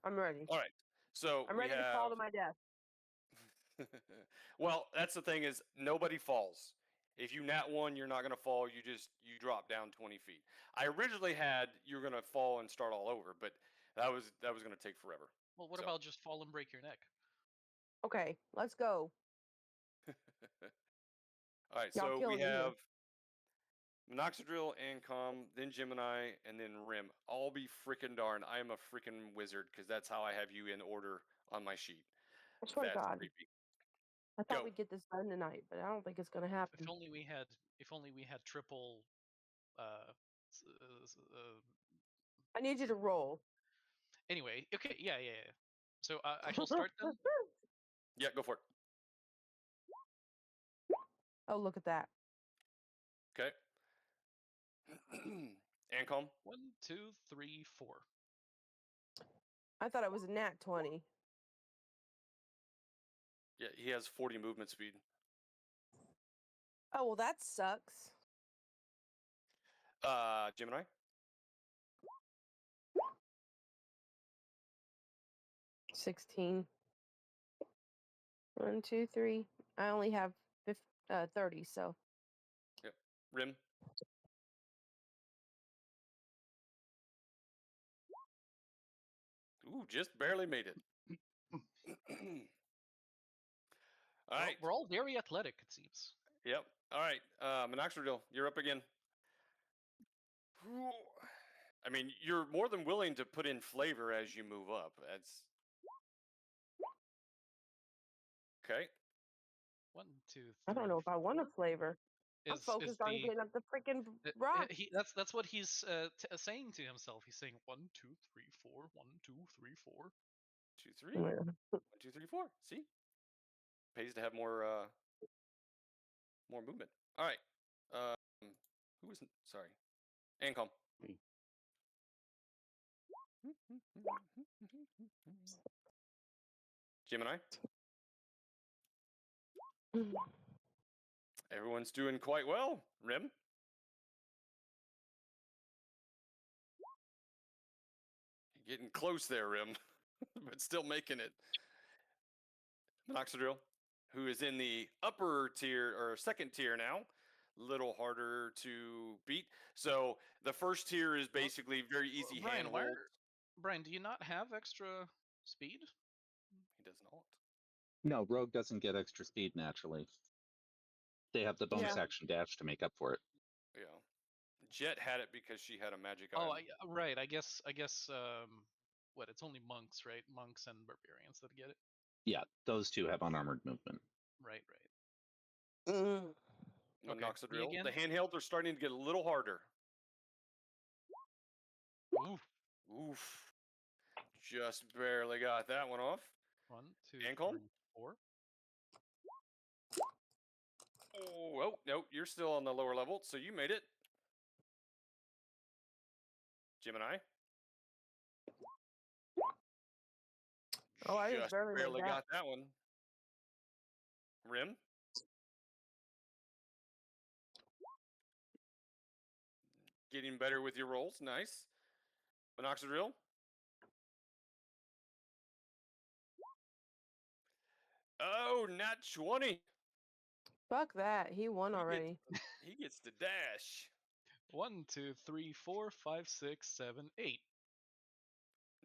I'm ready. All right. So I'm we ready to have. fall to my death. Well, that's the thing is nobody falls. If you nat 1, you're not going to fall. You drop down 20 feet. I originally had you're going to fall and start all over, but that was going to take forever. Well, what So. about just fall and break your neck? Okay, let's go. All right, Y'all so we killing me here. have Minoxidil, Ancom, then Gemini, and then Rim. I'll be freaking darn. I am a freaking wizard because that's how I have you in order on my sheet. I swear to That's God. creepy. I thought Go. we'd get this done tonight, but I don't think it's gonna happen. If only we had triple. I need you to roll. Anyway, okay, yeah. So I shall start then. Yeah, go for it. Oh, look at that. Okay. Ancom. 1, 2, 3, 4. I thought it was a nat 20. Yeah, he has 40 movement speed. Oh, well, that sucks. Gemini. $16. 1, 2, 3. I only have 30, so. Rim. Ooh, just barely made it. All Well, right. we're all very athletic, it seems. Yep. All right. Minoxidil, you're up again. I mean, you're more than willing to put in flavor as you move up. That's okay. 1, 2, 3. I don't know if I want a flavor. I'm Is focused on the getting up the freaking uh, rock. that's what he's saying to himself. He's saying 1, 2, 3, 4. 1, 2, 3, 4. 2, 3. 1, 2, 3, 4. See, pays to have more movement. All right. Who was sorry? Ancom. Me. Gemini. Everyone's doing quite well. Rim. Getting close there, Rim, but still making it. Minoxidil, who is in the upper tier or second tier now, little harder to beat. So the first tier is basically very easy Brian, handhold. Brian, do you not have extra speed? He does not. No, Rogue doesn't get extra speed naturally. They have the bonus Yeah. action dash to make up for it. Yeah. Jet had it because she had a magic Oh, item. right. I guess. What? It's only monks, right? Monks and barbarians that get it. Yeah, those two have unarmored movement. Right. Right. Mm. Okay, me Minoxidil. again? The handheld are starting to get a little harder. Oof. Oof. Just barely got that one off. 1, 2, Ankle? 3, 4. Oh, no, you're still on the lower level, so you made it. Gemini. Oh, I just Just barely made barely that. got that one. Rim. Getting better with your rolls. Nice. Minoxidil. Oh, nat 20. Fuck that. He won already. He gets the dash. 1, 2, 3, 4, 5, 6, 7, 8.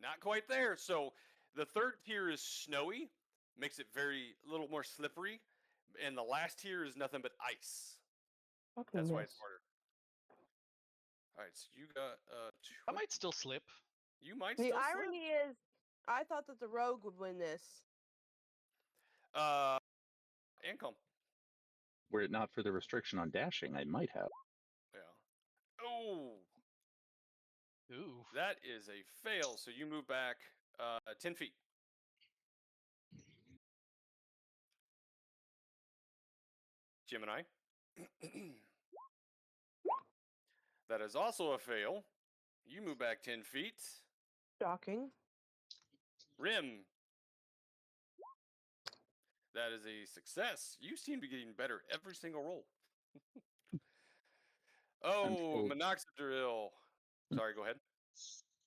Not quite there. So the third tier is snowy, makes it very a little more slippery, and the last tier is nothing but ice. Fucking That's why miss. it's harder. All right, so you got I might still slip. you might The still irony is, I thought that the rogue would win this. slip. Income. Were it not for the restriction on dashing, I might have. Yeah. Oh, Ooh. that is a fail. So you move back 10 feet. Gemini. That is also a fail. You move back 10 feet. Shocking. Rim. That is a success. You seem to be getting better every single roll. Oh, still- Minoxidil. Sorry, go ahead.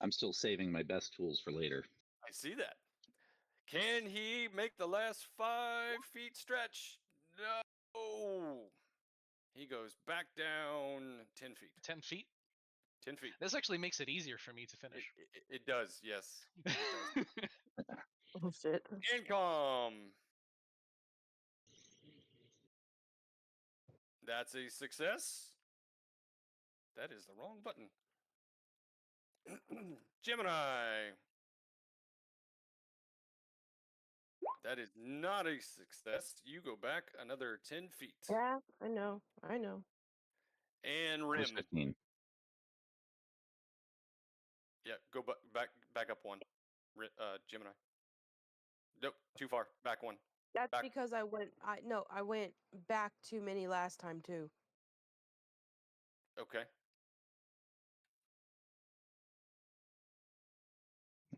I'm still saving my best tools for later. I see that. Can he make the last 5 feet stretch? No. He goes back down 10 feet. 10 feet? 10 feet. This actually makes it easier for me to finish. It does, yes. It does. Oh shit. Income. That's a success. That is the wrong button. Gemini. That is not a success. You go back another 10 feet. Yeah, I know. I know. And That was Rim. 15. Yeah, go back up one. Gemini. Nope, too far. Back one. That's Back. because I went back too many last time too. Okay.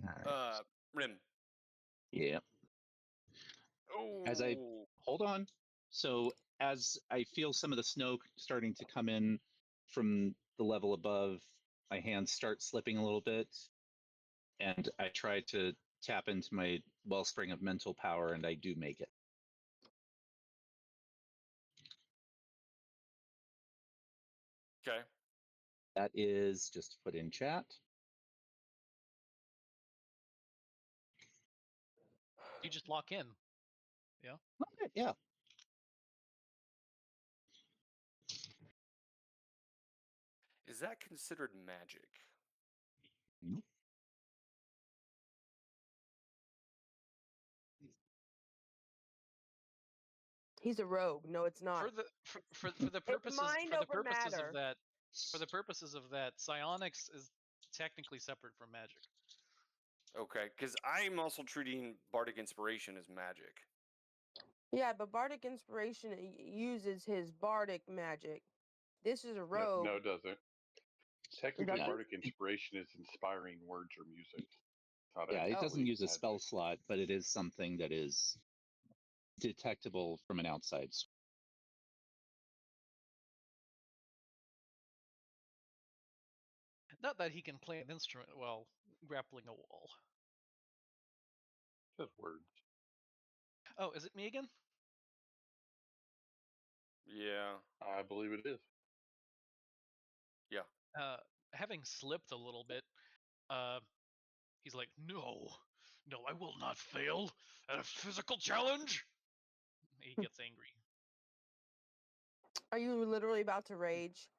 Alright. Rim. Yeah. Oh. As I hold on. So as I feel some of the snow starting to come in from the level above, my hands start slipping a little bit, and I try to tap into my wellspring of mental power, and I do make it. Okay. That is just to put in chat. You just lock in. Okay, yeah. Is that considered magic? Nope. He's a rogue. No, it's not. For the purposes mind over matter. for the purposes of that, psionics is technically separate from magic. Okay, because I'm also treating Bardic Inspiration as magic. Yeah, but Bardic Inspiration uses his Bardic magic. This is a rogue. No, it doesn't. Technically, doesn't? Bardic Inspiration is inspiring words or music. Thought Yeah, I'd it doesn't delete use a magic. spell slot, but it is something that is detectable from an outside source. Not that he can play an instrument while grappling a wall. Just words. Oh, is it me again? Yeah. I believe it is. Having slipped a little bit, he's like, no, I will not fail at a physical challenge. He gets angry. Are you literally about to rage?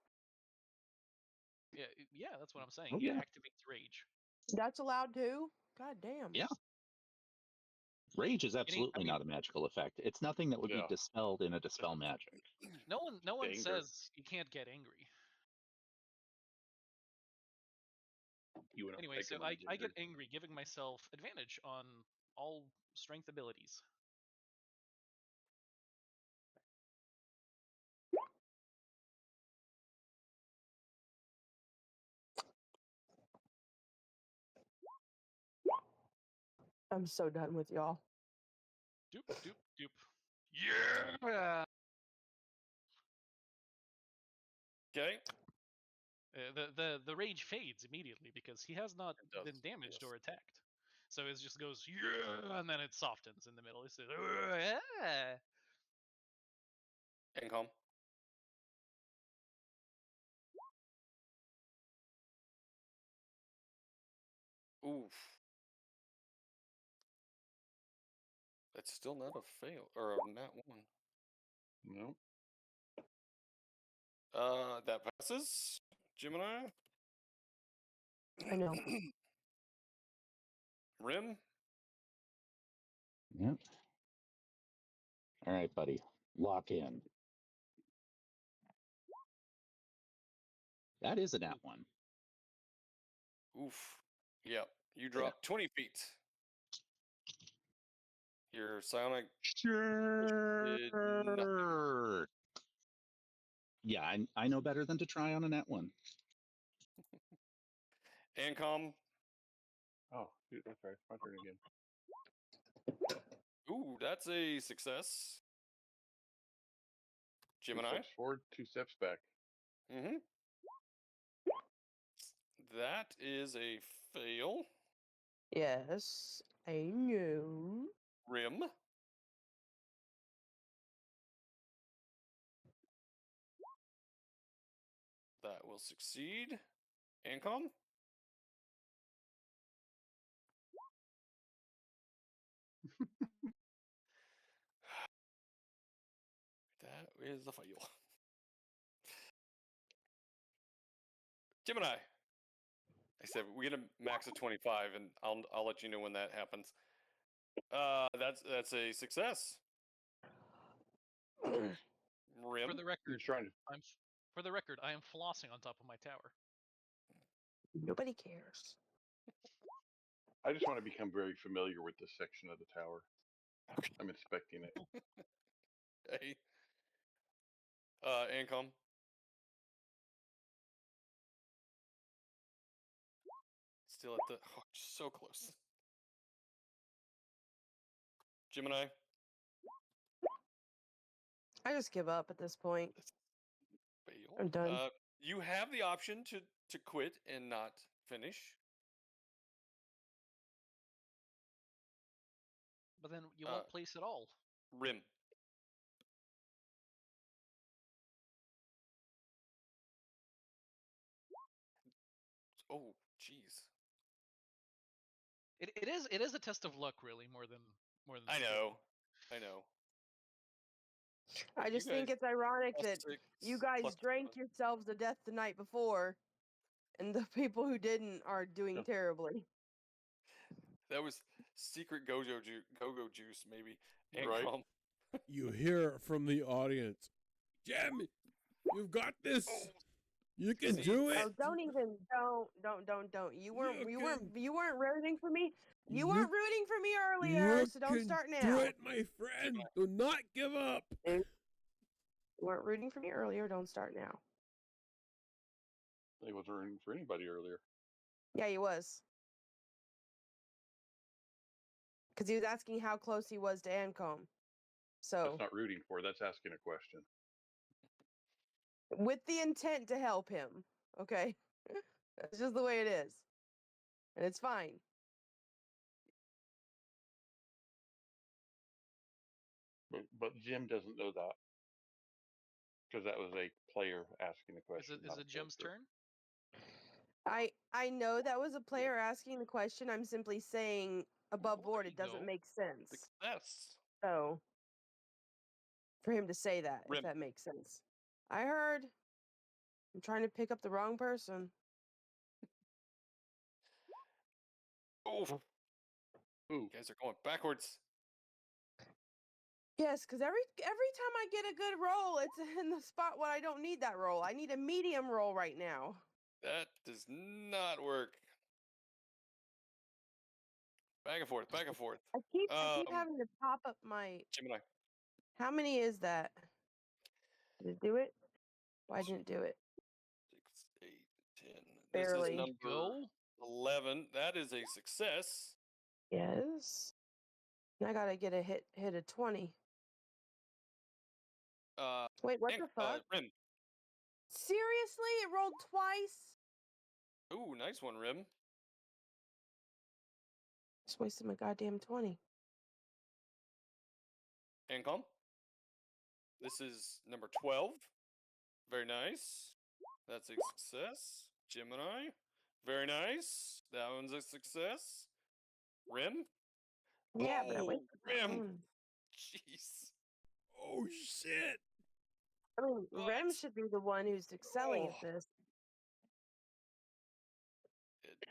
Yeah, that's what I'm saying. Oh, He yeah. activates rage. That's allowed too? God damn. Yeah. Rage is absolutely not a magical effect. It's nothing that would be Yeah. dispelled in a dispel magic. No one Anger. says you can't get angry. You and Anyway, so I get angry, giving myself advantage on all strength abilities. I'm so done with y'all. Doop, doop, doop. Yeah! Okay. The rage fades immediately because he has not It does, been damaged yes. or attacked. So it just goes, yeah, and then it softens in the middle. It says, yeah. Income. Oof. That's still not a fail or a nat one. No. That passes. Gemini. I know. Rim. Yep. All right, buddy. Lock in. That is a nat one. Oof. Yep. You drop 20 feet. Your psionic. Sure. Yeah, I know better than to try on a nat one. Ancom. Oh, dude, that's right. My turn again. Ooh, that's a success. 2 Gemini. steps forward, 2 steps back. Mm-hmm. That is a fail. Yes, I know. Rim. That will succeed. Ancom. That is a fail. Gemini. I said we get a max of 25, and I'll let you know when that happens. That's a success. Rim. For the You're record, trying to. I am flossing on top of my tower. Nobody cares. I just want to become very familiar with this section of the tower. Okay. I'm inspecting it. Hey. Ancom. Still at the so close. Gemini. I just give up at this point. Fail. I'm done. You have the option to quit and not finish. But then you won't place at all. Rim. Oh, jeez. It is a test of luck, really, more than. I know. I just think it's ironic that you guys drank yourselves to death the night before, and the people who didn't are doing terribly. That was secret go-go juice, maybe. Right. Ancom. You hear it from the audience. Jim, you've got this. You can do it. Oh, don't. You weren't rooting for me. You weren't rooting for me earlier, so don't start now. Do it, my friend. Do not give up. You weren't rooting for me earlier. Don't start now. He wasn't rooting for anybody earlier. Yeah, he was. Because he was asking how close he was to Ancombe. So, That's not rooting for. That's asking a question. with the intent to help him, okay? That's just the way it is. And it's fine. But Jim doesn't know that because that was a player asking the Is question. it not a Jim's character. turn? I know that was a player asking the question. I'm simply saying above Well, board there it you doesn't go. make sense. Success. So for him to say that, Rim. if that makes sense. I heard. I'm trying to pick up the wrong person. Oh, Ooh, you guys are going backwards. Yes, because every time I get a good roll, it's in the spot when I don't need that roll. I need a medium roll right now. That does not work. Back and forth, back and forth. I keep Um, having to pop up my. Gemini. How many is that? Did it do it? Why didn't it do it? 6, 8, 10. Barely. This is number Go. 11. That is a success. Yes. And I gotta get a hit a 20. Wait, what the fuck? Rim. Seriously? It rolled twice? Ooh, nice one, Rim. Just wasted my goddamn 20. Ancom. This is number 12. Very nice. That's a success. Gemini. Very nice. That one's a success. Rim. Yeah, but I Oh, wasted my Rim. own. Jeez. Oh shit! I mean, Rem What? should be the one who's excelling at this.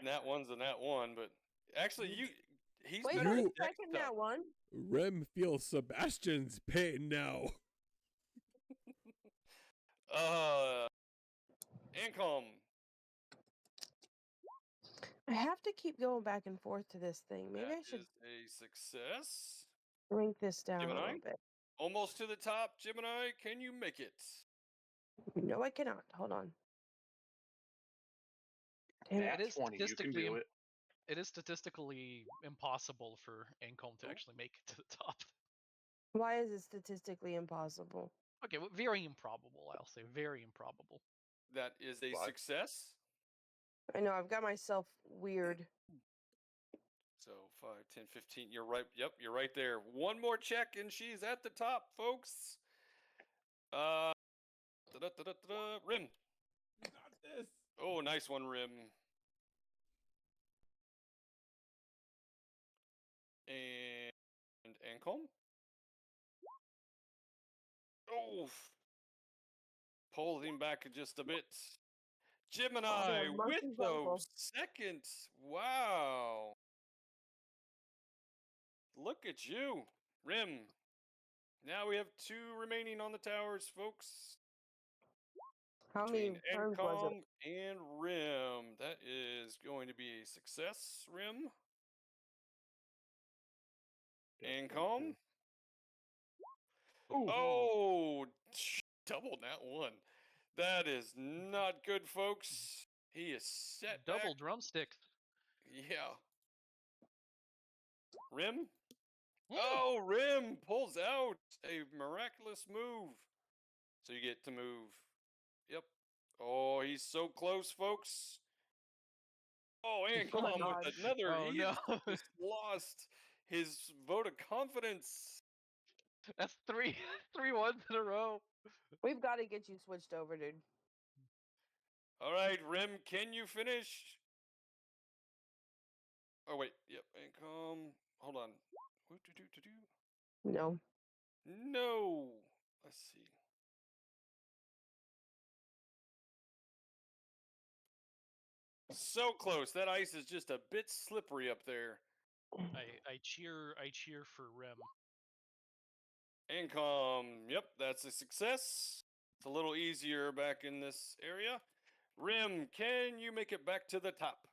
That one's a nat one, but actually, he's Wait, better who's at deck second stuff. that one? Rem feels Sebastian's pain now. Ancom. I have to keep going back and forth to this thing. Maybe That I should is a success. link this down a Gemini? little bit. Almost to the top, Gemini. Can you make it? No, I cannot. Hold on. Damn nat it. is 20. You can statistically do it. It is statistically impossible for Ancombe to actually make it to the top. Why is it statistically impossible? Okay, well, very improbable, I'll say. Very improbable. That is a Five. success. I know, I've got myself weird. So 5, 10, 15. You're right. Yep, you're right there. One more check, and she's at the top, folks. Rim. Not this. Oh, nice one, Rim. And Ancombe. Oh, pulled him back just a bit. Gemini damn, with monkey's the uncle. second. Wow. Look at you, Rim. Now we have 2 remaining on the towers, folks. How Between many turns was Ancom and Rim. That is going to be a success, Rim. Ancom. Ooh. Oh, double that one. That is not good, folks. He is set Double back. drumstick. Yeah. Rim. Mm. Oh, Rim pulls out a miraculous move. So you get to move. Yep. Oh, he's so close, folks. Oh, Ancom gosh. with another. Oh, He no. has just lost his vote of confidence. That's three ones in a row. We've got to get you switched over, dude. All right, Rim, can you finish? Oh, wait. Yep. Ancom. Hold on. No. No. Let's see. So close. That ice is just a bit slippery up there. I cheer for Rem. Ancom. Yep, that's a success. It's a little easier back in this area. Rim, can you make it back to the top?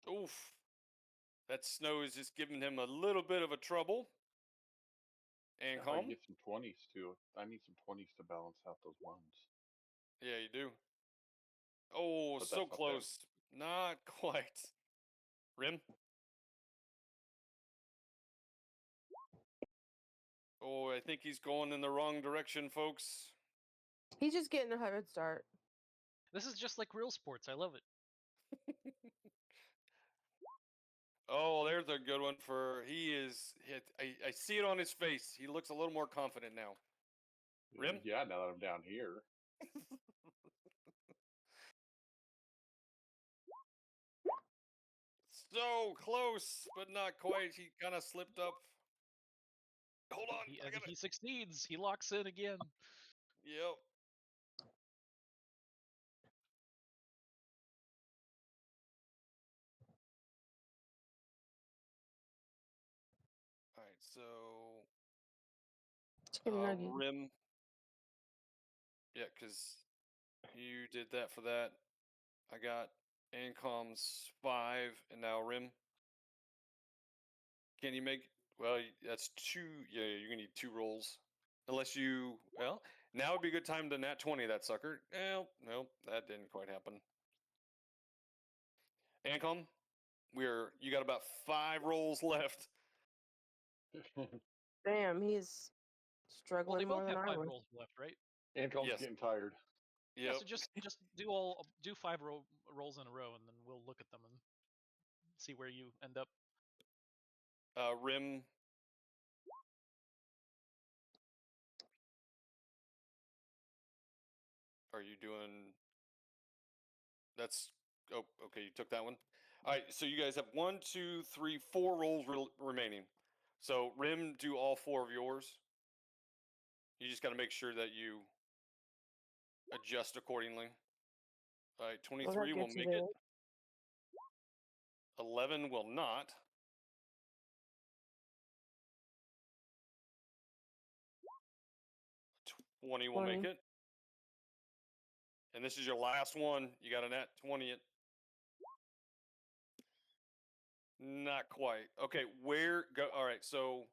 Oof. That snow is just giving him a little bit of a trouble. I Ancom. can get some 20s too. I need some 20s to balance out those ones. Yeah, you do. Oh, But so that's not bad. close. Not quite. Rim. Oh, I think he's going in the wrong direction, folks. He's just getting a head start. This is just like real sports. I love it. Oh, there's a good one for. He is. I see it on his face. He looks a little more confident now. Rim? Yeah, now that I'm down here. So close, but not quite. He kind of slipped up. Hold on. He, I if gotta. he succeeds, he locks in again. Yep. All right, so Chicken nugget. Rim. Yeah, because you did that for that. I got Ancom's 5, and now Rim. Can you make? Well, that's 2. Yeah, you're gonna need 2 rolls, unless you. Well, now would be a good time to nat 20 that sucker. Well, no, that didn't quite happen. Ancom, you got about 5 rolls left. Damn, he's Well, struggling they more both than have I 5 was. rolls left, right? Anton's Yes. getting tired. Yeah. Yep. So just do 5 rolls in a row, and then we'll look at them and see where you end up. Rim. Are you doing? That's. Oh, okay. You took that one. All right. So you guys have 1, 2, 3, 4 rolls remaining. So Rim, do all 4 of yours. You just got to make sure that you adjust accordingly. All right. Well, 23 that will gets you make it. there. 11 will not. 20 will make 20. it. And this is your last one. You got a nat 20 it. Not quite. Okay, where go? All right, so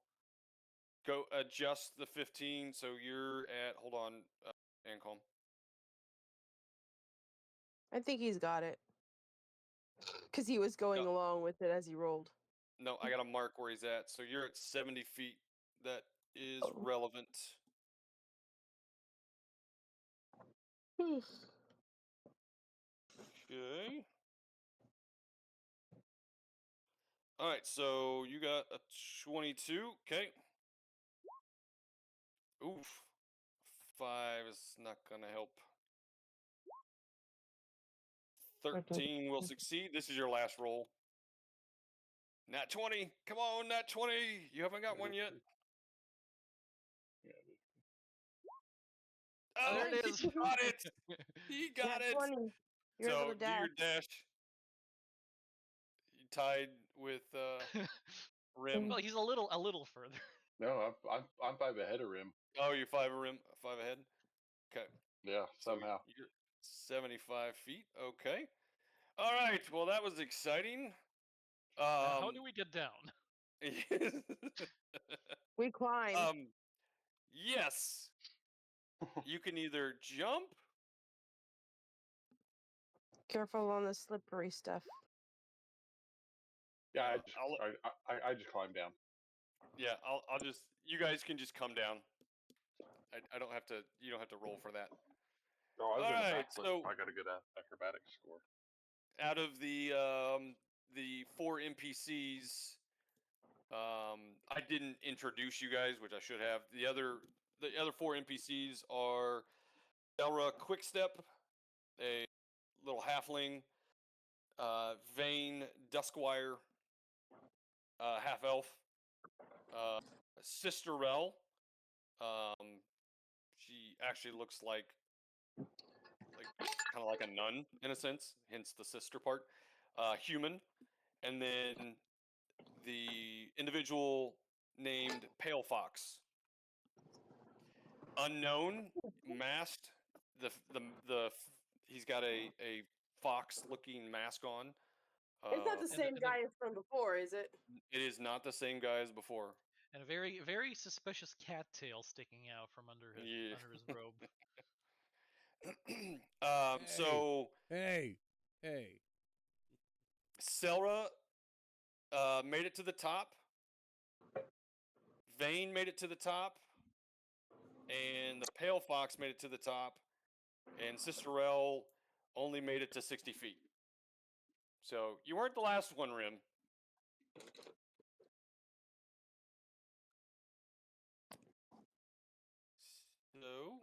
go adjust the 15. So you're at. Hold on, Ancom. I think he's got it. Because he was going No. along with it as he rolled. No, I got to mark where he's at. So you're at 70 feet. That is Oh. relevant. Okay. All right, so you got a 22. Okay. Oof. 5 is not going to help. 13 will succeed. This is your last roll. Nat 20. Come on, Nat 20. You haven't got one yet. Oh, there it he is. got it. He got Nat it. 20. You're So able to do your dash. dash. You tied with Rim. Well, he's a little further. No, I'm 5 ahead of Rim. Oh, you're 5 ahead. Okay. Yeah, So somehow. you're 75 feet. Okay. All right. Well, that was exciting. Now, how do we get down? We climb. Yes. You can either jump. Careful on the slippery stuff. Yeah, I just climbed down. Yeah, I'll just. You guys can just come down. I don't have to. You don't have to roll for that. Oh, I was All doing a right, backflip. so- I got a good acrobatics score. Out of the 4 NPCs, I didn't introduce you guys, which I should have. The other 4 NPCs are Delra Quickstep, a little halfling, Vane Duskwire, half elf, Sister Rel. She actually looks like kind of like a nun in a sense, hence the sister part. Human, and then the individual named Pale Fox. Unknown, masked. He's got a fox-looking mask on. It's not the and same the- guy as from before, is it? It is not the same guy as before. And a very, very suspicious cat tail sticking out from under his Yeah. under his robe. So Hey, Selra made it to the top. Vane made it to the top. And the Pale Fox made it to the top. And Cicerelle only made it to 60 feet. So you weren't the last one, Rim. So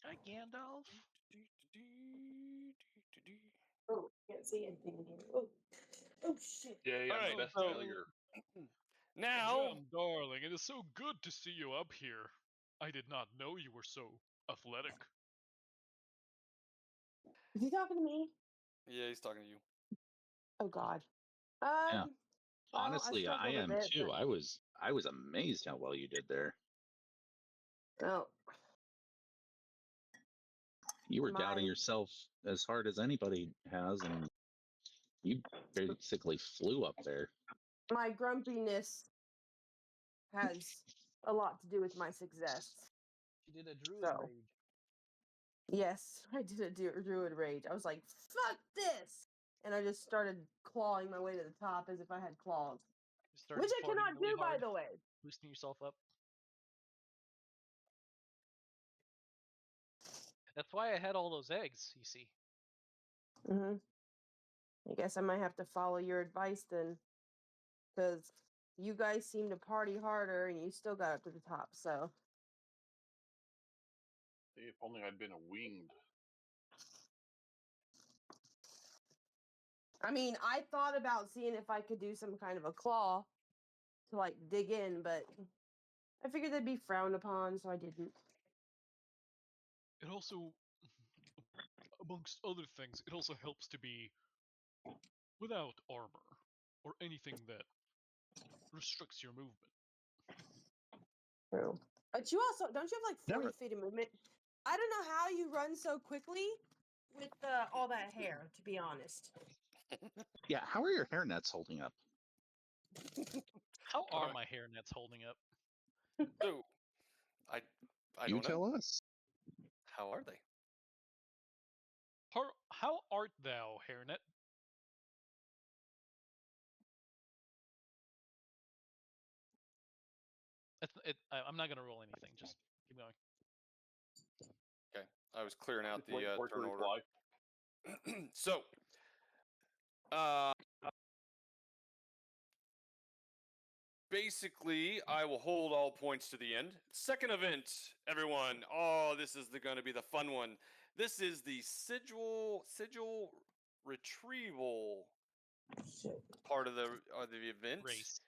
Hi, Gandalf. Oh, can't see anything in here. Oh shit. Yay, All I'm right, the best so- failure. now, Jem, darling, it is so good to see you up here. I did not know you were so athletic. Is he talking to me? yeah, he's talking to you. Oh God. Yeah. well, Honestly, I struggled a am bit, too. but- I was amazed how well you did there. Oh, You were doubting My- yourself as hard as anybody has, and you basically flew up there. my grumpiness has a lot to do with my success. She did a druid So. rage. Yes, I did a druid rage. I was like, "Fuck this!" and I just started clawing my way to the top as if I had claws, You started which I farting cannot really do, by hard, the way. boosting yourself up. That's why I had all those eggs, you see. Mm-hmm. I guess I might have to follow your advice then, because you guys seem to party harder and you still got up to the top. So If only I'd been a winged. I mean, I thought about seeing if I could do some kind of a claw to like dig in, but I figured they'd be frowned upon, so I didn't. It also, amongst other things, it also helps to be without armor or anything that restricts your movement. True. But you also don't you have like 40 Never- feet of movement? I don't know how you run so quickly with all that hair, to be honest. Yeah, how are your hair nets holding up? How are Alright. my hair nets holding up? So, I You don't know. tell us. How are they? How art thou, hairnet? I'm not gonna roll anything. Just keep going. Okay, I was clearing out Just the wait for it to turn order. reply. So, basically, I will hold all points to the end. Second event, everyone. Oh, this is going to be the fun one. This is the sigil retrieval Shit. part of the event. Race.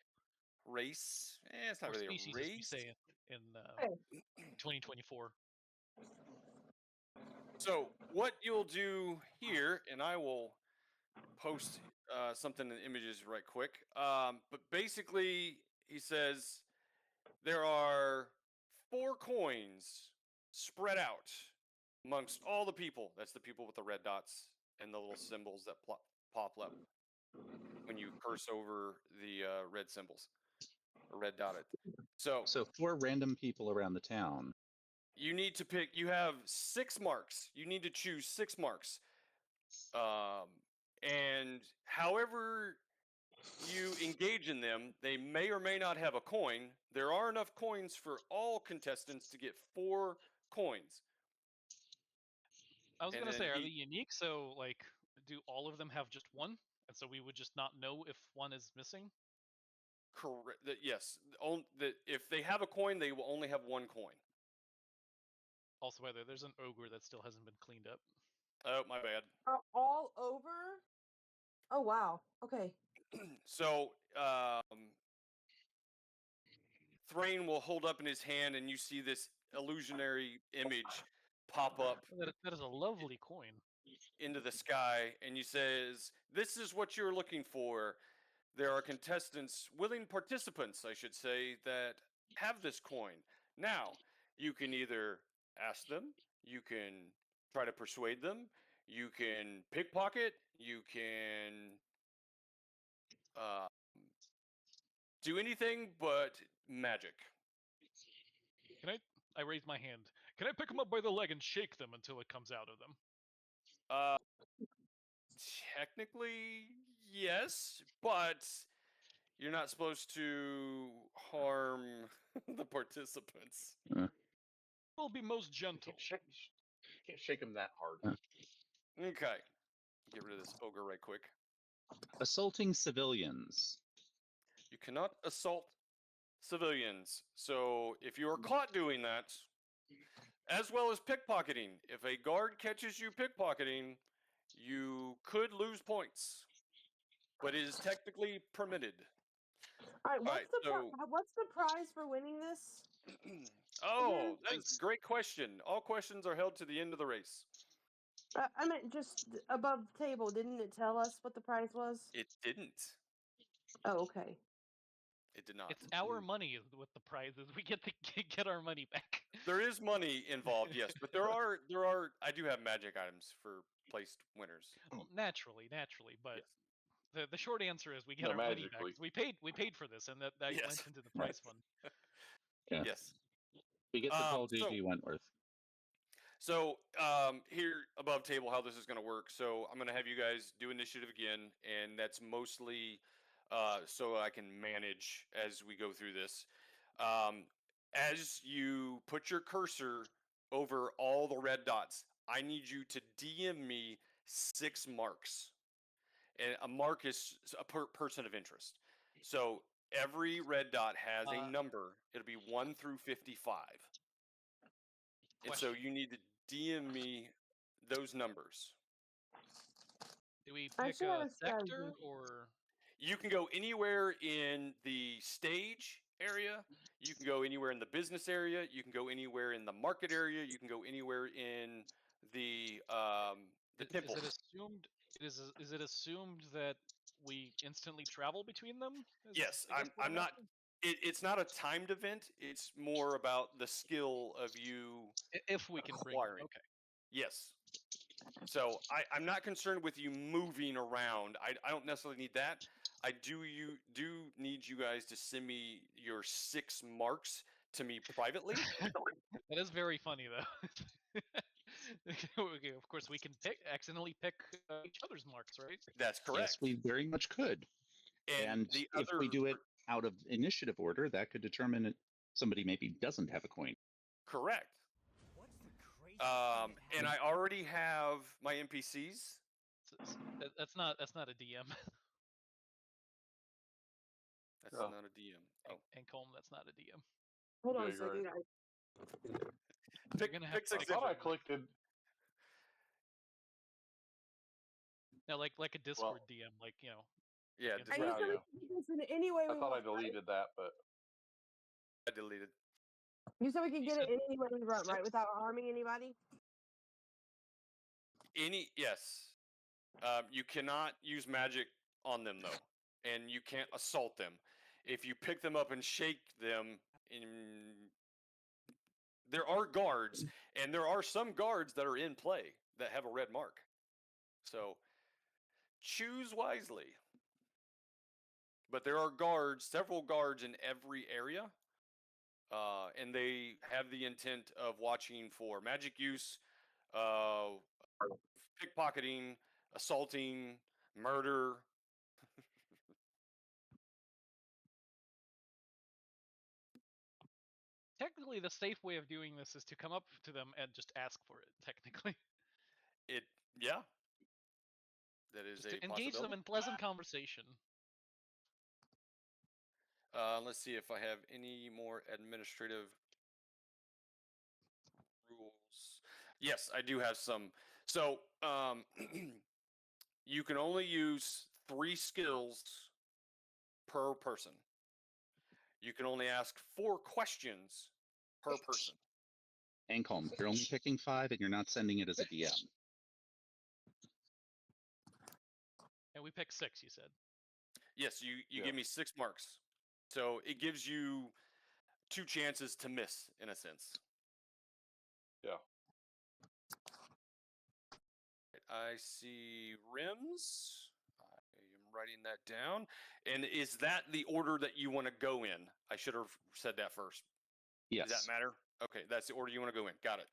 It's not Or really species, a as we race. say in Hey. 2024. So what you'll do here, and I will post something in images right quick. But basically, he says there are 4 coins spread out amongst all the people. That's the people with the red dots and the little symbols that pop up when you curse over the red symbols, or red dotted. So So 4 random people around the town. you need to pick. You have 6 marks. You need to choose 6 marks. And however you engage in them, they may or may not have a coin. There are enough coins for all contestants to get 4 coins. I was And gonna then say, are they unique? So, like, do all of them have just one? And so we would just not know if one is missing? Correct. Yes. If they have a coin, they will only have 1 coin. Also, by the way, there's an ogre that still hasn't been cleaned up. Oh, my bad. All over? Oh wow. Okay. So, Thrain will hold up in his hand, and you see this illusionary image pop up That is a lovely coin. into the sky, and you says, "This is what you're looking for. There are contestants, willing participants, I should say, that have this coin. Now, you can either ask them, you can try to persuade them, you can pickpocket, you can do anything but magic." Can I raise my hand. Can I pick them up by the leg and shake them until it comes out of them? Technically, yes, but you're not supposed to harm the participants. We'll be most You gentle. can't shake him that hard. Okay. Get rid of this ogre right quick. Assaulting civilians. You cannot assault civilians. So if you are caught doing that, as well as pickpocketing, if a guard catches you pickpocketing, you could lose points, but it is technically permitted. All right, right, what's the prize for winning this? Oh, that's a great question. All questions are held to the end of the race. I meant just above the table. Didn't it tell us what the prize was? It didn't. Oh, okay. It did not. It's our money is what the prize is. We get to get our money back. There is money involved, yes, but there are. I do have magic items for placed winners. Well, naturally, but Yes. the short answer is we get No, our money back. magically. We paid for this, and that Yes. went into the prize fund. Yeah. Yes. We get the Paul so- G.G. Wentworth. So here above table, how this is going to work. So I'm going to have you guys do initiative again, and that's mostly so I can manage as we go through this. As you put your cursor over all the red dots, I need you to DM me 6 marks, and a mark is a person of interest. So every red dot has a number. It'll be 1 through 55. And so you need to DM me those numbers. Do we I pick should have a a strategy. sector or? You can go anywhere in the stage area. You can go anywhere in the business area. You can go anywhere in the market area. You can go anywhere in the temple. Is it assumed? Is it assumed that we instantly travel between them? Yes, I guess what I'm not. asking? It's not a timed event. It's more about the skill of you. If we can bring. acquiring. Okay. Yes. So I'm not concerned with you moving around. I don't necessarily need that. I do need you guys to send me your 6 marks to me privately. That is very funny though. Okay, of course, we can accidentally pick each other's marks, right? That's correct. Yes, we very much could. And the if we other- do it out of initiative order, that could determine that somebody maybe doesn't have a coin. Correct. And I already have my NPCs. That's not a DM. That's Oh. not a DM. Oh, And Colm, that's not a DM. Hold on Yeah, a you're second, right. guys. pick, gonna have pick to 6 I thought I different- collected. Now, like a Discord DM, like Yeah, And And Yeah, you said we yeah. can get this in any way I we thought I want, right? deleted that, but I deleted. You said we can You get it said any way we want, right? 6? Without harming anybody? Yes. You cannot use magic on them though, and you can't assault them. If you pick them up and shake them, there are guards, and there are some guards that are in play that have a red mark. So choose wisely. But there are guards, several guards in every area, and they have the intent of watching for magic use, pickpocketing, assaulting, murder. Technically, the safe way of doing this is to come up to them and just ask for it. Technically, Yeah. That is just a to engage them possibility. in pleasant conversation. Let's see if I have any more administrative rules. Yes, I do have some. So, you can only use 3 skills per person. You can only ask 4 questions per person. And calm. You're only picking 5 and you're not sending it as a DM. And we pick 6. You said. Yes, you Yeah. give me 6 marks. So it gives you 2 chances to miss, in a sense. Yeah. I see rims. I am writing that down. And is that the order that you want to go in? I should have said that first. Yes. Does that matter? Okay, that's the order you want to go in. Got it.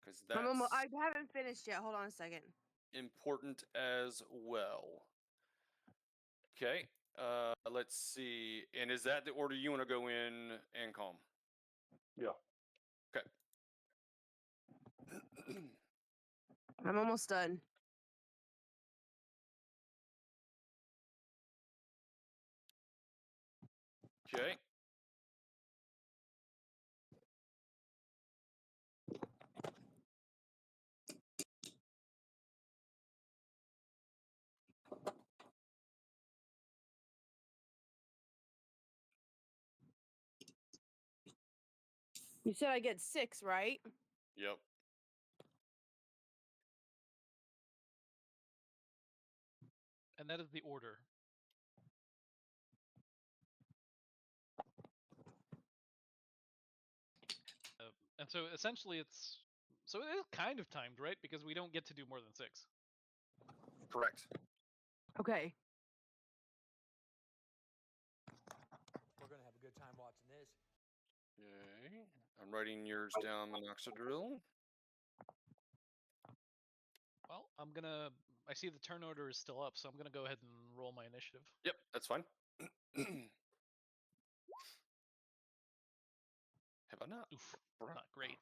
because I that's haven't finished yet. Hold on a second. important as well. Okay. Let's see. And is that the order you want to go in, Ancom? Yeah. Okay. I'm almost done. Okay. You said I get 6, right? Yep. And that is the order. And so essentially it is kind of timed, right? Because we don't get to do more than 6. Correct. Okay. We're gonna have a good time watching this. Okay. I'm writing yours down, Minoxidil. Well, I see the turn order is still up, so I'm gonna go ahead and roll my initiative. Yep, that's fine. Have I not? Oof, not great.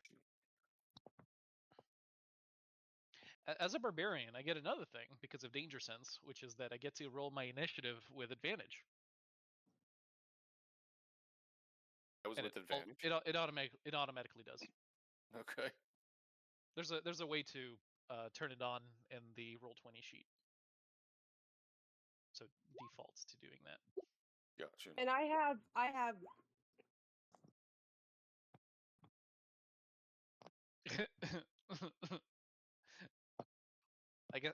As a barbarian, I get another thing because of Danger Sense, which is that I get to roll my initiative with advantage. That was And with advantage. It automatically does. Okay. There's a way to turn it on in the Roll20 sheet. So defaults to doing that. Gotcha. And I have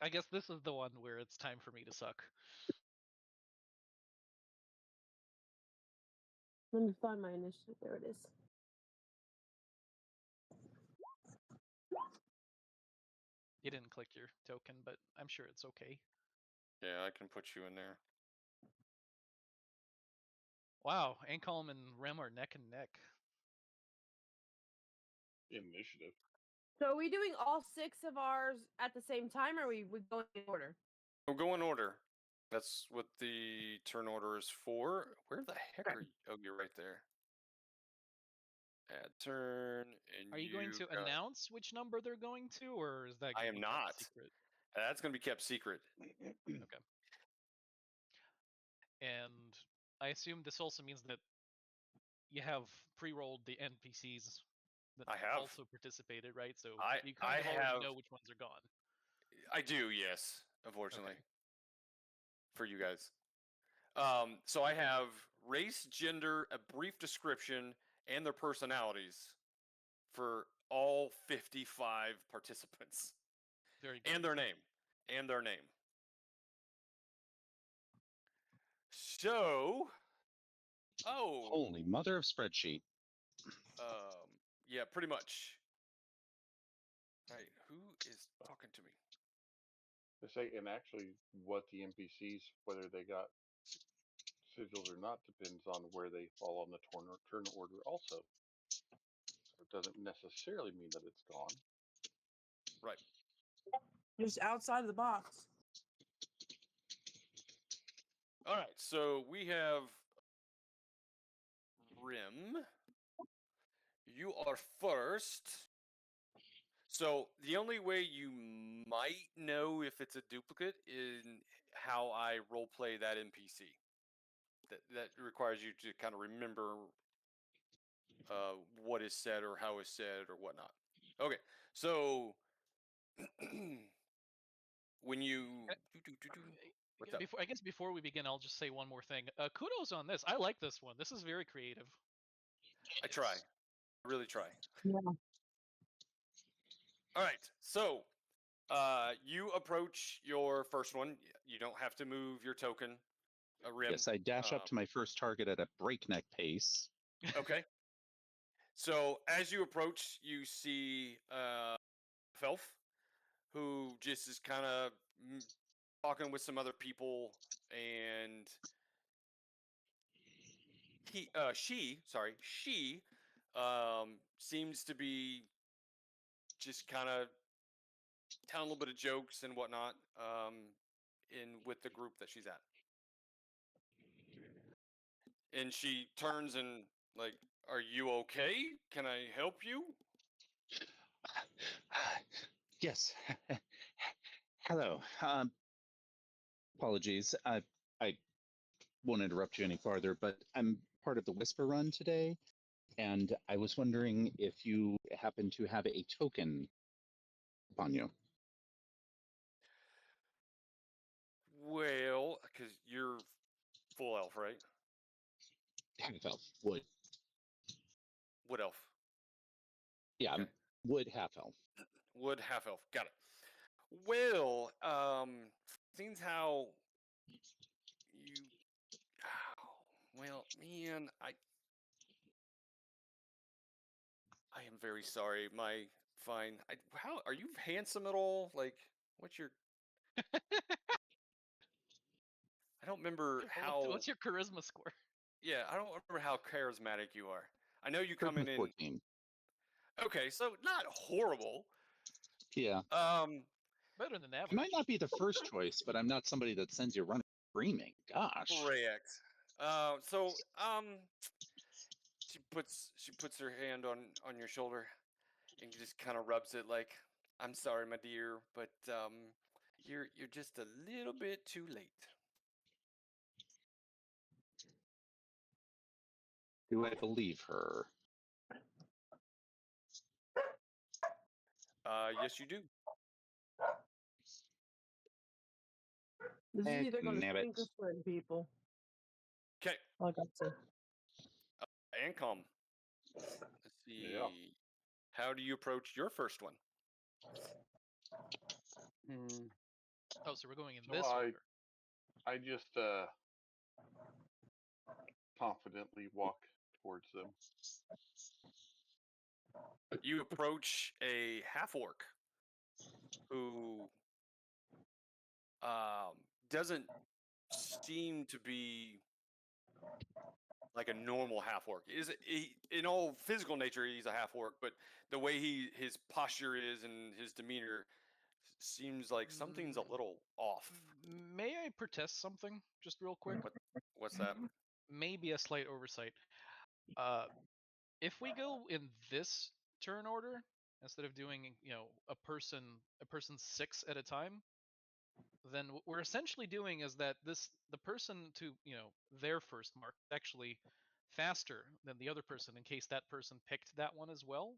I guess this is the one where it's time for me to suck. Let me find my initiative. There it is. You didn't click your token, but I'm sure it's okay. Yeah, I can put you in there. Wow, Ancom and Rem are neck and neck. Initiative. So are we doing all 6 of ours at the same time, or we go in order? We'll go in order. That's what the turn order is for. Where the heck Okay. are you? Oh, you're right there. Add turn. And Are you going to got- announce which number they're going to, or is that I going am to be kept not. secret? That's going to be kept secret. Okay. And I assume this also means that you have pre-rolled the NPCs that I have. also participated, right? So I- you kind of I already have- know which ones are gone. I do, yes. Unfortunately. Okay. For you guys. So I have race, gender, a brief description, and their personalities for all 55 participants. Very good. And their name. And their name. So, Holy mother of spreadsheet. yeah, pretty much. All right, who is talking to me? They say, and actually, what the NPCs, whether they got sigils or not, depends on where they fall on the turn order. Also, so it doesn't necessarily mean that it's gone. Right. Just outside of the box. All right, so we have Rim. You are first. So the only way you might know if it's a duplicate is how I roleplay that NPC. That requires you to kind of remember what is said or how is said or whatnot. Okay, so when you what's up? I guess before we begin, I'll just say one more thing. Kudos on this. I like this one. This is very creative. I try, I really try. Yeah. All right, so you approach your first one. You don't have to move your token. Rim. Yes, I dash up to my first target at a breakneck pace. Okay. So as you approach, you see Felf, who just is kind of talking with some other people, and she seems to be just kind of telling a little bit of jokes and whatnot in with the group that she's at. And she turns and like, "Are you okay? Can I help you?" Yes. Hello. Apologies. I won't interrupt you any farther, but I'm part of the Whisper Run today, and I was wondering if you happen to have a token upon you. Well, because you're full elf, right? Half elf. Wood. Wood elf. Yeah, Okay. I'm wood half elf. Wood half elf. Got it. Well, seeing how you, well, man, I am very sorry. How are you handsome at all? Like, what's your? I don't remember how. What's your charisma score? Yeah, I don't remember how charismatic you are. I know you come in 14. Okay, so not horrible. Yeah. Better than I average. might not be the first choice, but I'm not somebody that sends you running screaming. Gosh. Correct. She puts her hand on your shoulder and just kind of rubs it like, "I'm sorry, my dear, but you're just a little bit too late." Do I believe her? Yes, you do. This is either going to Nabbit. sink or swim, people. Okay, Like I said. Ancom. Let's see. Yeah. How do you approach your first one? Oh, so we're going in So this order. I just confidently walk towards them. You approach a half orc who doesn't seem to be like a normal half orc. In all physical nature, he's a half orc, but the way his posture is and his demeanor seems like something's a little off. May I protest something just real quick? What's that? Maybe a slight oversight. If we go in this turn order instead of doing, a person 6 at a time, then what we're essentially doing is that the person to, their first mark is actually faster than the other person in case that person picked that one as well.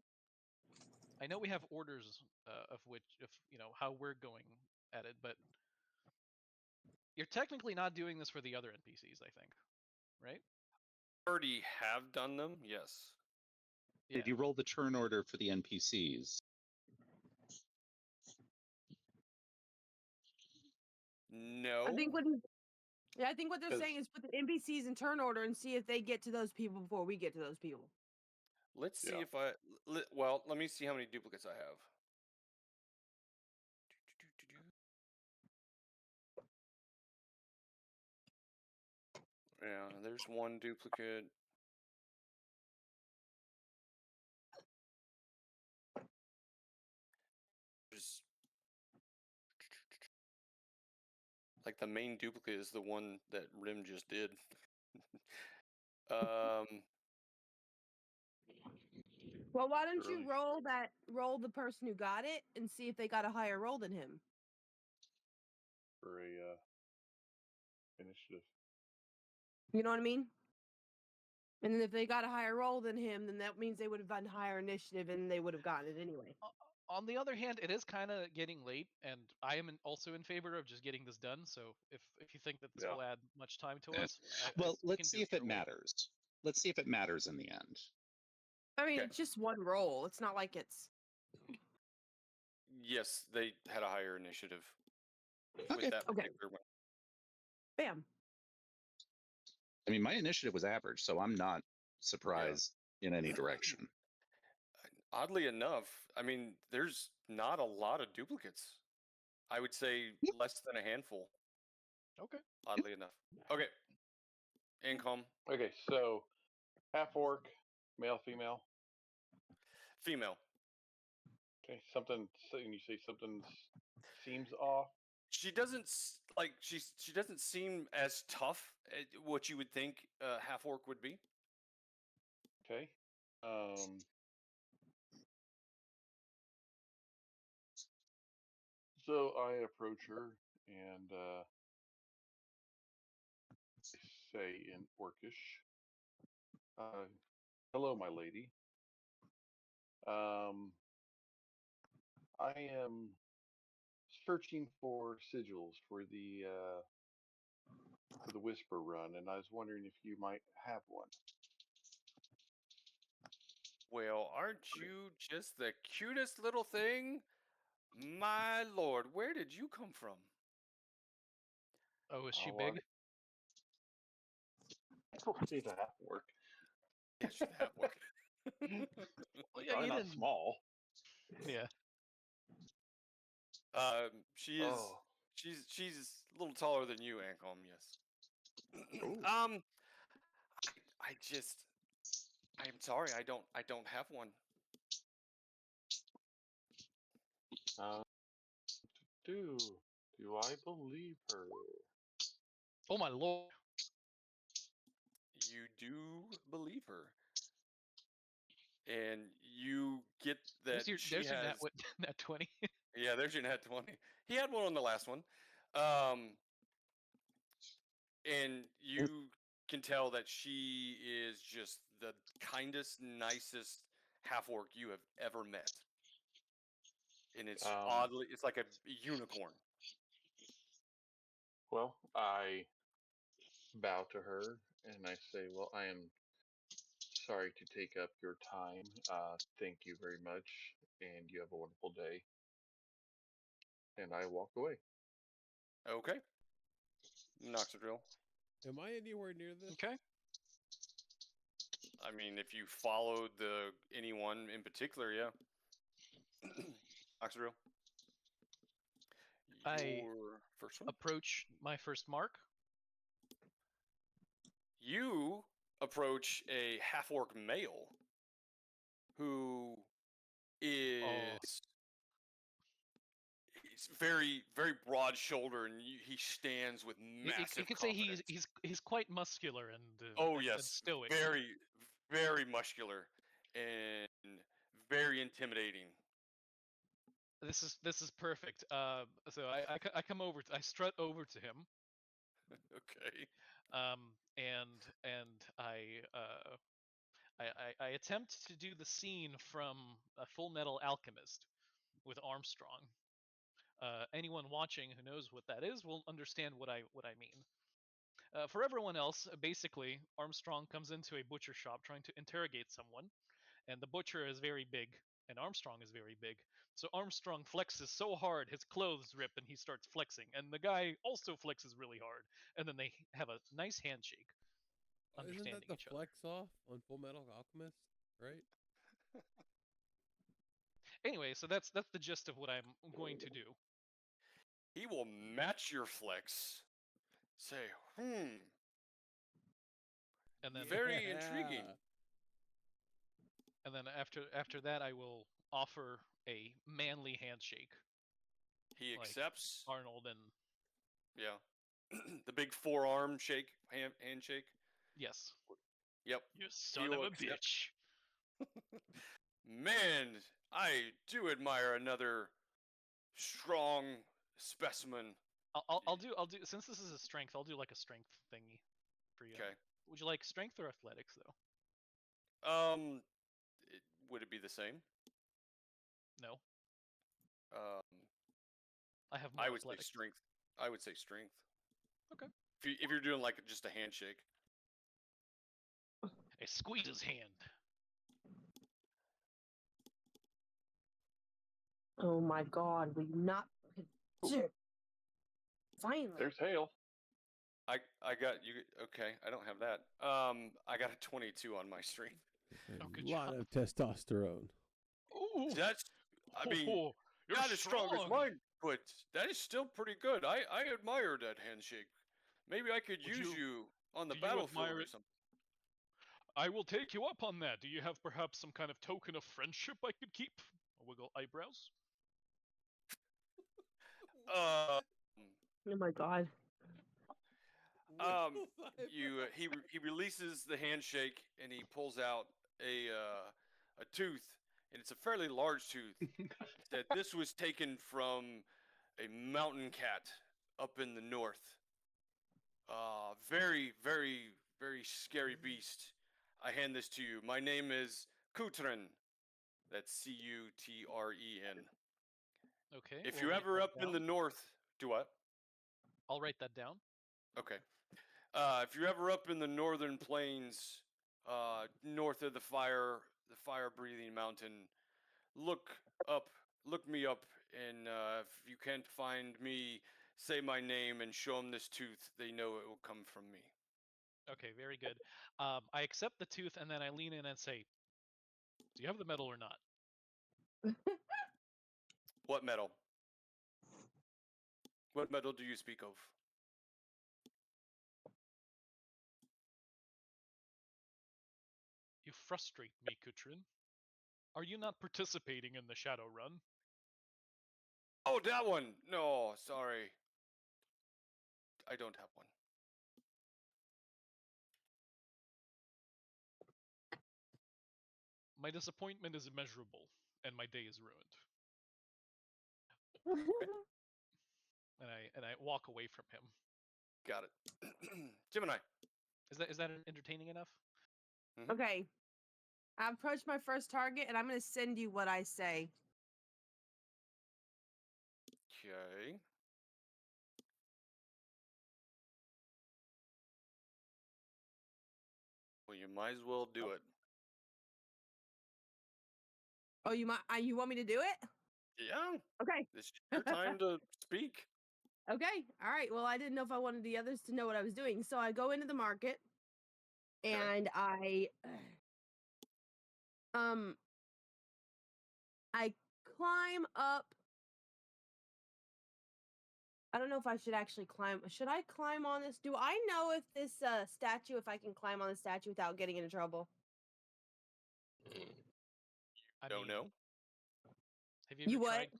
I know we have orders of how we're going at it, but you're technically not doing this for the other NPCs, I think, right? Already have done them, yes. Yeah. Did you roll the turn order for the NPCs? No. I think what they're 'Cause- saying is put the NPCs in turn order and see if they get to those people before we get to those people. Let's see Yeah. if let me see how many duplicates I have. Yeah, there's one duplicate. There's like the main duplicate is the one that Rim just did. Well, why don't you Really? roll the person who got it and see if they got a higher roll than him? For a initiative. You know what I mean? And then if they got a higher roll than him, then that means they would have gotten higher initiative and they would have gotten it anyway. On the other hand, it is kind of getting late, and I am also in favor of just getting this done. So if you think that this Yeah. will add much time to Yeah. us, Well, we can let's do see if it your way. matters. Let's see if it matters in the end. I mean, Okay. it's just one roll. It's not like it's. Yes, they had a higher initiative Okay. with that Okay. particular one. Bam. I mean, my initiative was average, so I'm not surprised in any direction. Oddly enough, I mean, there's not a lot of duplicates. I would say less than a handful. Okay. Oddly enough. Okay. Income. Okay, so half orc, male, female. Female. Okay, something. So you say something seems off. She doesn't she doesn't seem as tough as what you would think a half orc would be. Okay. So I approach her and say in Orcish, "Hello, my lady. I am searching for sigils for the Whisper Run, and I was wondering if you might have one." Well, aren't you just the cutest little thing? My lord, where did you come from? Oh, is she Oh, big? She's a half orc. Yeah, she's the half orc. Well, yeah, Probably you not didn't. small. Yeah. She is. Oh. She's a little taller than you, Ancom. Yes. Ooh. I'm sorry. I don't have one. Do I believe her? Oh my lord. You do believe her, and you get that There's your, she there's your has. nat 20. Yeah, there's your nat 20. He had one on the last one. And you can tell that she is just the kindest, nicest half orc you have ever met. And it's it's like a unicorn. Well, I bow to her and I say, "Well, I am sorry to take up your time. Thank you very much, and you have a wonderful day." And I walk away. Okay. Noxadrill. Am I anywhere near this? Okay. I mean, if you followed anyone in particular, yeah. Noxadrill. I Your first one. approach my first mark. You approach a half orc male who is he's very, very broad shouldered, and he stands with massive You could say confidence. he's quite muscular and Oh and yes, stoic. very, very muscular and very intimidating. This is perfect. So I come over. I strut over to him. Okay. And I attempt to do the scene from a Full Metal Alchemist with Armstrong. Anyone watching who knows what that is will understand what I mean. For everyone else, basically, Armstrong comes into a butcher shop trying to interrogate someone, and the butcher is very big, and Armstrong is very big. So Armstrong flexes so hard, his clothes rip, and he starts flexing. And the guy also flexes really hard, and then they have a nice handshake, Isn't understanding that the each other. flex off on Full Metal Alchemist, right? Anyway, so that's the gist of what I'm going to do. He will match your flex. Say, And then very intriguing. And then after that, I will offer a manly handshake. He like accepts. Arnold and Yeah. The big forearm shake, handshake. yes. Yep. You son of a bitch. Man, I do admire another strong specimen. I'll do since this is a strength, I'll do like a strength thingy for you. Okay. Would you like strength or athletics though? Would it be the same? No. I have more I would athletics. say strength. I would say strength. Okay. If you're doing like just a handshake. I squeeze his hand. Oh my god, will you not? Finally. There's hail. I got you. Okay, I don't have that. I got a 22 on my strength. A lot of testosterone. Ooh. That's. I mean, you're not as strong as mine, but that is still pretty good. I admire that handshake. Maybe I could use you on the battlefield or something. I will take you up on that. Do you have perhaps some kind of token of friendship I could keep? wiggle eyebrows. Uh, Oh my god. he releases the handshake and he pulls out a tooth, and it's a fairly large tooth. That this was taken from a mountain cat up in the north. Very, very, very scary beast. I hand this to you. My name is Kutren. That's Cutren. Okay. If we'll you're write ever that up in the down. north, do what? I'll write that down. Okay. If you're ever up in the northern plains, north of the fire-breathing mountain, look me up, and if you can't find me, say my name and show them this tooth. They know it will come from me. Okay, very good. I accept the tooth, and then I lean in and say, "Do you have the medal or not?" What medal? What medal do you speak of? You frustrate me, Kutrin. Are you not participating in the Shadow Run? Oh, that one. No, sorry. I don't have one. My disappointment is immeasurable, and my day is ruined. And I walk away from him. Got it. Gemini. Is that entertaining enough? Okay. I approach my first target and I'm going to send you what I say. Okay. Well, you might as well do it. Oh, you want me to do it? Yeah. Okay. It's your time to speak. Okay. All right. Well, I didn't know if I wanted the others to know what I was doing. So I go into the market and I climb up. I don't know if I should actually climb. Should I climb on this? Do I know if this statue, if I can climb on the statue without getting into trouble? I Don't know. Have you You ever what? tried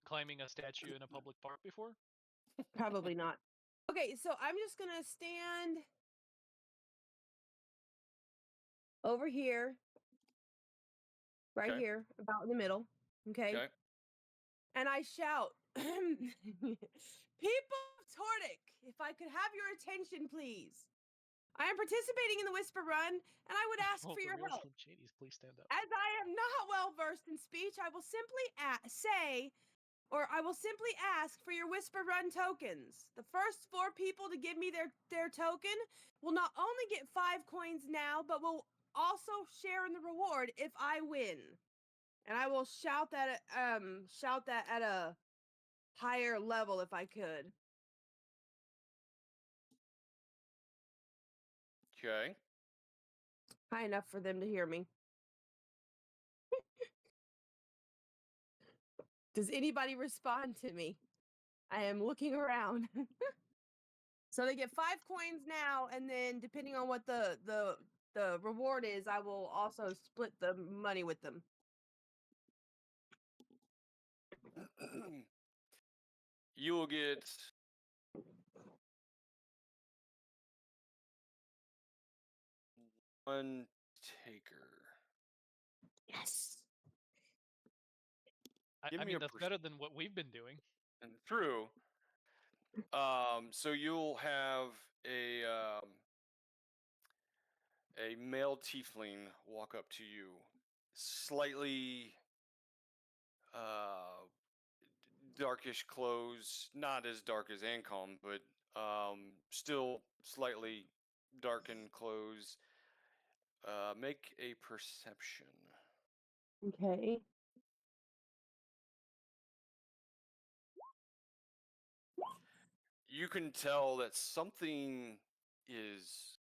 climbing a statue in a public park before? Probably not. Okay, so I'm just gonna stand over here, right Okay. here, about in the middle. Okay. Okay. And I shout, "People of Tordic, if I could have your attention, please. I am participating in the Whisper Run, and I would ask for your help. From Shades, please stand up. As I am not well versed in speech, I will simply I will simply ask for your Whisper Run tokens. The first 4 people to give me their token will not only get 5 coins now, but will also share in the reward if I win." And I will shout that at a higher level if I could. Okay. High enough for them to hear me. Does anybody respond to me? I am looking around. So they get 5 coins now, and then depending on what the reward is, I will also split the money with them. You will get one taker. Yes. Give I me mean, a that's better than what we've been doing. And true. So you'll have a male tiefling walk up to you, slightly darkish clothes, not as dark as Ancom, but still slightly darkened clothes. Make a perception. Okay. You can tell that something is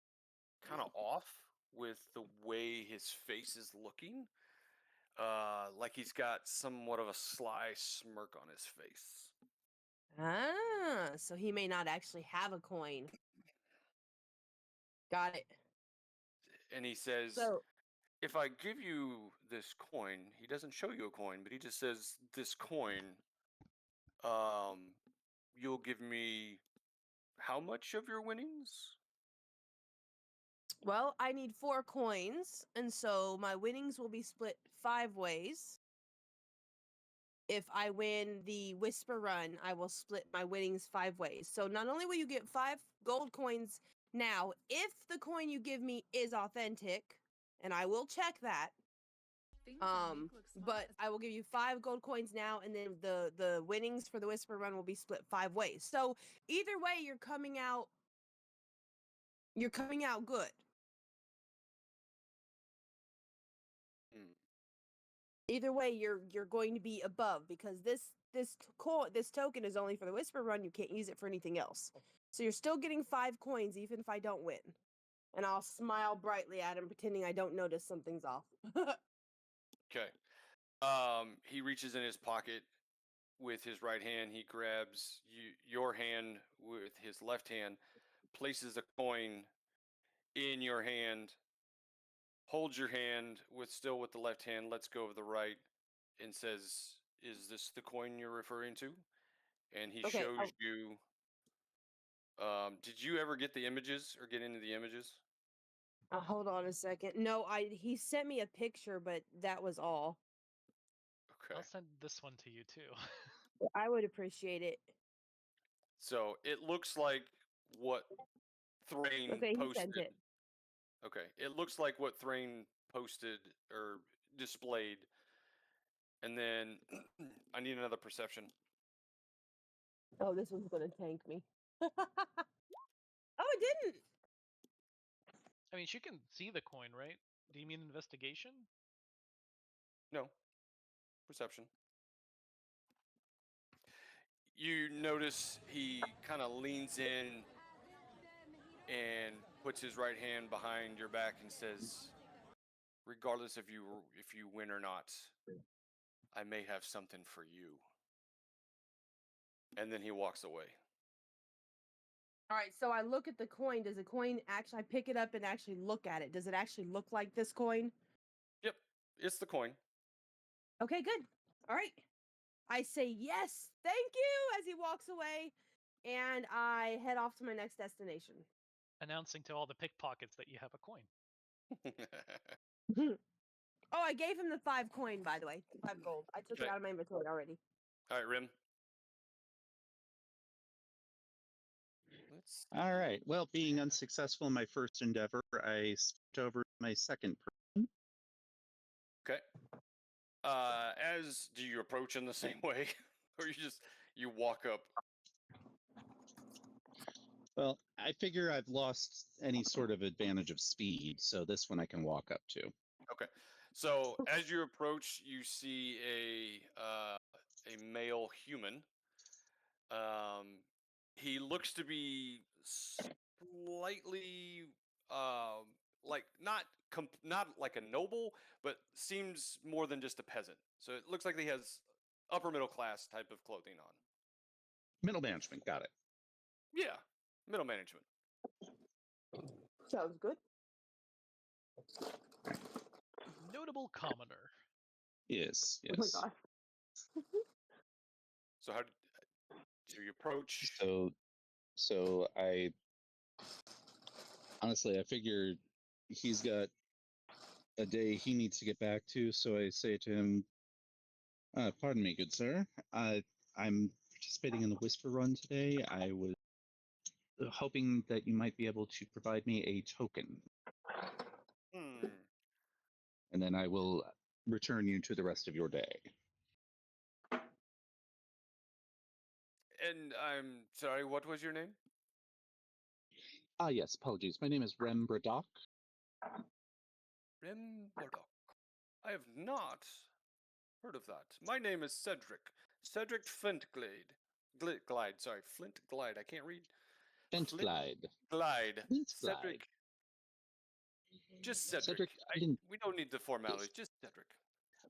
kind of off with the way his face is looking. Like he's got somewhat of a sly smirk on his face. Ah, so he may not actually have a coin. Got it. And he says, So if I give you this coin, he doesn't show you a coin, but he just says this coin, you'll give me how much of your winnings? Well, I need 4 coins, and so my winnings will be split 5 ways. If I win the Whisper Run, I will split my winnings 5 ways. So not only will you get 5 gold coins now, if the coin you give me is authentic, and I will check that, but I will give you 5 gold coins now, and then the winnings for the Whisper Run will be split 5 ways. So either way, you're coming out good. Hmm. Either way, you're going to be above, because this token is only for the Whisper Run. You can't use it for anything else. So you're still getting 5 coins even if I don't win. And I'll smile brightly at him, pretending I don't notice something's off. Okay. He reaches in his pocket with his right hand. He grabs your hand with his left hand, places a coin in your hand, holds your hand with the left hand, lets go of the right, and says, "Is this the coin you're referring to?" And he Okay, shows you. Did you ever get the images or get into the images? hold on a second. No, he sent me a picture, but that was all. Okay. I'll send this one to you too. I would appreciate it. So it looks like what Thrain Okay, he posted. sent it. Okay, it looks like what Thrain posted or displayed. And then I need another perception. Oh, this one's gonna tank me. Oh, it didn't. I mean, she can see the coin, right? Do you mean investigation? No, perception. You notice he kind of leans in and puts his right hand behind your back and says, "Regardless if you win or not, I may have something for you." And then he walks away. All right, so I look at the coin. Does the coin actually? I pick it up and actually look at it. Does it actually look like this coin? Yep, it's the coin. Okay, good. All right. I say yes, thank you, as he walks away, and I head off to my next destination. Announcing to all the pickpockets that you have a coin. Oh, I gave him the 5 coin, by the way. 5 gold. I took it Okay. out of my inventory already. All right, Rim. Let's. All right. Well, being unsuccessful in my first endeavor, I skipped over to my second. Okay. As do you approach in the same way, or you walk up? Well, I figure I've lost any sort of advantage of speed, so this one I can walk up to. Okay. So as you approach, you see a male human. He looks to be slightly like not like a noble, but seems more than just a peasant. So it looks like he has upper middle class type of clothing on. Middle management, got it. Yeah, middle management. Sounds good. Notable commoner. Yes, Oh my yes. gosh. So how do you approach? So I honestly, I figure he's got a day he needs to get back to, so I say to him, pardon me, good sir. I'm participating in the Whisper Run today. I was hoping that you might be able to provide me a token, and then I will return you to the rest of your day. And I'm sorry, what was your name? Ah, yes, apologies. My name is Rem Braddock. Rem Burdock. I have not heard of that. My name is Cedric. Cedric Flintglade. Flint Glide. I can't read. Flintglide. Glide. Flintglide. Cedric. Just Cedric. Cedric, We don't need the formalities. Just Cedric.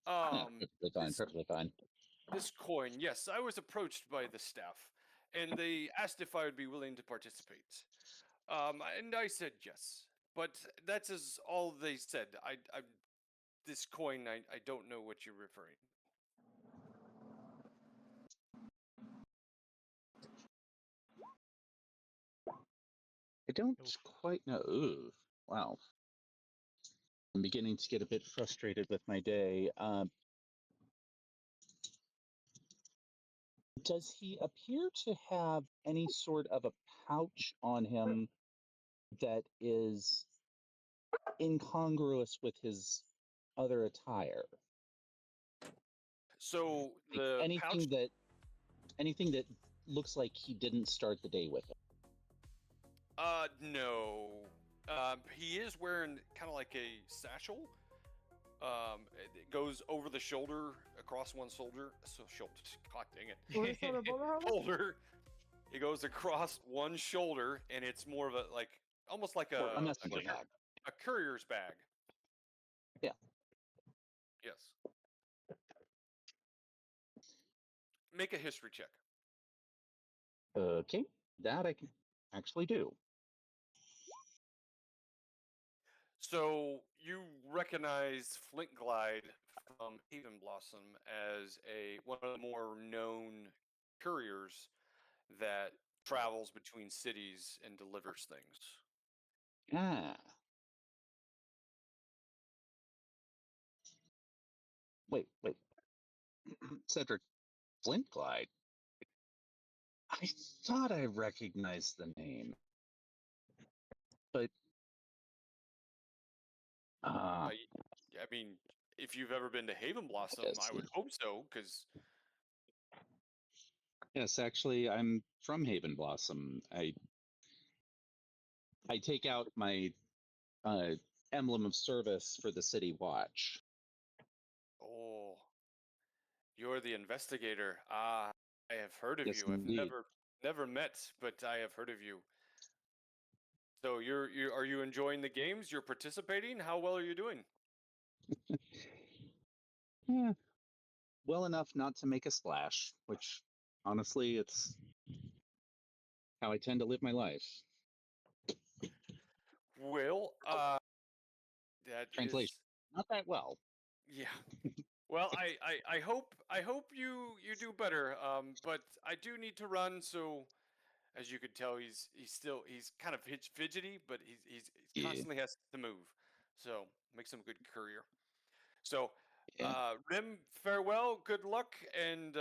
Perfectly fine. Perfectly fine. This coin, yes, I was approached by the staff, and they asked if I would be willing to participate. And I said yes, but that's all they said. this coin, I don't know what you're referring. I don't quite know. Ooh, wow. I'm beginning to get a bit frustrated with my day. Does he appear to have any sort of a pouch on him that is incongruous with his other attire? So Like the anything pouch. anything that looks like he didn't start the day with it. No. He is wearing kind of like a satchel. It goes over the shoulder, across one shoulder. So shoulder. God dang it. What is that about? Shoulder. It goes across one shoulder, and it's more of a almost like A messenger bag. a courier's bag. Yeah. Yes. Make a history check. Okay, that I can actually do. So you recognize Flint Glide from Haven Blossom as one of the more known couriers that travels between cities and delivers things. Ah. Wait. Cedric Flintglide. I thought I recognized the name. But I mean, if you've ever been to Haven Blossom, I would hope so, because yes, actually, I'm from Haven Blossom. I take out my emblem of service for the City Watch. oh, you're the investigator. Ah, I have heard of Yes, you. indeed. I've never met, but I have heard of you. So are you enjoying the games? You're participating? How well are you doing? Yeah, well enough not to make a splash, which honestly, it's how I tend to live my life. Well, that Translation, not that well. Yeah. Well, I hope you do better. But I do need to run. So, as you could tell, he's kind of fidgety, but he's constantly has to move. So makes him a good courier. So, Rim, farewell, good luck, and.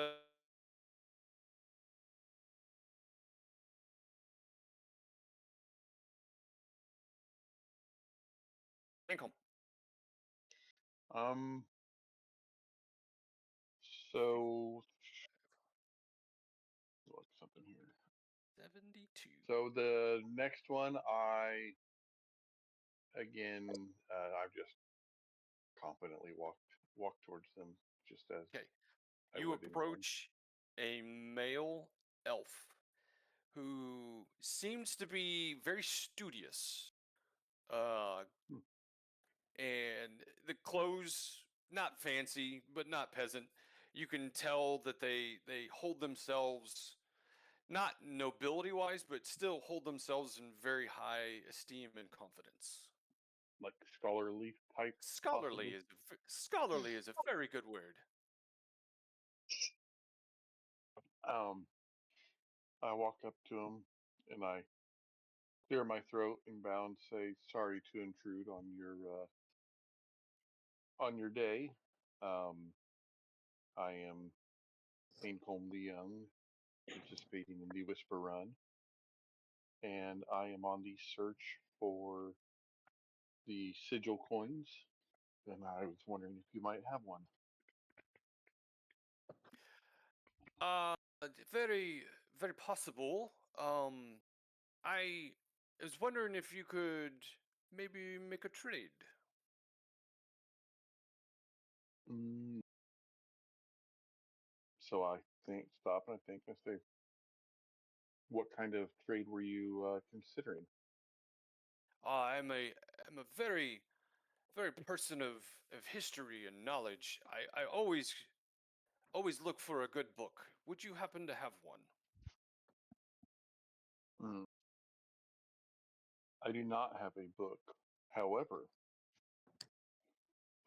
Income. So look something here. 72. So the next one, I've just confidently walked towards them, just as Okay. I You would anyone. approach a male elf who seems to be very studious. And the clothes, not fancy, but not peasant. You can tell that they hold themselves, not nobility wise, but still hold themselves in very high esteem and confidence. Like scholarly type. Scholarly is a very good word. I walk up to him and I clear my throat and bow and say, "Sorry to intrude on your day. I am Aincombe the Young, participating in the Whisper Run, and I am on the search for the sigil coins, and I was wondering if you might have one." Very, very possible. I was wondering if you could maybe make a trade. So I stop and I think, I say, "What kind of trade were you considering?" I'm a very person of history and knowledge. I always look for a good book. Would you happen to have one? I do not have a book. However,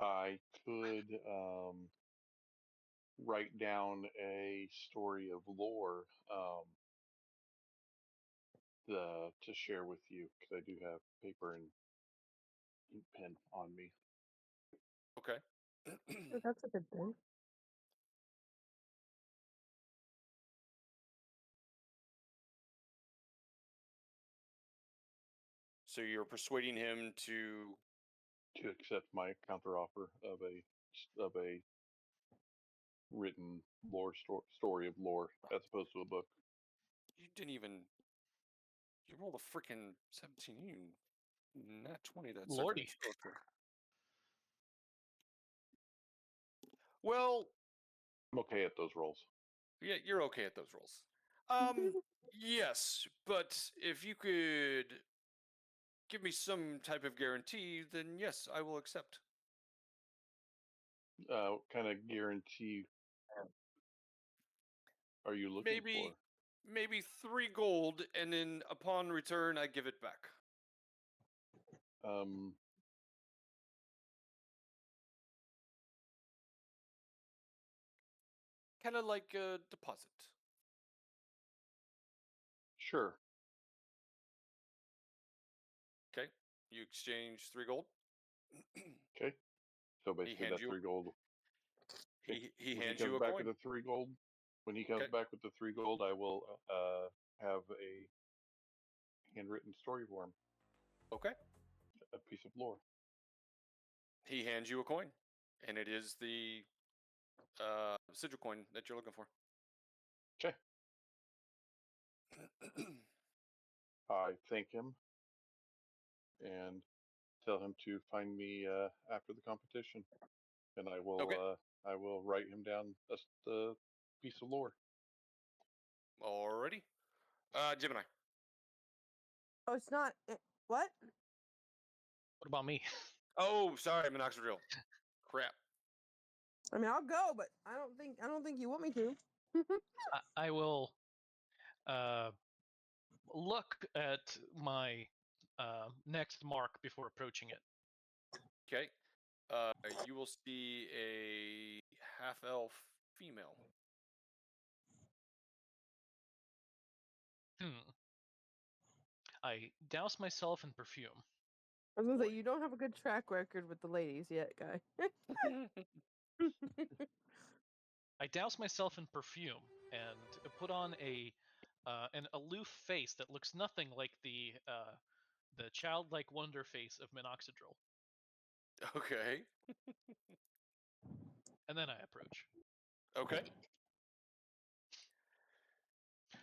I could write down a story of lore to share with you because I do have paper and ink pen on me. Okay. Oh, that's a good thing. So you're persuading him to. To accept my counteroffer of a written story of lore as opposed to a book. You didn't even. You rolled a freaking 17. Not 20. That's Lordy. okay. Well, I'm okay at those rolls. yeah, you're okay at those rolls. Yes, but if you could give me some type of guarantee, then yes, I will accept. What kind of guarantee are you looking Maybe 3 gold, and then upon return, I give it back. for? Kind of like a deposit. Sure. Okay, you exchange 3 gold. Okay. So basically, hands that's you- 3 gold. He When hands he you comes a back coin. with the 3 gold, when he comes Okay. back with the 3 gold, I will have a handwritten story for him, Okay. a piece of lore. He hands you a coin, and it is the sigil coin that you're looking for. Okay. I thank him and tell him to find me after the competition, and I will Okay. I will write him down the piece of lore. Alrighty. Gemini. Oh, it's not. What? What about me? Oh, sorry, Minoxidil. Crap. I mean, I'll go, but I don't think you want me to. I will look at my next mark before approaching it. Okay. You will see a half-elf female. I douse myself in perfume. I was gonna say Boy. you don't have a good track record with the ladies yet, guy. I douse myself in perfume and put on an aloof face that looks nothing like the childlike wonder face of Minoxidil. Okay. And then I approach. Okay.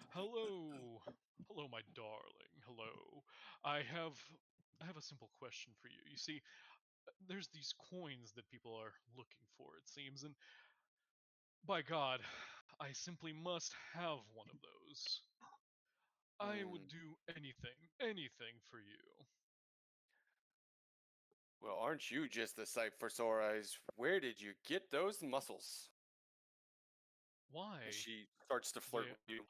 Hello, hello, my darling. Hello. I have a simple question for you. You see, there's these coins that people are looking for, it seems, and by God, I simply must have one of those. I would do anything for you. Well, aren't you just the sight for sore eyes? Where did you get those muscles? Why? And she starts to flirt They- with you.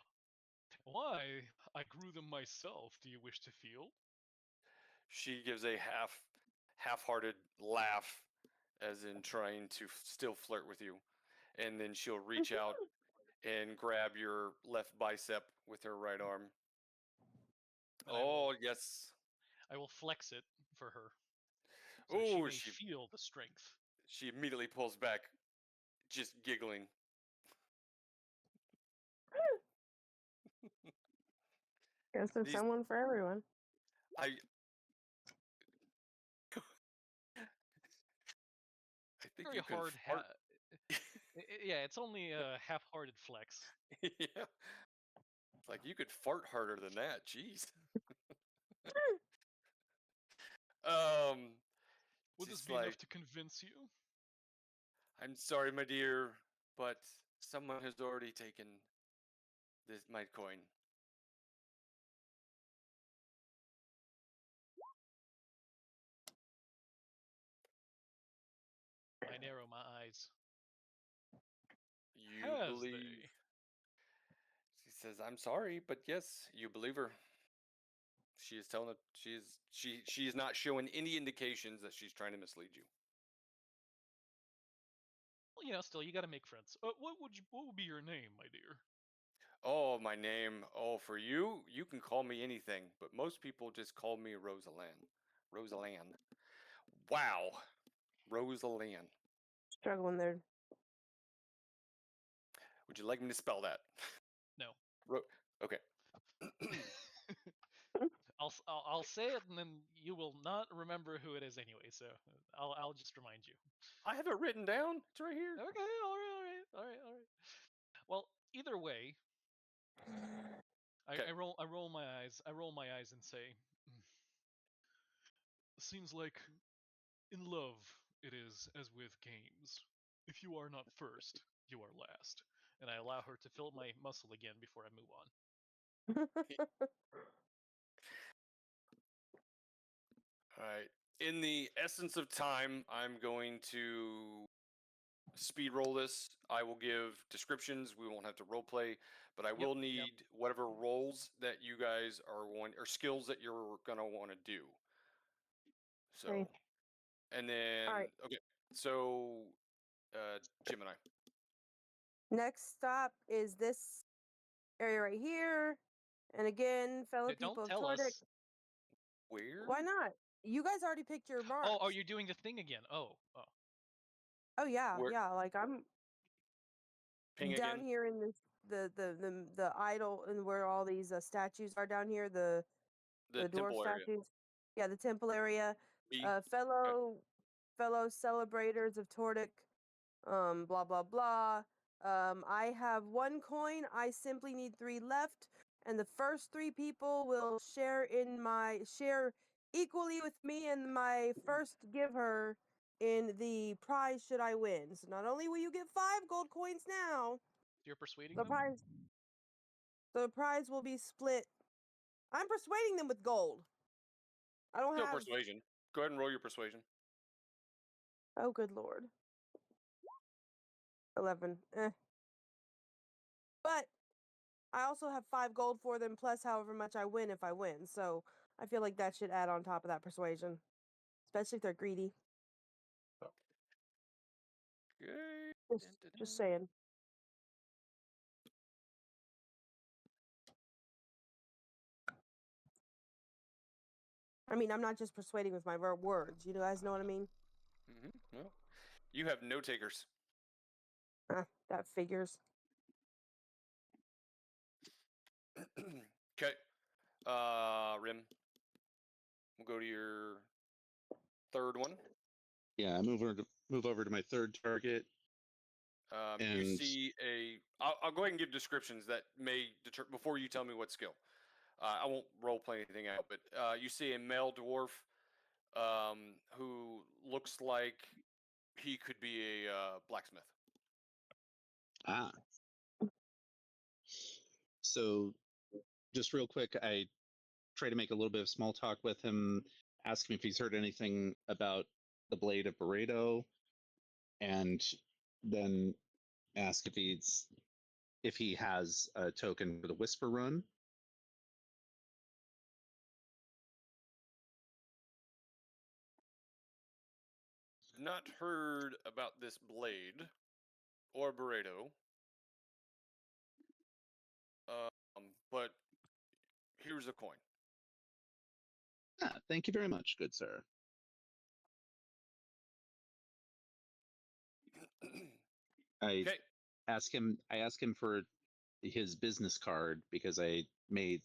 Why? I grew them myself. Do you wish to feel? She gives a half-hearted laugh, as in trying to still flirt with you, and then she'll reach out and grab your left bicep with her right arm. And Oh, yes. I will flex it for her. So Oh, she may feel the strength. she immediately pulls back, just giggling. Guess there's These- someone for everyone. I think Very you can hard. fart. Yeah, it's only a half-hearted flex. Yeah. It's like you could fart harder than that. Jeez. Would this just be like, enough to convince you? I'm sorry, my dear, but someone has already taken my coin. I narrow my eyes. You Has believe. they? She says, "I'm sorry, but yes, you believe her." She is telling it. She is not showing any indications that she's trying to mislead you. Well, still, you got to make friends. What would be your name, my dear? Oh, my name. Oh, for you, you can call me anything, but most people just call me Rosaland. Rosaland. Wow. Rosaland. Struggling there. Would you like me to spell that? No. Okay. I'll say it, and then you will not remember who it is anyway. So I'll just remind you. I have it written down. It's right here. Okay. All right. Well, either way, Okay. I roll my eyes. I roll my eyes and say, seems like in love it is as with games. If you are not first, you are last. And I allow her to fill my muscle again before I move on. All right. In the essence of time, I'm going to speed roll this. I will give descriptions. We won't have to role play, but I will need whatever roles that you guys are or skills that you're gonna want to do. So, Okay. and then Alright. okay. So, Gemini. Next stop is this area right here. And again, fellow Don't people of tell Tordic. us. Where? Why not? You guys already picked your marks. Oh, you're doing the thing again. Oh. Oh yeah, Where- yeah. Like I'm Ping down again. here in this the idol and where all these statues are down here. The dwarf temple area. statues. Yeah, the temple area. B. Fellow celebrators of Tordic. Blah blah blah. I have 1 coin. I simply need 3 left, and the first 3 people will share equally with me, and my first give her in the prize should I win. So not only will you get 5 gold coins now, You're persuading the them? prize will be split. I'm persuading them with gold. I don't Still have. persuasion. Go ahead and roll your persuasion. Oh, good lord. 11. But I also have 5 gold for them, plus however much I win if I win. So I feel like that should add on top of that persuasion, especially if they're greedy. Okay. Just saying. I mean, I'm not just persuading with my words. You guys know what I mean? Well, you have no takers. That figures. Okay. Rim. We'll go to your third one. Yeah, I move over to my third target. You And- see I'll go ahead and give descriptions that may deter before you tell me what skill. I won't role play anything out, but you see a male dwarf who looks like he could be a blacksmith. Ah. So, just real quick, I try to make a little bit of small talk with him, ask him if he's heard anything about the Blade of Barredo, and then ask if he has a token for the Whisper Run. Not heard about this blade or Barredo. But here's a coin. Ah, thank you very much, good sir. I Okay. ask him for his business card because I may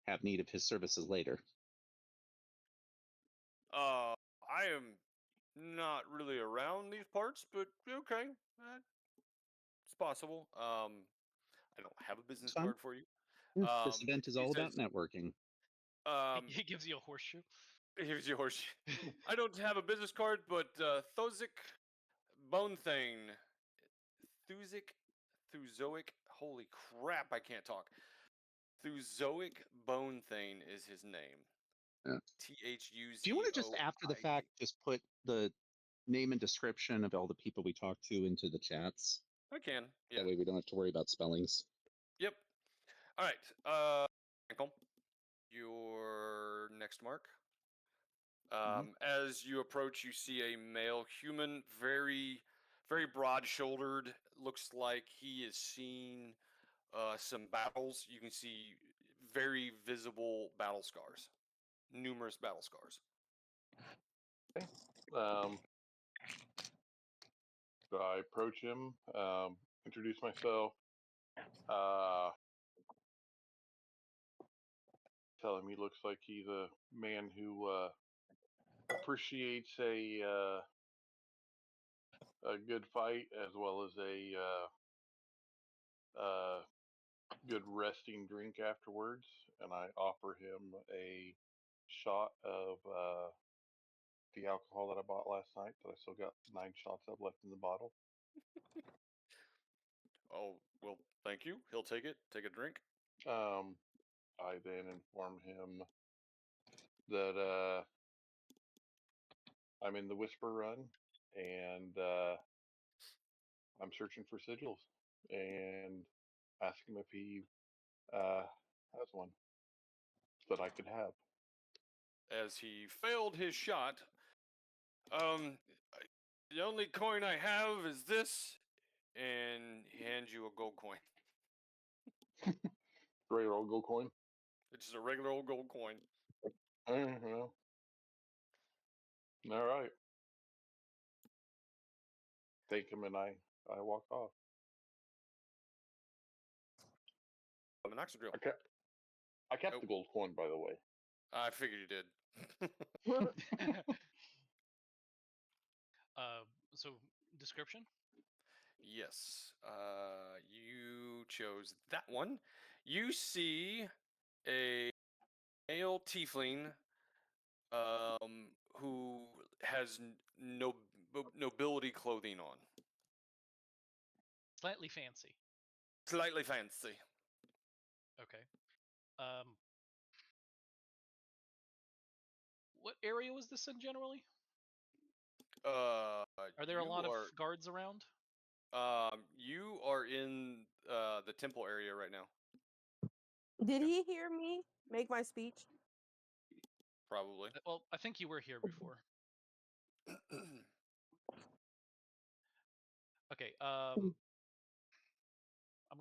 have need of his services later. I am not really around these parts, but okay, it's possible. I don't have a business fine. card for you. This event is he all about says- networking. He gives you a horseshoe. Here's your horseshoe. I don't have a business card, but Thozic Bone Thing. Thuzoic. Holy crap, I can't talk. Thuzoic Bone Thane is his name. Yeah. THUZOID. Do you want to just after the fact just put the name and description of all the people we talked to into the chats? I can. Yeah. That way we don't have to worry about spellings. Yep. All right. Ankle, your next mark. As you approach, you see a male human, very very broad-shouldered. Looks like he has seen some battles. You can see very visible battle scars, numerous battle scars. So I approach him, introduce myself, tell him he looks like he's a man who appreciates a good fight as well as a good resting drink afterwards, and I offer him a shot of the alcohol that I bought last night that I still got 9 shots of left in the bottle. Oh, well, thank you. He'll take it. Take a drink. I then inform him that I'm in the Whisper Run and I'm searching for sigils and ask him if he has one that I could have. As he failed his shot, the only coin I have is this, and he hands you a gold coin. Regular old gold coin. It's just a regular old gold coin. Well, all right. Thank him, and I walk off. Minoxidil. I kept Nope. the gold coin, by the way. I figured you did. So description? Yes. You chose that one. You see a male tiefling who has no nobility clothing on. Slightly fancy. Slightly fancy. Okay. What area was this in generally? Are there a lot of guards around? You are in the temple area right now. Did he hear me make my speech? Probably. Well, I think you were here before. Okay. I'm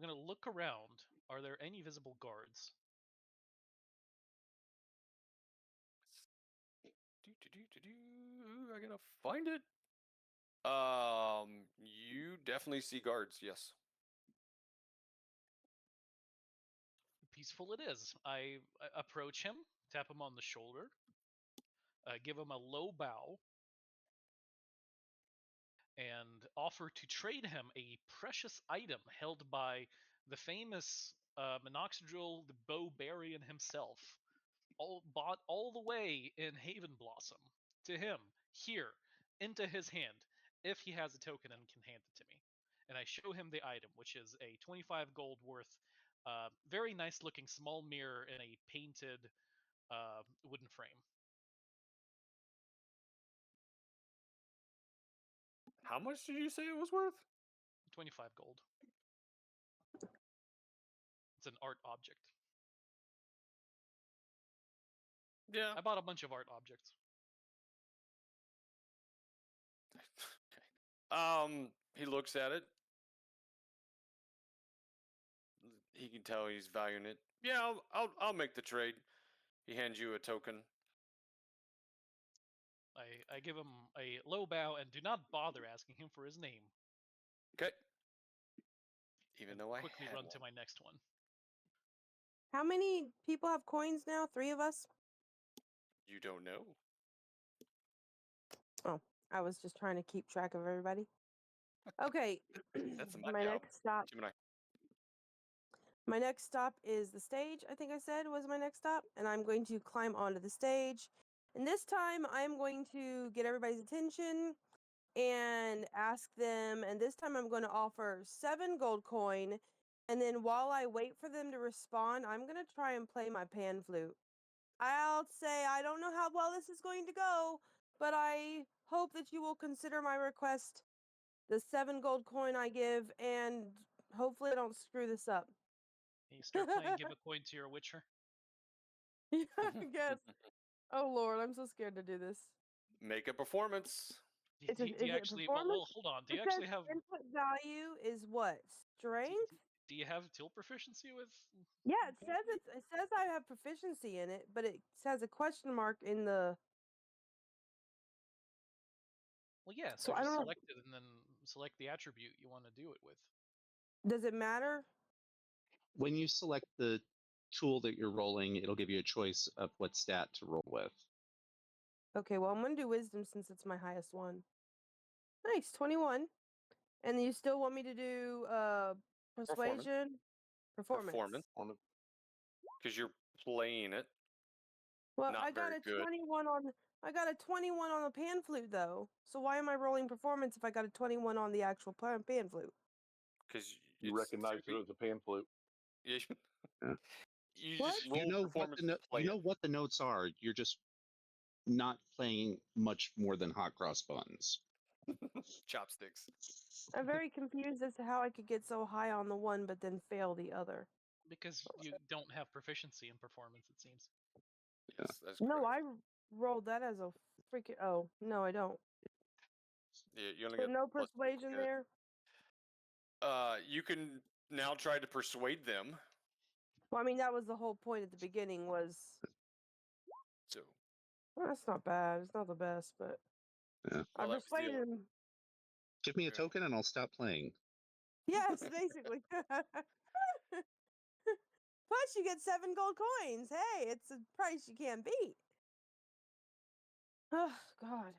gonna look around. Are there any visible guards? I gotta find it. You definitely see guards. Yes. Peaceful it is. I approach him, tap him on the shoulder, give him a low bow, and offer to trade him a precious item held by the famous Minoxidil the Bowbarian himself, bought all the way in Haven Blossom, to him, here, into his hand, if he has a token and can hand it to me. And I show him the item, which is a 25 gold worth, very nice looking small mirror in a painted wooden frame. How much did you say it was worth? 25 gold. It's an art object. Yeah. I bought a bunch of art objects. Okay. He looks at it. He can tell he's valuing it. Yeah, I'll make the trade. He hands you a token. I give him a low bow and do not bother asking him for his name. Okay. Even though I quickly had run one. to my next one. How many people have coins now? 3 of us? You don't know. Oh, I was just trying to keep track of everybody. Okay. That's my next stop. Gemini. My next stop is the stage, I think I said was my next stop. And I'm going to climb onto the stage. And this time I'm going to get everybody's attention and ask them. And this time I'm going to offer 7 gold coin. And then while I wait for them to respond, I'm going to try and play my pan flute. I'll say I don't know how well this is going to go, but I hope that you will consider my request, the 7 gold coin I give, and hopefully I don't screw this up. You start playing Give a Coin to Your Witcher? Yeah, I guess. Oh Lord, I'm so scared to do this. Make a performance. Is Do it, you, do is you it actually? Well, performance? hold on. Do It you says actually have? input value is what? Strength? Do you have tilt proficiency with? Yeah, it says I have proficiency in it, but it says a question mark in the. Well, yeah. So So I just don't know. select it and then select the attribute you want to do it with. Does it matter? When you select the tool that you're rolling, it'll give you a choice of what stat to roll with. Okay, well I'm gonna do wisdom since it's my highest one. Nice, 21. And you still want me to do persuasion, performance. On the Because you're playing it. Well, Not I got very a good. 21 on. I got a 21 on the pan flute though. So why am I rolling performance if I got a 21 on the actual pan flute? Because you recognize it as a pan flute. Yeah. Yeah. You What? just roll You know what performance. the to play you know it. what the notes are. You're just not playing much more than hot cross buns. Chopsticks. I'm very confused as to how I could get so high on the one but then fail the other. Because you don't have proficiency in performance, it seems. Yes, that's No, correct. I rolled that as a freaking. Oh no, I don't. Yeah, you only So get no plus 2 to persuasion get it. there. You can now try to persuade them. Well, I mean that was the whole point at the beginning was. So Well, that's not bad. It's not the best, but Yeah. I Well, that was the persuaded ele- him. Give me a Yeah. token and I'll stop playing. Yes, basically. Plus, you get 7 gold coins. Hey, it's a price you can't beat. Oh God,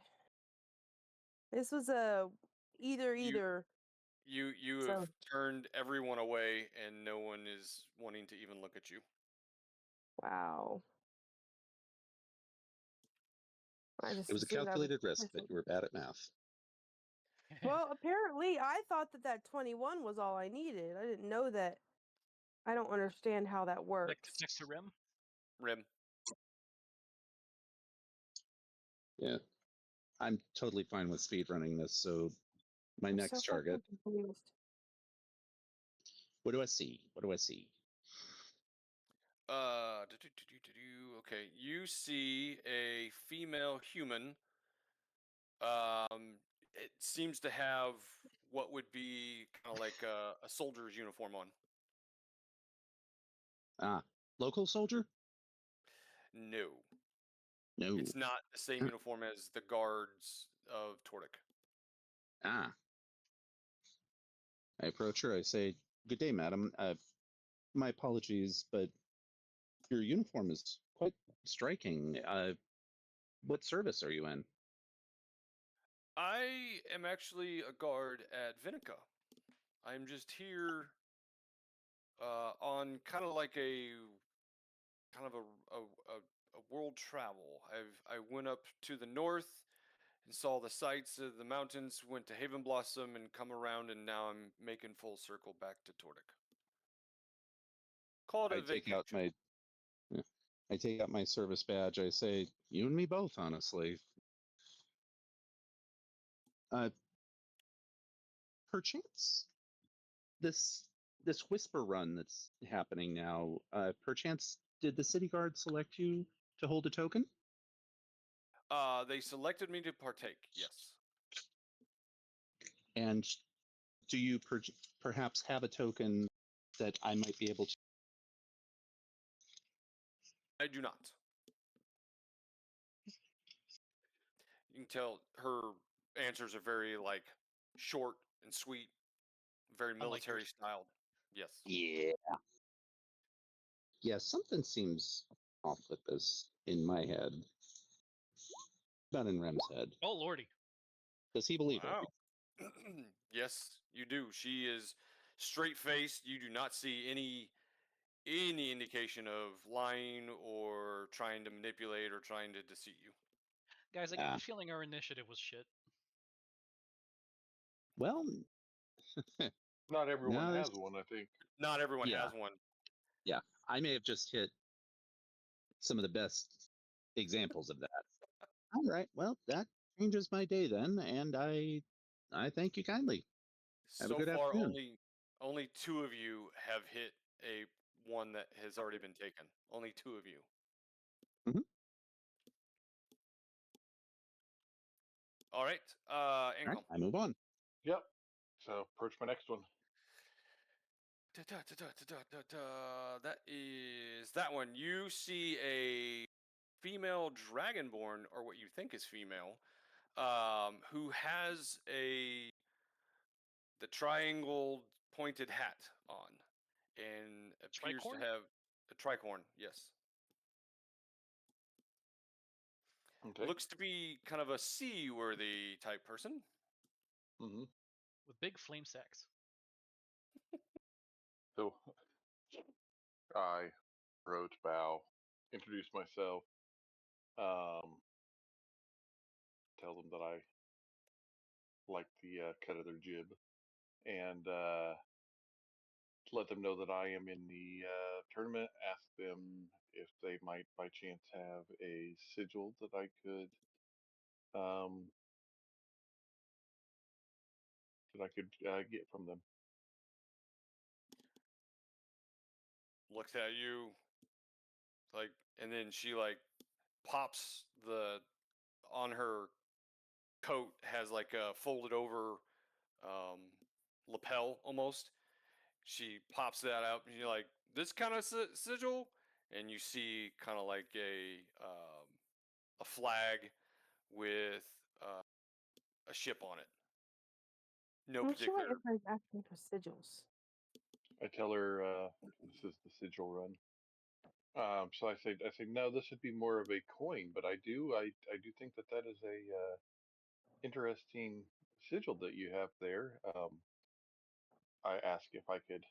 this was a either. you have So turned everyone away, and no one is wanting to even look at you. wow. I just It was a assumed I was calculated risk, but proficient. you were bad at math. Well, apparently, I thought that 21 was all I needed. I didn't know that. I don't understand how that works. Next to Rim. Rim. Yeah. I'm totally fine with speedrunning this, so my I'm next so fucking target. confused. What do I see? What do I see? Okay, you see a female human. It seems to have what would be kind of like a soldier's uniform on. Ah, local soldier? No, No. it's not the same Huh. uniform as the guards of Tordic. Ah. I approach her. I say, "Good day, madam. My apologies, but your uniform is quite striking. What service are you in?" I am actually a guard at Vinica. I'm just here on kind of like a world travel. I went up to the north and saw the sights of the mountains, went to Haven Blossom and come around, and now I'm making full circle back to Tordic. Call it a vacation. I take out my service badge. I say, "You and me both, honestly." Perchance this whisper run that's happening now. Perchance did the city guard select you to hold a token? They selected me to partake, yes. And do you perhaps have a token that I might be able to? I do not. You can tell her answers are very like short and sweet, very Unlike military yours. styled. Yes. Yeah. Yeah, something seems off with this in my head. Not in Rem's head. Oh lordy. Does he believe Wow. Yes, you do. She is straight faced. You do not see any indication of lying or trying to manipulate or trying to deceive you. Guys, I get Ah. the feeling our initiative was shit. Well, Not everyone No, has one, I think. Not everyone Yeah. has one. I may have just hit some of the best examples of that. All right, well, that changes my day then, and I thank you kindly. Have a So good far, afternoon. only 2 of you have hit a one that has already been taken. Only 2 of you. Mhm. All right. All right, Income. I move on. Yep. So approach my next one. That is that one. You see a female dragonborn, or what you think is female, who has the triangle pointed hat on, and appears Tricorn? to have a tricorn. Yes, Okay. looks to be kind of a seaworthy type person. Mm-hmm. With big flame sacks. So I approach, bow, introduce myself, tell them that I like the cut of their jib, and let them know that I am in the tournament. Ask them if they might, by chance, have a sigil that I could get from them. Looks at you, like, and then she like pops on her coat has like a folded over lapel almost. She pops that out, and you're like, this kind of sigil, and you see kind of like a flag with a ship on it. No I'm sure particular. everybody's asking for sigils. I tell her this is the sigil run. So I say no, this would be more of a coin, but I do think that is a interesting sigil that you have there. I ask if I could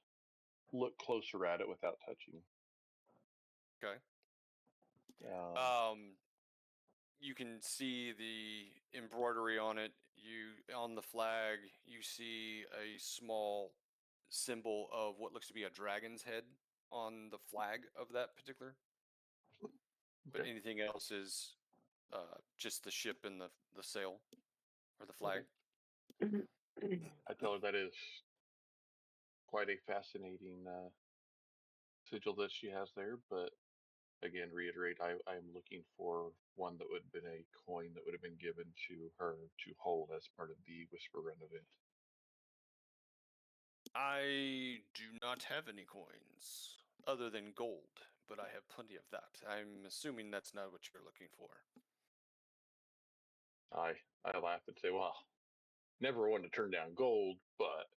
look closer at it without touching. Okay. Um, You can see the embroidery on it. On the flag, you see a small symbol of what looks to be a dragon's head on the flag of that particular. But Okay. anything else is just the ship and the sail or the flag. I tell her that is quite a fascinating sigil that she has there, but again, reiterate, I am looking for one that would have been a coin that would have been given to her to hold as part of the Whisper Run event. I do not have any coins other than gold, but I have plenty of that. I'm assuming that's not what you're looking for. I laugh and say, well, never one to turn down gold, but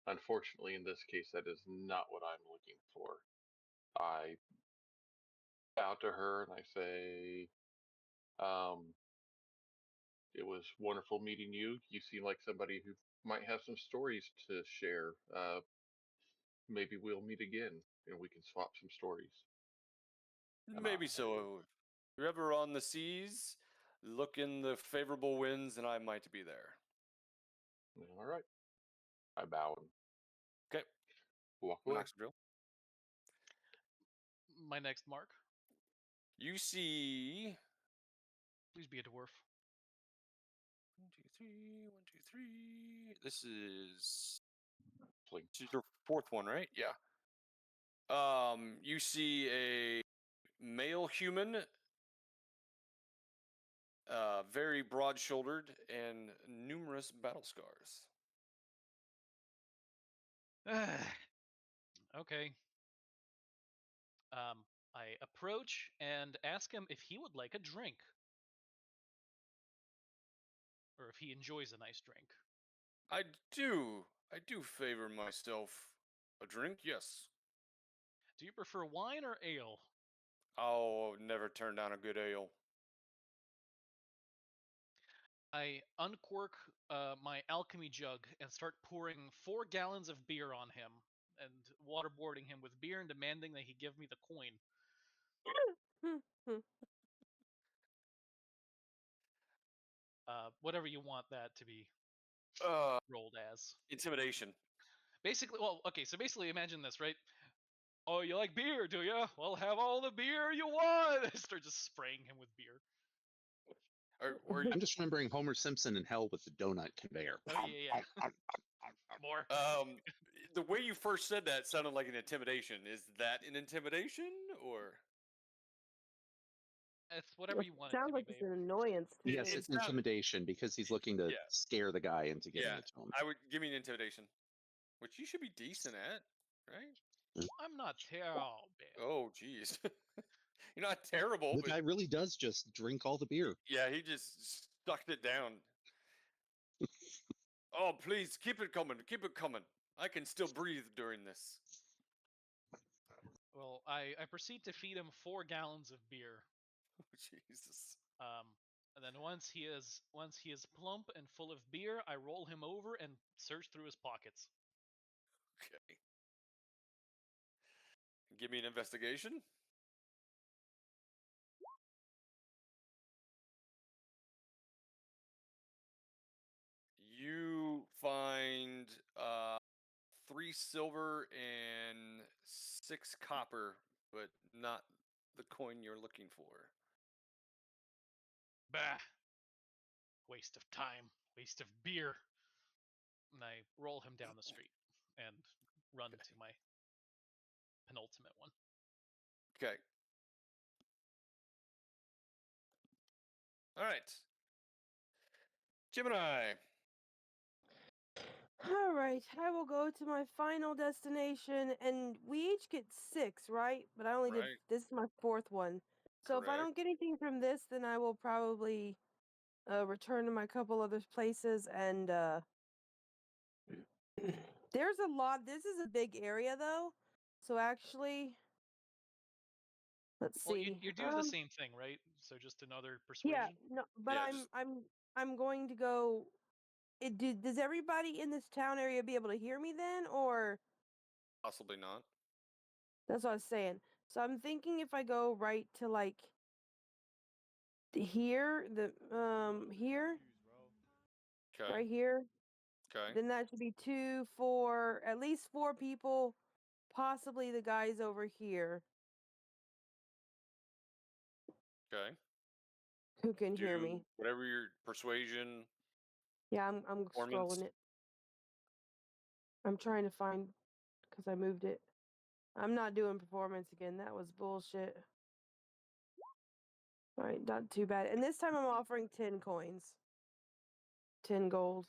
unfortunately, in this case, that is not what I'm looking for. I bow to her and I say, it was wonderful meeting you. You seem like somebody who might have some stories to share. Maybe we'll meet again and we can swap some stories. Maybe so. If you're ever on the seas, look in the favorable winds, and I might be there. All right. I bow and Okay. walk away. Knoxville. My next mark. You see. Please be a dwarf. 1, 2, 3. 1, 2, 3. This is Fling. your fourth one, right? Yeah. You see a male human, very broad-shouldered and numerous battle scars. Okay. I approach and ask him if he would like a drink. Or if he enjoys a nice drink. I do favor myself a drink, yes. Do you prefer wine or ale? I'll never turn down a good ale. I uncork my alchemy jug and start pouring 4 gallons of beer on him and waterboarding him with beer and demanding that he give me the coin. Whatever you want that to be rolled as. Intimidation. Basically, so basically imagine this, right? Oh, you like beer, do you? Well, have all the beer you want! I start just spraying him with beer. I'm just remembering Homer Simpson in Hell with the donut conveyor. Oh, yeah. More. The way you first said that sounded like an intimidation. Is that an intimidation, or? It's whatever you want it to Sounds be, like it's babe. an annoyance to Yes, me. it's intimidation because he's looking to Yeah. scare the guy into giving Yeah, it to him. I would give me an intimidation, which you should be decent at, right? I'm not terrible, babe. Oh, jeez. You're not terrible, The but guy really does just drink all the beer. yeah, he just sucked it down. Oh, please keep it coming. Keep it coming. I can still breathe during this. Well, I proceed to feed him 4 gallons of beer. Oh, Jesus. And then once he is plump and full of beer, I roll him over and search through his pockets. Okay. Give me an investigation. You find 3 silver and 6 copper, but not the coin you're looking for. Bah! Waste of time, waste of beer. And I roll him down the street and run to my penultimate one. Okay. All right. Gemini. All right, I will go to my final destination, and we each get 6, right? But I only did. Right. This is my 4th one. So if I Correct. don't get anything from this, then I will probably return to my couple other places. And there's a lot. This is a big area, though. So actually, let's Well, see. you do the same thing, right? So just another Yeah, persuasion. no, but Yeah, I'm going to go. Does everybody in this town area be able to hear me then, or Possibly not. that's what I was saying. So I'm thinking if I go right to like here, here, Okay. right here, Okay. then that should be 2, 4, at least 4 people, possibly the guys over here Okay. who can hear Do me. whatever your persuasion Yeah, I'm performance. scrolling it. I'm trying to find because I moved it. I'm not doing performance again. That was bullshit. All right, not too bad. And this time I'm offering 10 coins. 10 gold.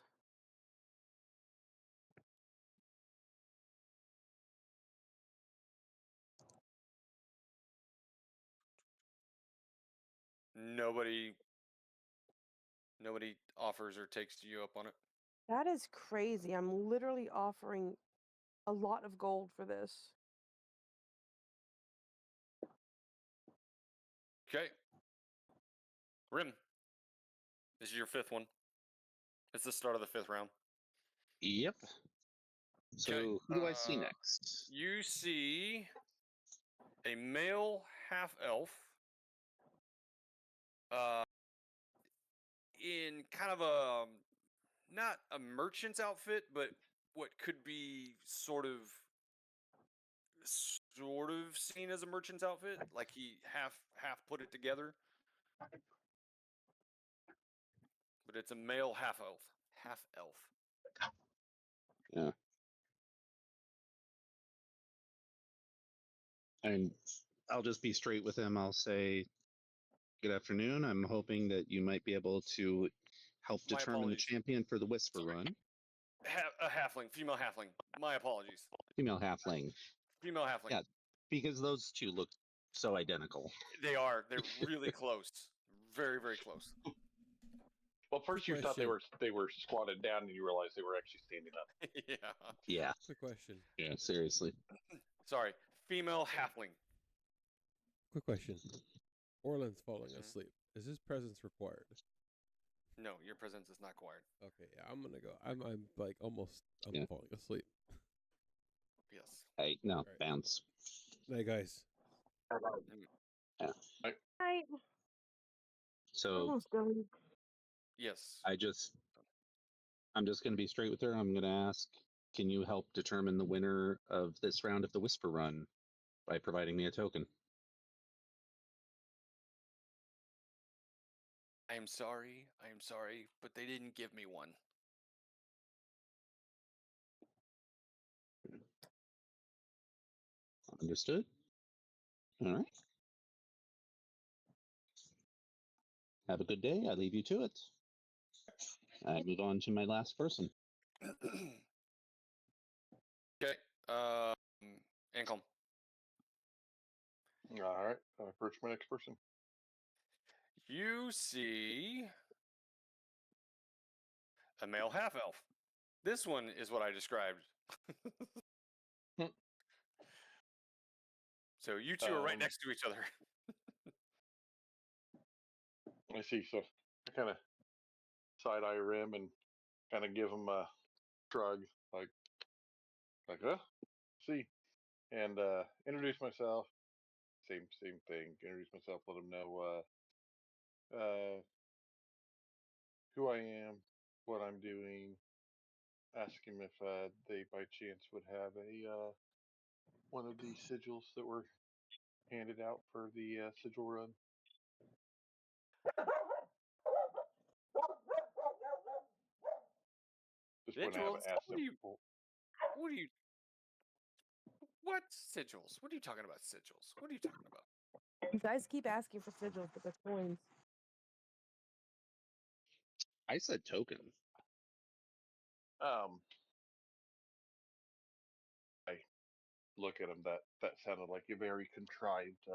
Nobody offers or takes you up on it. That is crazy. I'm literally offering a lot of gold for this. Okay. Rim. This is your 5th one. It's the start of the 5th round. Yep. So Okay, who do I see next? You see a male half elf in kind of a not a merchant's outfit, but what could be sort of seen as a merchant's outfit, like he half put it together. But it's a male half elf. Half elf. Yeah. And I'll just be straight with him. I'll say, good afternoon. I'm hoping that you might be able to help My determine the apologies. champion for the Whisper Sorry. Run. A halfling, female halfling. My apologies. Female halfling. Female halfling. Yeah, because those two look so identical. They are. They're really close. Very, very close. Well, first you thought they were squatted down, and you realized they were actually standing up. Yeah. Yeah. Quick question. Yeah, seriously. Sorry. Female halfling. Quick question. Orland's falling Mhm. asleep. Is his presence required? No, your presence is not required. Okay, yeah, I'm gonna go. I'm like almost. I'm Yeah. falling asleep. Yes. Hey, no, Right. bounce. Night, guys. Hi. So Almost done. Yes. I'm just going to be straight with her. I'm going to ask, can you help determine the winner of this round of the Whisper Run by providing me a token? I am sorry, but they didn't give me one. Understood? All right. Have a good day. I leave you to it. I move on to my last person. Okay. Ancom. All right. I approach my next person. You see a male half elf. This one is what I described. So you two are right next to each other. I see. So I kind of side eye Rim and kind of give him a shrug, like, huh? See, and introduce myself. Same thing. Introduce myself. Let him know who I am, what I'm doing. Ask him if they by chance would have a one of these sigils that were handed out for the sigil run. Just want to have Sigils? asked What them. are you? What sigils? What are you talking about? Sigils? What are you talking about? You guys keep asking for sigils, but they're coins. I said token. I look at him. That sounded like a very contrived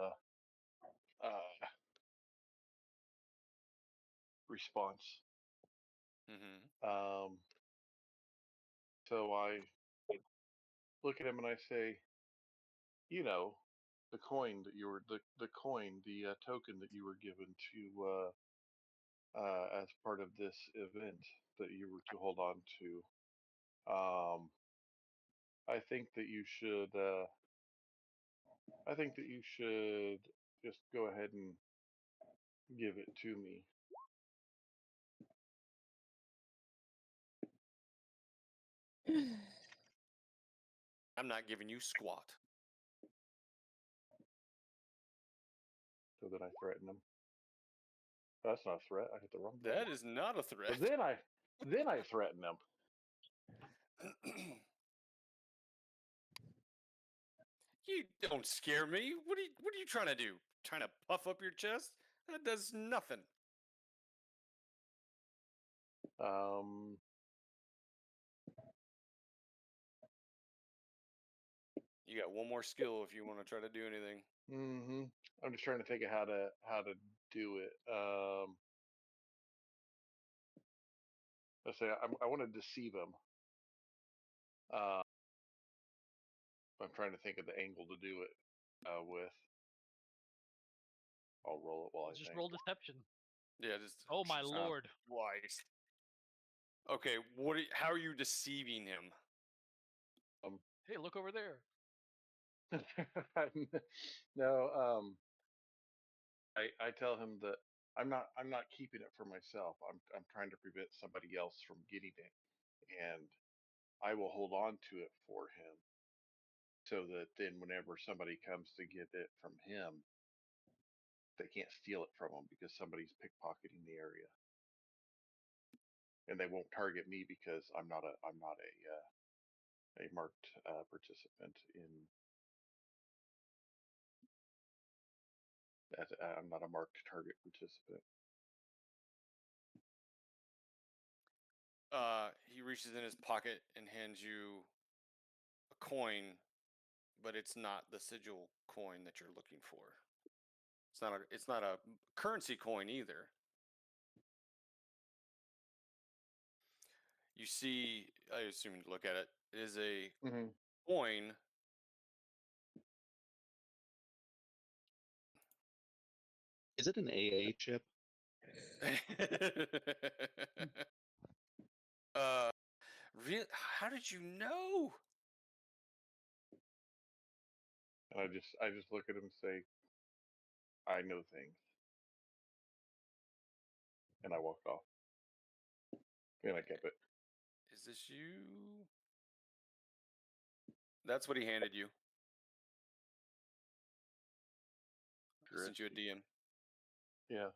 response. Mm-hmm. So I look at him and I say, you know, the coin that you were the coin, the token that you were given to as part of this event that you were to hold on to. I think that you should. I think that you should just go ahead and give it to me. I'm not giving you squat. So then I threaten him. That's not a threat. I hit the wrong button. That is not a threat. But then I threaten him. You don't scare me. What are you trying to do? Trying to puff up your chest? That does nothing. You got one more skill if you want to try to do anything. I'm just trying to think of how to do it. Let's say I want to deceive him. I'm trying to think of the angle to do it with. I'll roll it while I Just think. roll deception. Yeah, just. Oh my lord! Christ. Okay, how are you deceiving him? Hey, look over there. No, I tell him that I'm not keeping it for myself. I'm trying to prevent somebody else from getting it, and I will hold on to it for him, so that then whenever somebody comes to get it from him, they can't steal it from him because somebody's pickpocketing the area, and they won't target me because I'm not a marked participant in. I'm not a marked target participant. He reaches in his pocket and hands you a coin, but it's not the sigil coin that you're looking for. It's not a currency coin either. You see, I assume you look at it, it is a coin. Is it an AA chip? Really? How did you know? And I just look at him and say, I know things. And I walk off. And I kept it. Is this you? That's what he handed you. I sent you a DM. Yeah.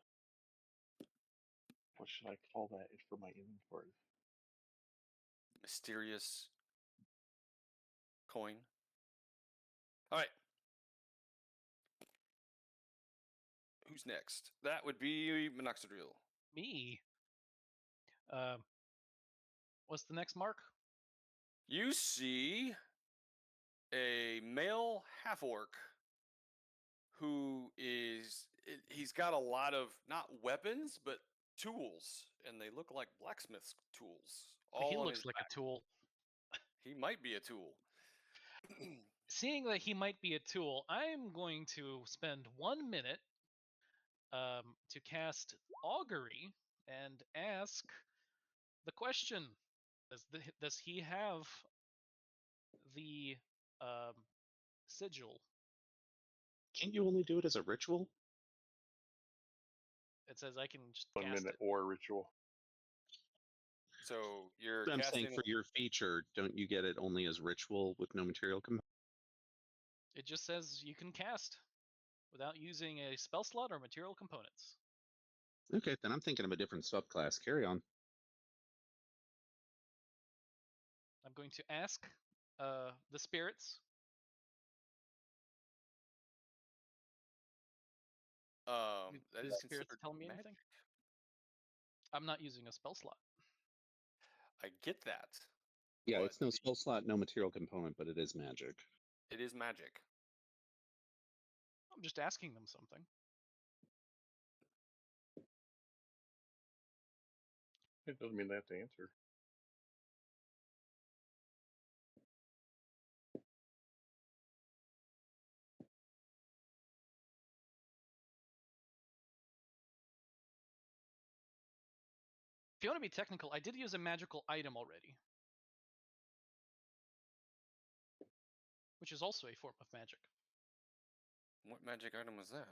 What should I call that? It's for my inventory. Mysterious coin. All right. Who's next? That would be Minoxidil. Me. What's the next mark? You see a male half orc who he's got a lot of not weapons but tools, and they look like blacksmith's tools. He All on looks his like back. a tool. He might be a tool. Seeing that he might be a tool, I'm going to spend 1 minute to cast Augury and ask the question: does he have the sigil? Can't you only do it as a ritual? It says I can just 1 cast minute it. or ritual. So you're But I'm casting. saying for your feature, don't you get it only as ritual with no material component? It just says you can cast without using a spell slot or material components. Okay, then I'm thinking of a different subclass. Carry on. I'm going to ask the spirits. That Do is the spirits considered tell me magic. anything? I'm not using a spell slot. I get that. Yeah, But it's no spell slot, no material component, but it is magic. it is magic. I'm just asking them something. It doesn't mean they have to answer. If you want to be technical, I did use a magical item already, which is also a form of magic. What magic item was that?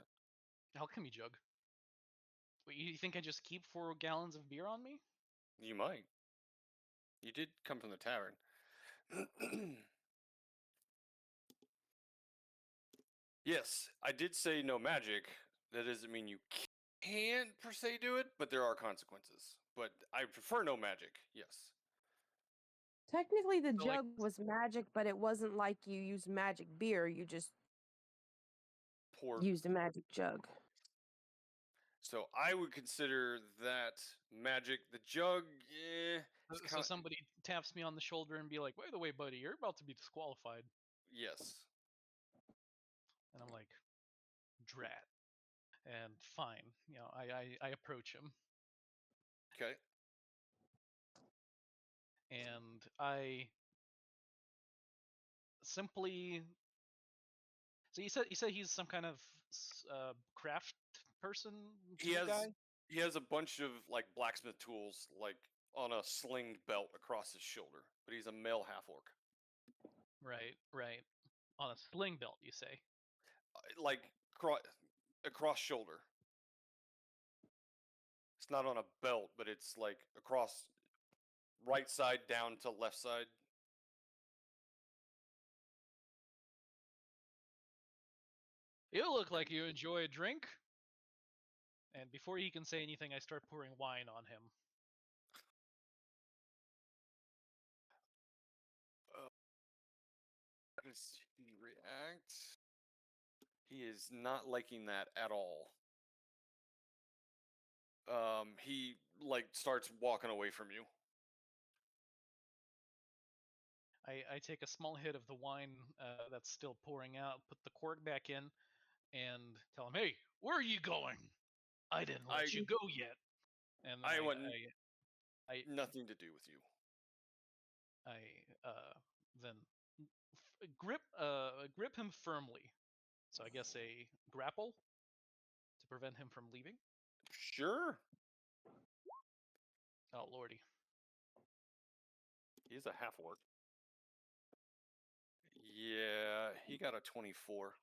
Alchemy jug. Wait, you think I just keep 4 gallons of beer on me? You might. You did come from the tavern. Yes, I did say no magic. That doesn't mean you can't per se do it, but there are consequences. But I prefer no magic. Yes. Technically, the So, like- jug was magic, but it wasn't like you used magic beer. You just Poor. used a magic jug. So I would consider that magic. The jug, it's So somebody taps me on the shoulder and be like, "By the way, buddy, you're about to be disqualified." yes. And I'm like, "Drat." And fine, you know, I approach him Okay. and I simply. So you said he's some kind of craft person, He tool has guy. he has a bunch of like blacksmith tools like on a slinged belt across his shoulder, but he's a male half orc. Right. On a sling belt, you say? Like across shoulder. It's not on a belt, but it's like across right side down to left side. You look like you enjoy a drink. And before he can say anything, I start pouring wine on him. How does he react? He is not liking that at all. He like starts walking away from you. I take a small hit of the wine that's still pouring out, put the cork back in, and tell him, "Hey, where are you going? I didn't let you go yet." And then I want I nothing to do with you. then grip him firmly. So I guess a grapple to prevent him from leaving. Sure. Oh lordy. He's a half orc. Yeah, he got a 24.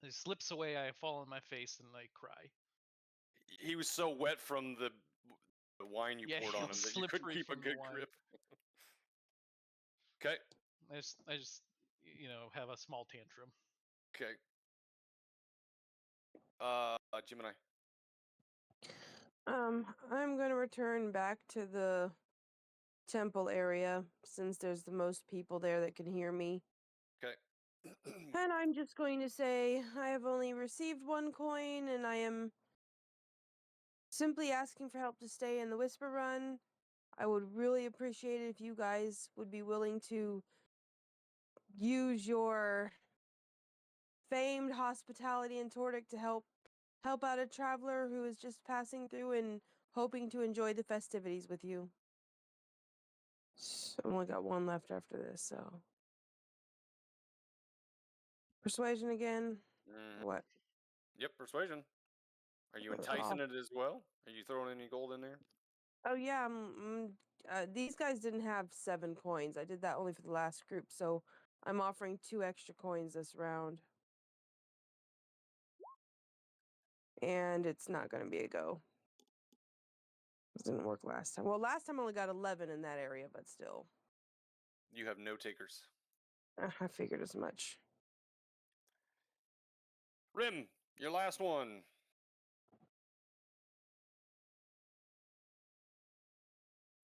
He slips away. I fall on my face and I cry. He was so wet from the wine you Yeah, poured he on him was that you couldn't slippery keep a from the good wine. grip. Okay. I just have a small tantrum. Okay. Gemini. I'm gonna return back to the temple area since there's the most people there that can hear me. Okay. And I'm just going to say I have only received 1 coin, and I am simply asking for help to stay in the Whisper Run. I would really appreciate it if you guys would be willing to use your famed hospitality in Tordic to help out a traveler who is just passing through and hoping to enjoy the festivities with you. So, only got 1 left after this, so persuasion again. Mhm. What? Yep, persuasion. Are you Oh. enticing it as well? Are you throwing any gold in there? Oh yeah, these guys didn't have 7 coins. I did that only for the last group, so I'm offering 2 extra coins this round. And it's not going to be a go. It didn't work last time. Well, last time I only got 11 in that area, but still. You have no takers. I figured as much. Rim, your last one.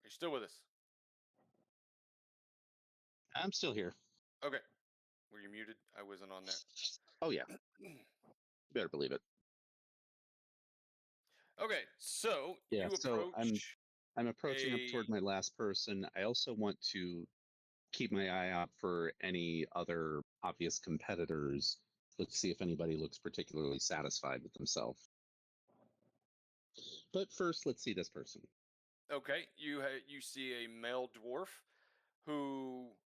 Are you still with us? I'm still here. Okay. Were you muted? I wasn't on there. Oh yeah, you better believe it. Okay, so Yeah, you so approach. I'm approaching up toward my last person. I also want to keep my eye out for any other obvious competitors. Let's see if anybody looks particularly satisfied with themselves. But first, let's see this person. Okay, you see a male dwarf who,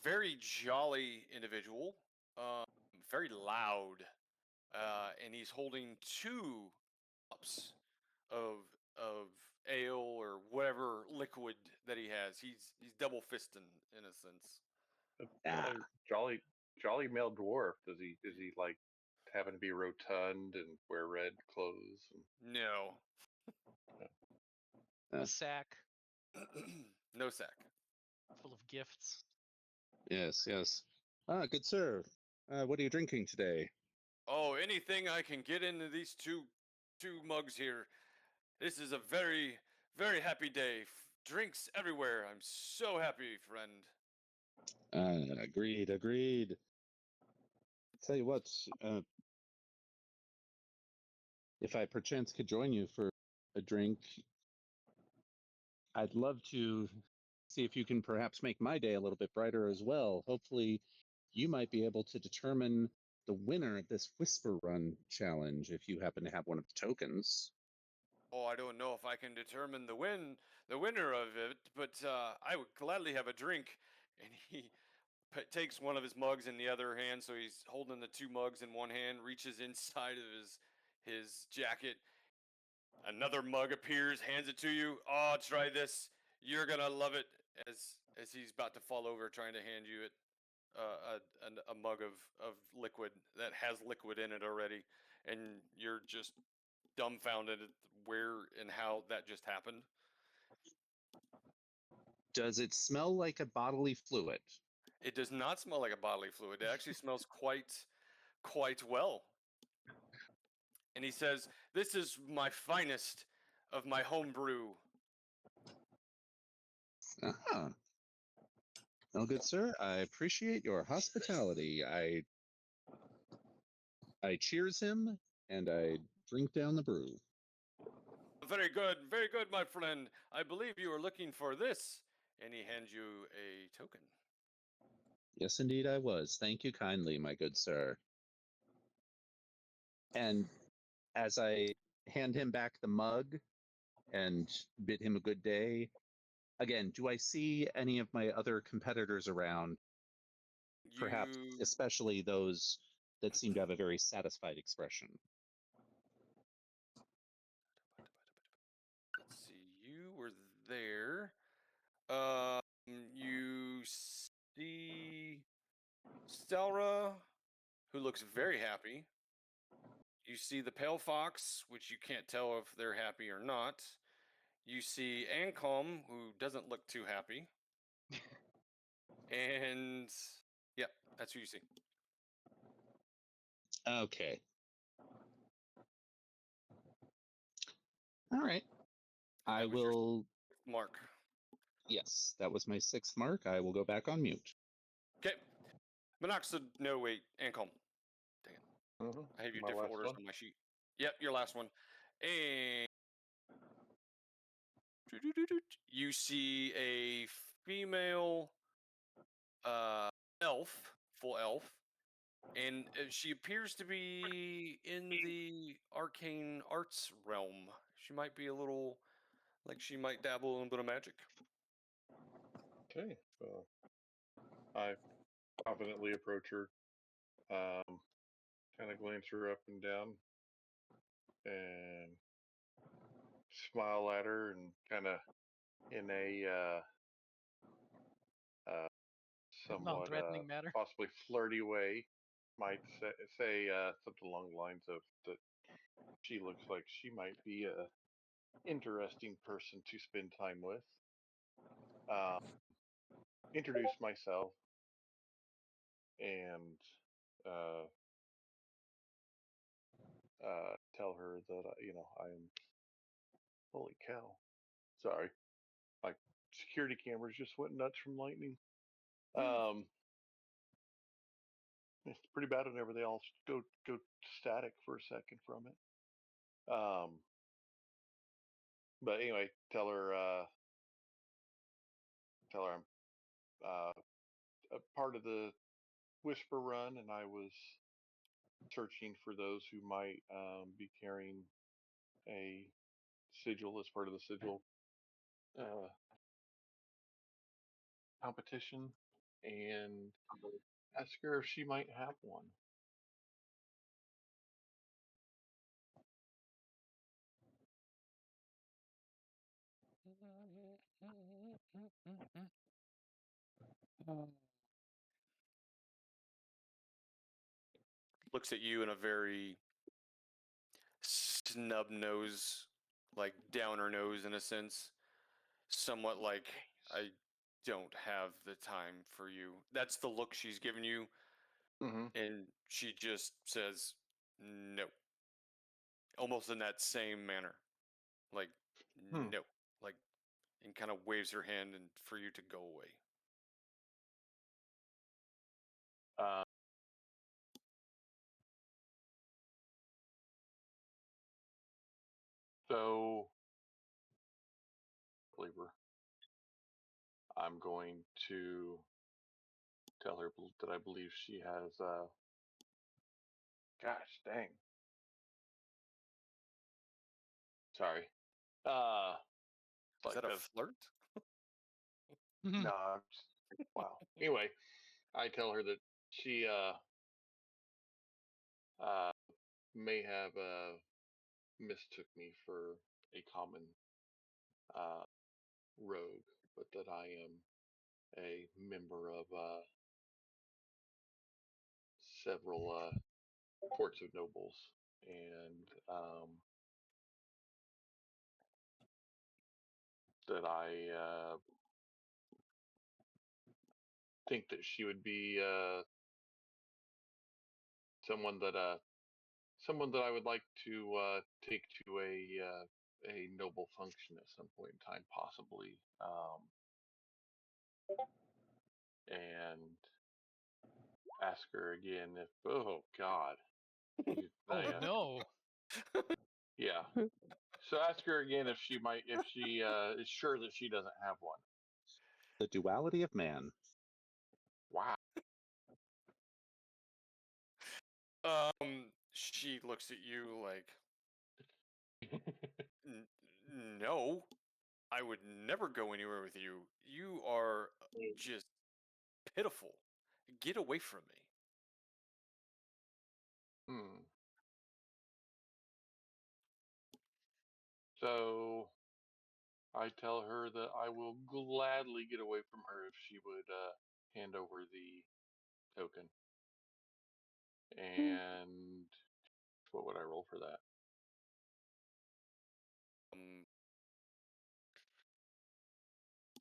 very jolly individual, very loud, and he's holding 2 cups of ale or whatever liquid that he has. He's double fisting in a sense. Ah. Jolly male dwarf. Does he like happen to be rotund and wear red clothes? No. A sack No sack. full of gifts. Yes, yes. Ah, good sir. What are you drinking today? Oh, anything I can get into these two mugs here. This is a very, very happy day. Drinks everywhere. I'm so happy, friend. Agreed. Tell you what, if I perchance could join you for a drink, I'd love to see if you can perhaps make my day a little bit brighter as well. Hopefully, you might be able to determine the winner of this Whisper Run challenge if you happen to have one of the tokens. Oh, I don't know if I can determine the winner of it, but I would gladly have a drink. And he takes one of his mugs in the other hand, so he's holding the 2 mugs in one hand, reaches inside of his jacket. Another mug appears, hands it to you. Oh, try this. You're gonna love it. As he's about to fall over, trying to hand you it, a mug of liquid that has liquid in it already, and you're just dumbfounded at where and how that just happened. Does it smell like a bodily fluid? It does not smell like a bodily fluid. It actually smells quite well. And he says, "This is my finest of my home brew." Ah. Well, good sir, I appreciate your hospitality. I cheers him and I drink down the brew. Very good, my friend. I believe you are looking for this. And he hands you a token. Yes, indeed, I was. Thank you kindly, my good sir. And as I hand him back the mug and bid him a good day, again, do I see any of my other competitors around? Perhaps especially those that seem to have a very satisfied expression. Let's see. You were there. You see Stelra, who looks very happy. You see the Pale Fox, which you can't tell if they're happy or not. You see Ancom, who doesn't look too happy. And yeah, that's who you see. Okay. All right. I will. Mark. Yes, that was my 6th mark. I will go back on mute. Okay. Monoxide, no, wait, and calm. Dang it. Mhm. I have your My different last orders one? on my sheet. Yep, your last one. And you see a female elf, full elf, and she appears to be in the arcane arts realm. She might be a little, like she might dabble in a little bit of magic. Okay, so I confidently approach her, kind of glance her up and down, and smile at her, and kind of in a somewhat Non-threatening manner. possibly flirty way, might say something along the lines of that she looks like she might be a interesting person to spend time with. Introduce myself and tell her that I am. Holy cow! Sorry, my security cameras just went nuts from lightning. It's pretty bad whenever they all go static for a second from it. But anyway, tell her I'm a part of the Whisper Run, and I was searching for those who might be carrying a sigil as part of the sigil competition, and ask her if she might have one. Looks at you in a very snub nose, like downer nose in a sense. Somewhat like, I don't have the time for you. That's the look she's giving you. Mm-hmm. And she just says, no. Almost in that same manner. Like, no. Like, and kind of waves her hand and for you to go away. So, Cleaver, I'm going to tell her that I believe she has. Gosh dang. Sorry. Is that a flirt? No, wow. Anyway, I tell her that she may have mistook me for a common rogue, but that I am a member of several courts of nobles, and that I think that she would be someone that I would like to take to a noble function at some point in time, possibly. And ask her again if. Oh God. Oh no. Yeah. So ask her again if she is sure that she doesn't have one. The duality of man. Wow. She looks at you like, no, I would never go anywhere with you. You are just pitiful. Get away from me. So I tell her that I will gladly get away from her if she would hand over the token. And what would I roll for that?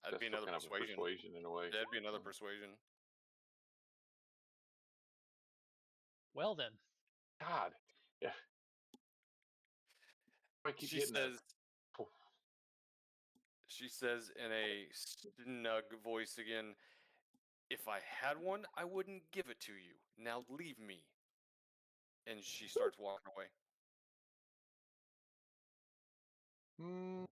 That'd be another kind persuasion. Of a persuasion in a way. That'd be another persuasion. Well then. God. Yeah. I keep She says in a snug voice again, If I had one, I wouldn't give it to you. Now leave me. And she starts walking away. Hmm.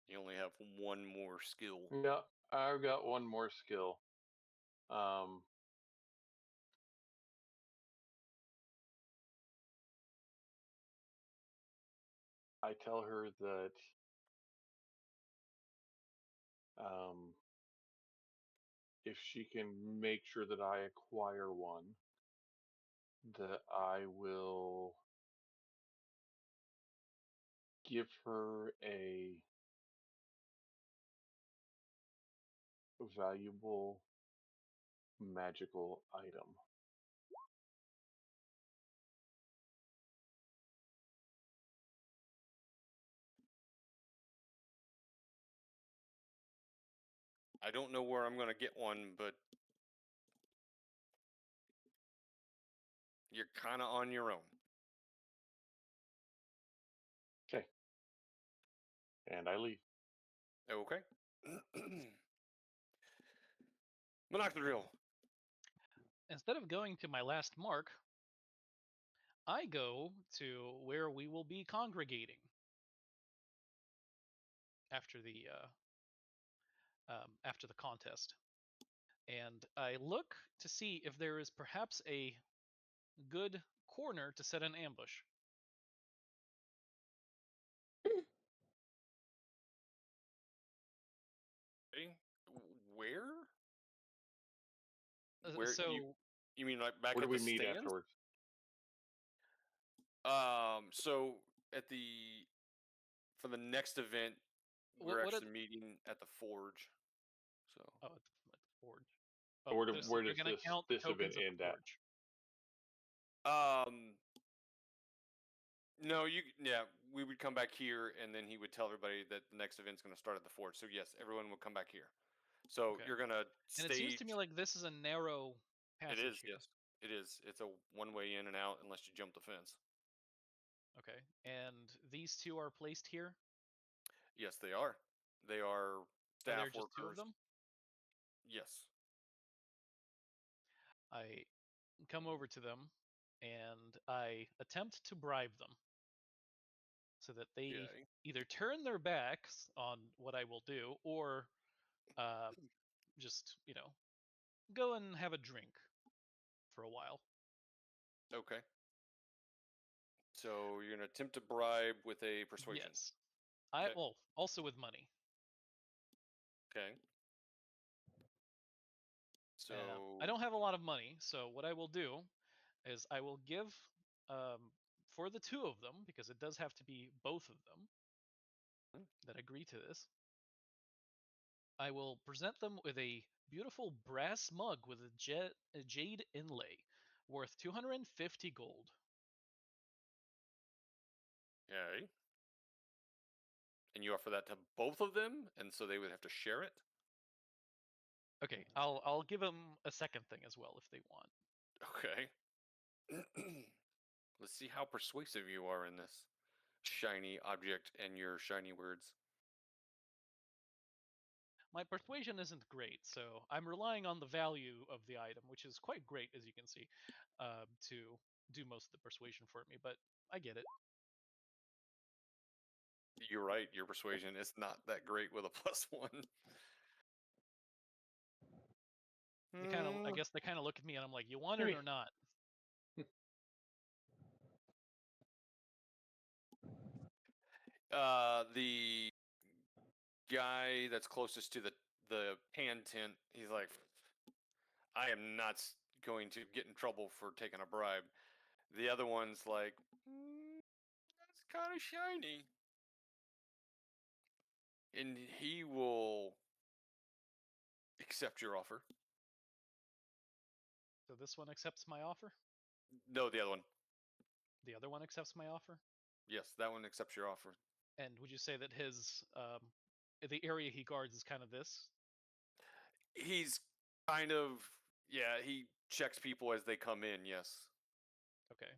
You only have one more skill. Yeah, I've got one more skill. I tell her that if she can make sure that I acquire one, that I will give her a valuable magical item. I don't know where I'm going to get one, but you're kind of on your own. Okay. And I leave. Okay. Monoxidil. Instead of going to my last mark, I go to where we will be congregating after the contest, and I look to see if there is perhaps a good corner to set an ambush. Okay. Where? So you mean like back Where at do we the meet stands? afterwards? So at for the next event, we're what actually meeting at the Forge. So at the Forge. Where You're does gonna count this event tokens at end the at? Forge. No, we would come back here, and then he would tell everybody that the next event's going to start at the Forge. So yes, everyone will come back here. So Okay. you're gonna And stage. it seems to me like this is a narrow passage. It is, here. yes, it is. It's a one-way in and out unless you jump the fence. Okay, and these two are placed here. Yes, they are. They are staff Are there just workers. two of them? Yes. I come over to them and I attempt to bribe them so that they Okay. either turn their backs on what I will do or just, go and have a drink for a while. Okay. So you're gonna attempt to bribe with a persuasion. Yes. Okay. Also with money. Okay. So I don't have a lot of money, so what I will do is I will give for the two of them, because it does have to be both of them that agree to this, I will present them with a beautiful brass mug with a jade inlay worth 250 gold. Okay. And you offer that to both of them, and so they would have to share it? Okay, I'll give them a second thing as well if they want. Okay. Let's see how persuasive you are in this shiny object and your shiny words. My persuasion isn't great, so I'm relying on the value of the item, which is quite great, as you can see, to do most of the persuasion for me, but I get it. You're right, your persuasion is not that great with a +1. I guess they kind of look at me and I'm like, you want it or not? The guy that's closest to the pan tent, he's like, I am not going to get in trouble for taking a bribe. The other one's like, that's kind of shiny. And he will accept your offer. So this one accepts my offer? No, the other one. The other one accepts my offer? Yes, that one accepts your offer. And would you say that his the area he guards is kind of this? He's kind of, yeah, he checks people as they come in, yes. Okay.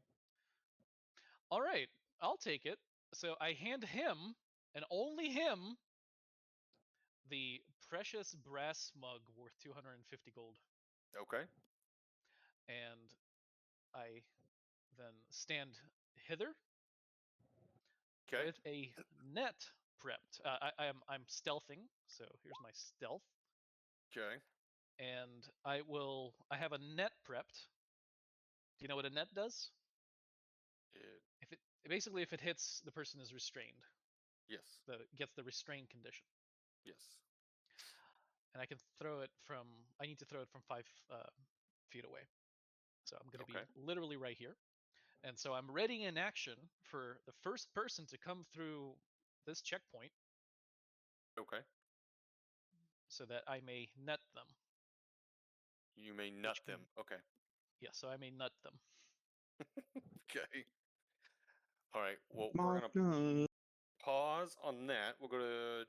All right, I'll take it. So I hand him, and only him, the precious brass mug worth 250 gold. Okay. And I then stand hither Okay. with a net prepped. I'm stealthing, so here's my stealth. Okay. And I have a net prepped. Do you know what a net does? Basically, if it hits, the person is restrained. Yes. Gets the restrained condition. Yes. And I can throw it from. I need to throw it from 5 feet away. So I'm going to Okay. be literally right here. And so I'm ready in action for the first person to come through this checkpoint. Okay. So that I may nut them. You may nut them. Okay. Yeah, so I may nut them. Okay. All right. Well, we're gonna pause on that. We'll go to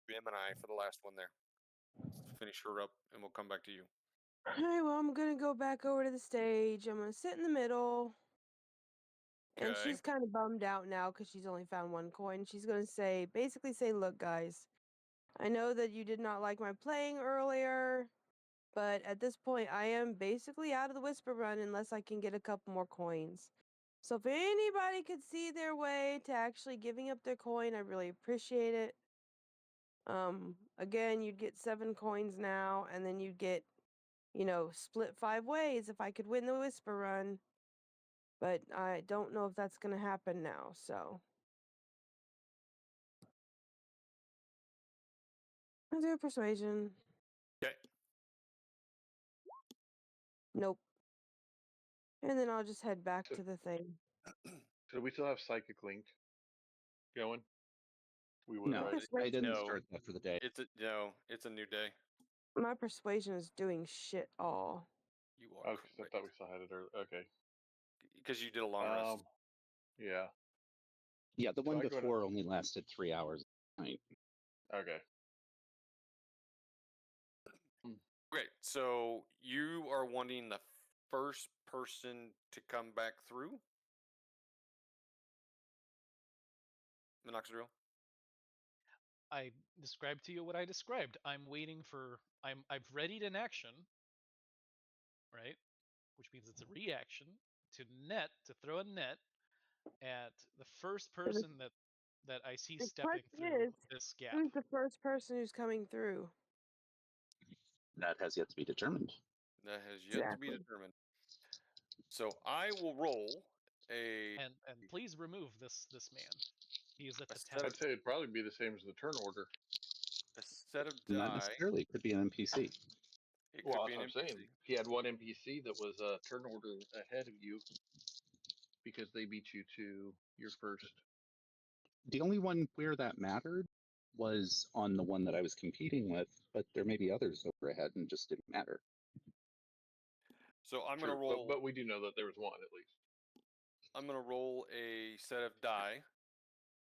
Gemini for the last one there. Let's finish her up, and we'll come back to you. Alright, well, I'm gonna go back over to the stage. I'm gonna sit in the middle. And Okay. she's kind of bummed out now because she's only found 1 coin. She's gonna basically say, look, guys, I know that you did not like my playing earlier, but at this point, I am basically out of the Whisper Run unless I can get a couple more coins. So if anybody could see their way to actually giving up their coin, I really appreciate it. Again, you'd get 7 coins now, and then you'd get, split 5 ways if I could win the Whisper Run. But I don't know if that's gonna happen now, so. I'll do a persuasion. Okay. Nope. And then I'll just head back to the thing. So we still have Psychic Link going? We would, No, right? I didn't No. start that for the day. It's a new day. My persuasion is doing shit all. You are Okay, I correct. thought we still had it earlier. Okay. Because you did a long rest. Yeah. Yeah, the So one I go to- before only lasted 3 hours. Right. Okay. Great. So you are wanting the first person to come back through? Minoxidil? I described to you what I described. I'm waiting for. I've readied an action, right? Which means it's a reaction to throw a net at the first person that I see The stepping question through is, this gap. who's the first person who's coming through? That has yet to be determined. That has yet to be determined. So I will roll a. And please remove this man. He is at the set tower. I'd say it'd probably be the same as the turn order. A set of die. Not necessarily. It could be an NPC. It could Well, be that's an what I'm NPC. saying. He had one NPC that was a turn order ahead of you because they beat you to your first. The only one where that mattered was on the one that I was competing with, but there may be others that were ahead and just didn't matter. So I'm True, gonna roll. but we do know that there was one at least. I'm gonna roll a set of die,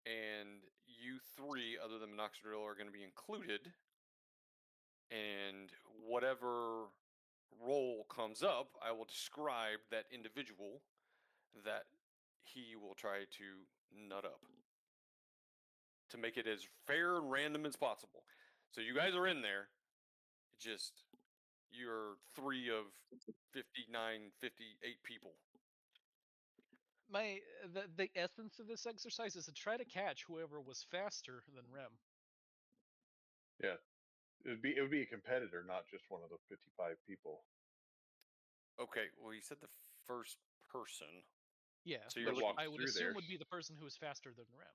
and you 3, other than Minoxidil, are gonna be included. And whatever roll comes up, I will describe that individual that he will try to nut up to make it as fair and random as possible. So you guys are in there. Just you're 3 of 59, 58 people. The essence of this exercise is to try to catch whoever was faster than Rem. Yeah, it would be a competitor, not just one of the 55 people. Okay, well, you said the first person. Yeah, so you're which walking I would through assume there. would be the person who is faster than Rem.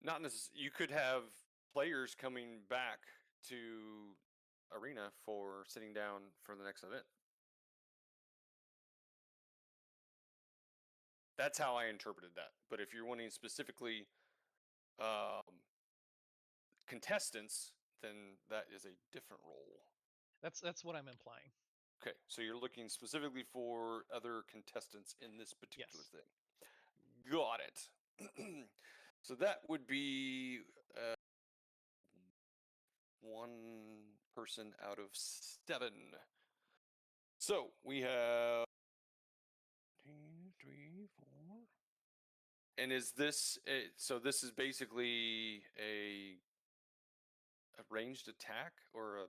Not necessarily. You could have players coming back to Arena for sitting down for the next event. That's how I interpreted that. But if you're wanting specifically contestants, then that is a different role. That's what I'm implying. Okay, so you're looking specifically for other contestants in this particular Yes. thing. Got it. So that would be 1 person out of 7. So we have 2, 3, 4, And is this so? This is basically a ranged attack or a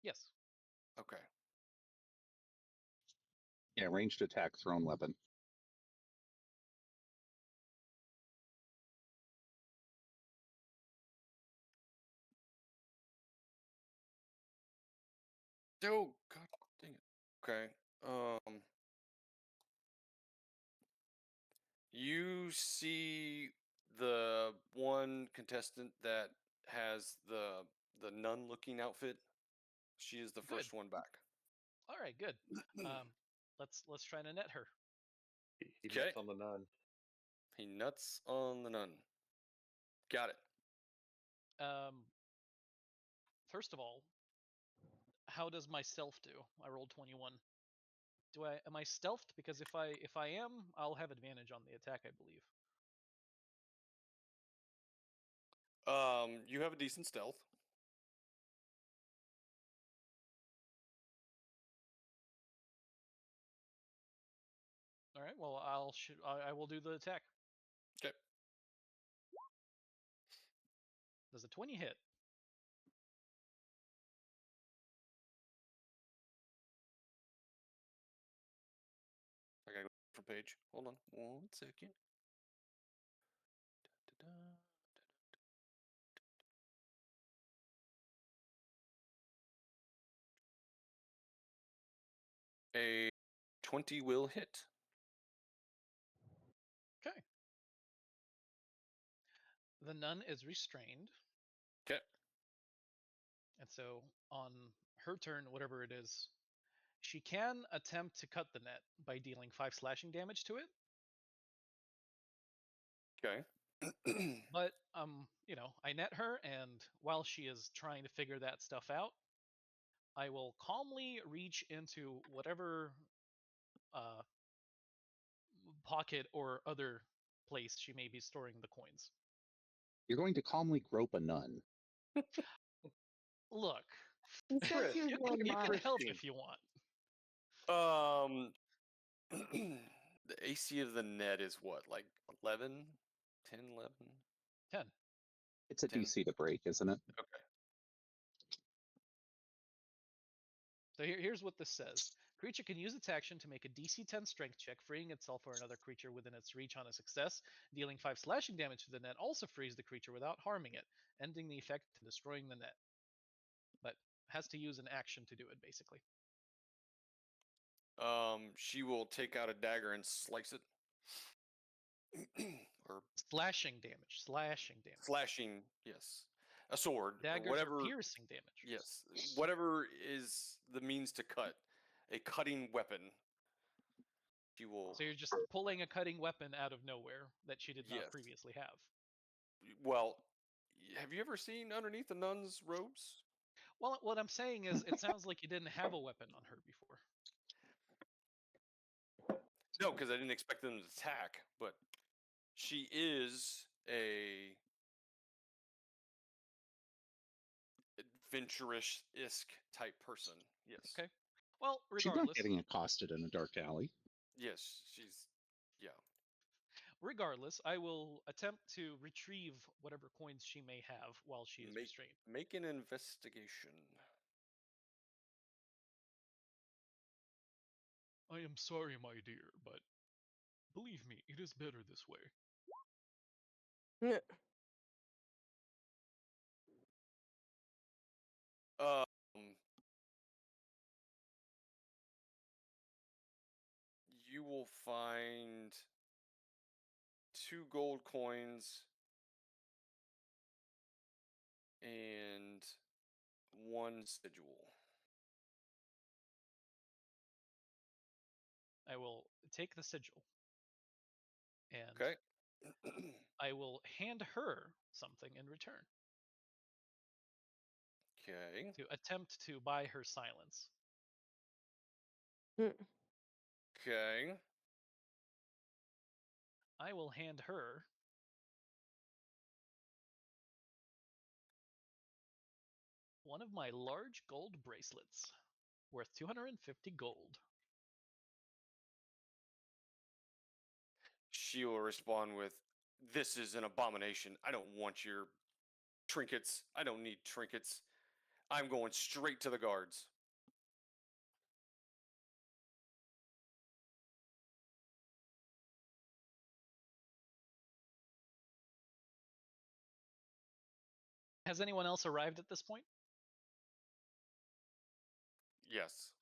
Yes. okay. Yeah, ranged attack, thrown weapon. Oh god dang it. Okay. You see the one contestant that has the nun looking outfit. She is the Good. first one back. All right, good. Let's try to net her. He Okay. nuts on the nun. He nuts on the nun. Got it. First of all, how does my stealth do? I rolled 21. Am I stealthed? Because if I am, I'll have advantage on the attack, I believe. You have a decent stealth. All right. Well, I will do the attack. Okay. Does a 20 hit? I gotta go for page. Hold on 1 second. Da-da-da. A 20 will hit. Okay. The nun is restrained. Okay. And so on her turn, whatever it is, she can attempt to cut the net by dealing 5 slashing damage to it. Okay. But I net her, and while she is trying to figure that stuff out, I will calmly reach into whatever pocket or other place she may be storing the coins. You're going to calmly grope a nun. Look, He said she was you going to can buy. help Christine. if you want. The AC of the net is what, like 11? 10, 11? 10. It's a 10. DC to break, isn't it? Okay. So here's what this says. Creature can use its action to make a DC 10 strength check, freeing itself or another creature within its reach on a success. Dealing 5 slashing damage to the net also frees the creature without harming it, ending the effect and destroying the net. But has to use an action to do it, basically. She will take out a dagger and slice it. Or Slashing damage. slashing, yes. A sword. Daggers or whatever. are piercing damage. Yes. Whatever is the means to cut. A cutting weapon. She will. So you're just pulling a cutting weapon out of nowhere that she did not Yes. previously have. Well, have you ever seen underneath the nun's robes? Well, what I'm saying is, it sounds like you didn't have a weapon on her before. No, because I didn't expect them to attack, but she is a adventurous-esque type person. Yes. Okay. Well, She's not regardless, getting accosted in a dark alley. Yes, she's. Yeah. regardless, I will attempt to retrieve whatever coins she may have while she is restrained. Make an investigation. I am sorry, my dear, but believe me, it is better this way. Um. You will find 2 gold coins and 1 sigil. I will take the sigil, and Okay. I will hand her something in return Okay. to attempt to buy her silence. Okay. I will hand her one of my large gold bracelets worth 250 gold. she will respond with, "This is an abomination. I don't want your trinkets. I don't need trinkets. I'm going straight to the guards." Has anyone else arrived at this point? Yes.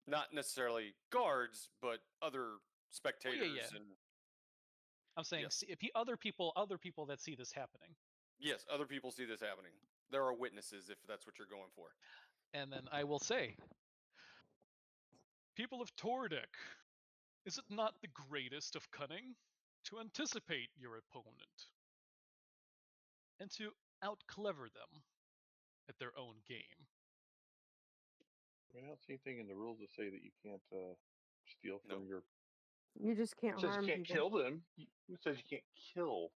Not necessarily guards, but other spectators yeah. and I'm saying Yes. if other people that see this happening. yes, other people see this happening. There are witnesses if that's what you're going for. And then I will say, people of Tordek, is it not the greatest of cunning to anticipate your opponent and to out-clever them at their own game? I don't see anything in the rules that say that you can't steal from No. your. You just can't It says harm you can't people. kill them. It says you can't kill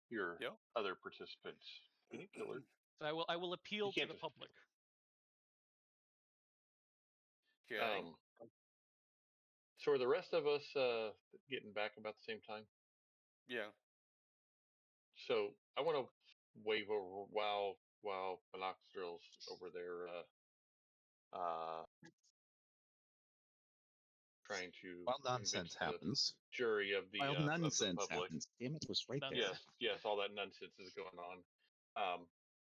your Yep. other participants. You can't kill her. So I will appeal to can't the just- public. Okay. So are the rest of us getting back about the same time? Yeah. So I want to wave over while Minoxidil's over there trying to While convince nonsense the happens. jury of the While of the nonsense public. happens. Damn, it was right there. Nonsense. Yes, all that nonsense is going on.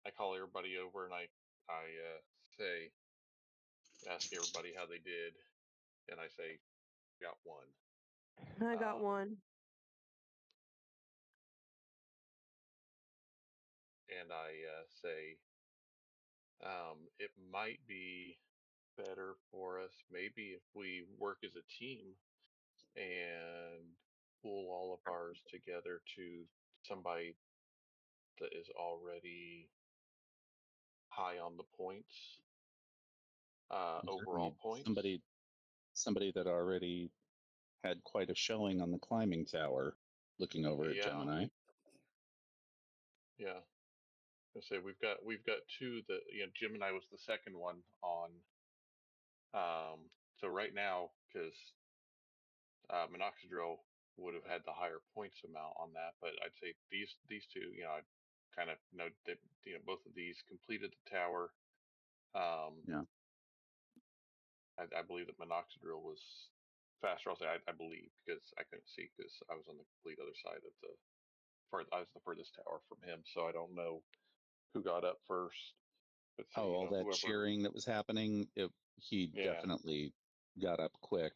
I call everybody over and I say, ask everybody how they did, and I say, got one. I got one. And I say, it might be better for us maybe if we work as a team and pool all of ours together to somebody that is already high on the points, overall Agreed. points. Somebody that already had quite a showing on the climbing tower, looking over at Yeah. Gemini. Yeah. I say we've got two that Gemini was the second one on. So right now, because Minoxidil would have had the higher points amount on that, but I'd say these two, I kind of know that both of these completed the tower. Yeah. I believe that Minoxidil was faster. I'll say I believe because I couldn't see because I was on the complete other side of I was the furthest tower from him, so I don't know who got up first. But say, Oh, all that whoever, cheering that was happening, he Yeah. definitely got up quick.